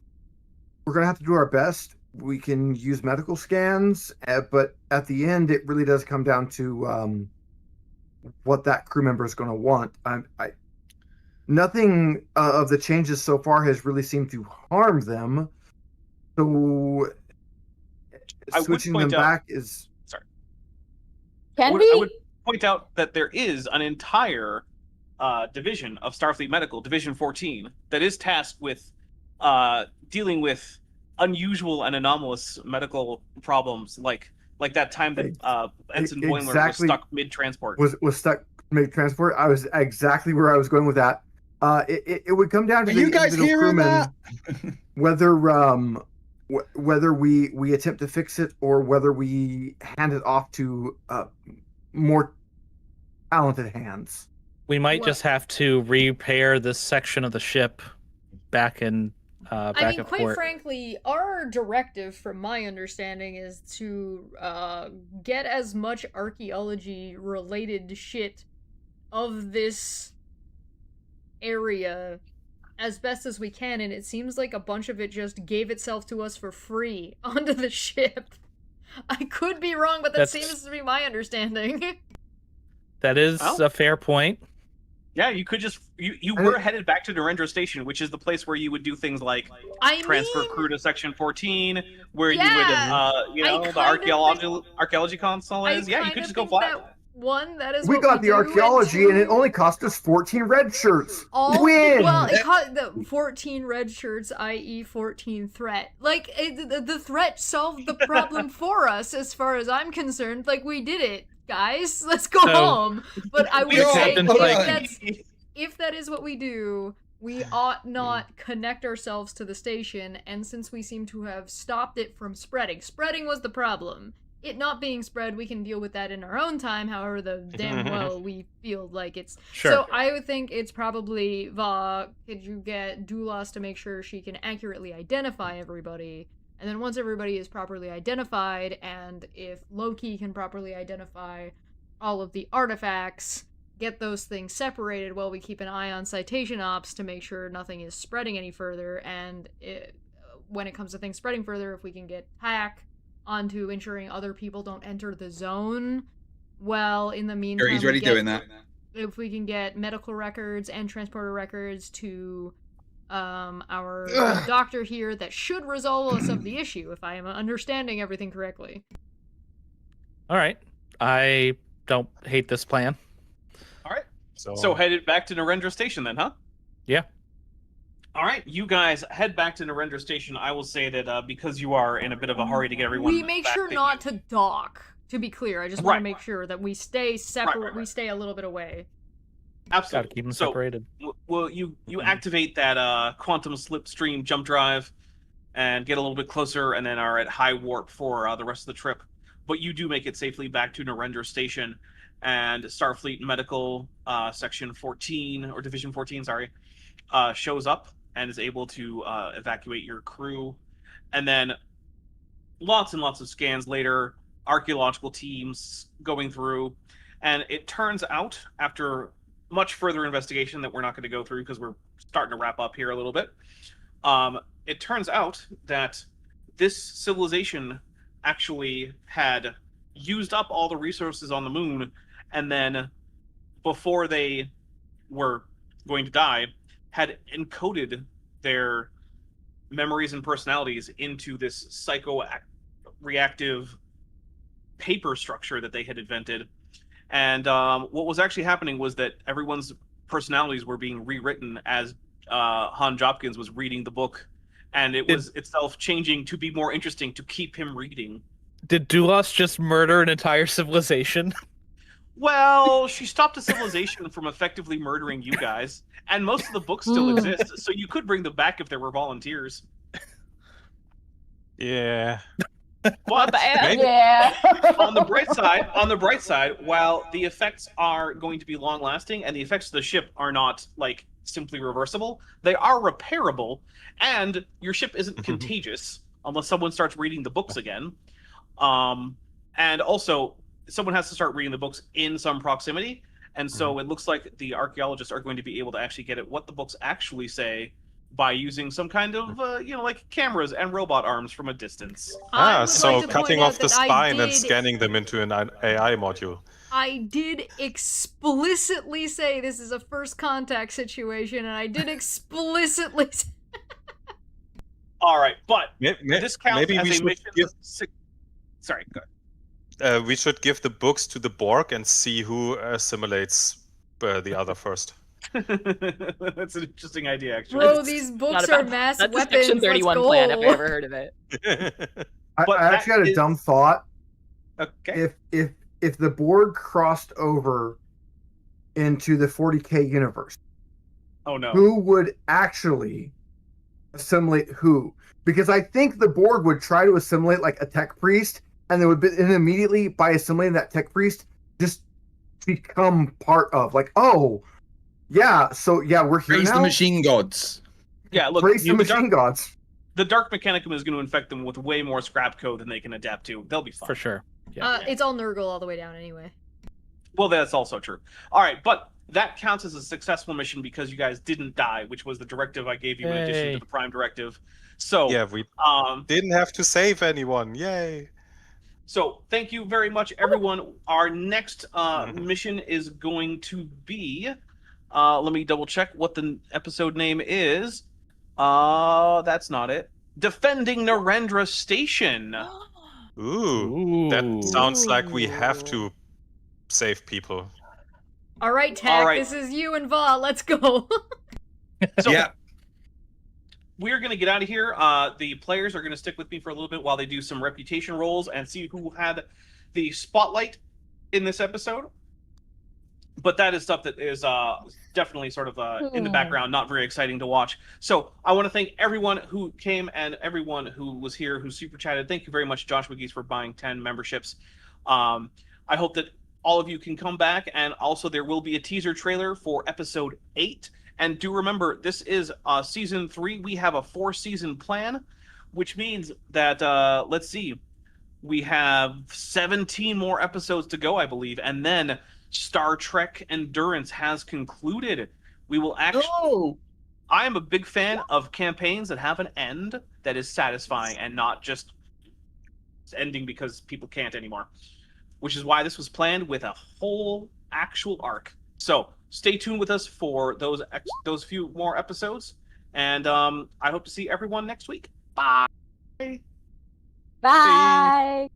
we're gonna have to do our best. We can use medical scans, but at the end, it really does come down to what that crew member is going to want. Nothing of the changes so far has really seemed to harm them. So I would switching them point out- back is Can I we? would point out that there is an entire division of Starfleet Medical, Division 14, that is tasked with dealing with unusual and anomalous medical problems, like that time that Ensign Boimler was exactly stuck mid-transport. was stuck mid transport. I was exactly where I was going with that. It would come down to Are the you guys individual hearing crewmen, that? whether we attempt to fix it or whether we hand it off to more talented hands. We might What- just have to repair this section of the ship back in back I mean, at quite port. frankly, our directive, from my understanding, is to get as much archaeology-related shit of this area as best as we can, and it seems like a bunch of it just gave itself to us for free onto the ship. I could be wrong, but that That's- seems to be my understanding. That is Well- a fair point. Yeah, you could just you I were think- headed back to Narendra Station, which is the place where you would do things like I transfer mean, crew to Section 14, where Yeah, you would, I the kind of archaeology council I is. Yeah, you kind could of just go think fly. that, one, that is We what got the do, archaeology, and it two, only cost us 14 red shirts. Well, Win. it caught the 14 red shirts, i.e., 14 threat. Like, the threat solved the problem for us, as far as I'm concerned. Like, we did it. guys, let's go So- home. But I would The say captain's if that is what we do, we ought not connect ourselves to the station, and since we seem to have stopped it from spreading was the problem. It not being spread, we can deal with that in our own time, however the damn well we feel like it's... Sure. So I would think it's probably, Va, could you get Doulas to make sure she can accurately identify everybody? And then once everybody is properly identified, and if Loki can properly identify all of the artifacts, get those things separated while we keep an eye on citation ops to make sure nothing is spreading any further, and when it comes to things spreading further, if we can get Hack onto ensuring other people don't enter the zone, well, in the meantime... He's already doing that. If we can get medical records and transporter records to our doctor here, that should resolve us of the issue, if I am understanding everything correctly. All right. I don't hate this plan. All right. So headed back to Narendra Station then, huh? Yeah. All right, you guys head back to Narendra Station. I will say that because you are in a bit of a hurry to get everyone We make back sure that not you- to dock, to be clear. I just want Right. to make sure that we stay separate, right. we stay a little bit away. Absolutely. Gotta keep them So, separated. well, you activate that quantum slipstream jump drive and get a little bit closer, and then are at high warp for the rest of the trip. But you do make it safely back to Narendra Station, and Starfleet Medical Section 14, or Division 14, sorry, shows up and is able to evacuate your crew. And then lots and lots of scans later, archaeological teams going through, and it turns out, after much further investigation that we're not going to go through because we're starting to wrap up here a little bit, it turns out that this civilization actually had used up all the resources on the moon, and then before they were going to die, had encoded their memories and personalities into this psycho-reactive paper structure that they had invented. And what was actually happening was that everyone's personalities were being rewritten as Han Jopkins was reading the book, and it was itself changing to be more interesting to keep him reading. Did Doulas just murder an entire civilization? Well, she stopped a civilization from effectively murdering you guys, and most of the books still exist, so you could bring them back if there were volunteers. Yeah. But Maybe. Yeah. on the bright side, while the effects are going to be long lasting and the effects of the ship are not like simply reversible, they are repairable, and your ship isn't contagious unless someone starts reading the books again. And also someone has to start reading the books in some proximity, and so it looks like the archaeologists are going to be able to actually get at what the books actually say by using some kind of like cameras and robot arms from a distance. I would So like to cutting point off out the that I spine and did- scanning them into an AI module. I did explicitly say this is a first contact situation, and I did explicitly say... All right, but May- this counts Maybe as we a should mission. give Sorry, go ahead. we should give the books to the Borg and see who assimilates the other first. That's an interesting idea, actually. Bro, these books are mass That's a weapons. Section 31 Let's plan if I go. ever heard of it. But I actually had that a dumb thought. Okay. If the Borg crossed over into the 40K universe, Oh no. who would actually assimilate who? Because I think the Borg would try to assimilate like a tech priest, and they would and immediately by assimilating that tech priest, just become part of like, oh, yeah, so yeah, we're here Praise now. the machine gods. Yeah, look, Praise the the machine gods. Dark Mechanicum is going to infect them with way more scrap code than they can adapt to. They'll be fine. For sure. Yeah. It's all Nurgle all the way down anyway. Well, that's also true. All right, but that counts as a successful mission because you guys didn't die, which was the directive I gave you in addition Yay. to the Prime Directive. So, Yeah, we um, didn't have to save anyone. Yay. so thank you very much, everyone. Our next mission is going to be. Let me double check what the episode name is. That's not it. Defending Narendra Station. Ooh, that sounds like we have to save people. All right, Tech, All right. this is you and Va. Let's go. So Yeah. we're going to get out of here. The players are going to stick with me for a little bit while they do some reputation rolls and see who had the spotlight in this episode. But that is stuff that is definitely sort of in the background, not very exciting to watch. So I want to thank everyone who came and everyone who was here who super chatted. Thank you very much, Josh Wiggies, for buying 10 memberships. I hope that all of you can come back, and also there will be a teaser trailer for episode 8. And do remember, this is season 3. We have a 4-season plan, which means that let's see, we have 17 more episodes to go, I believe, and then Star Trek Endurance has concluded. We will actually. No! I am a big fan of campaigns that have an end that is satisfying and not just ending because people can't anymore. Which is why this was planned with a whole actual arc. So stay tuned with us for those few more episodes, and I hope to see everyone next week. Bye. Bye.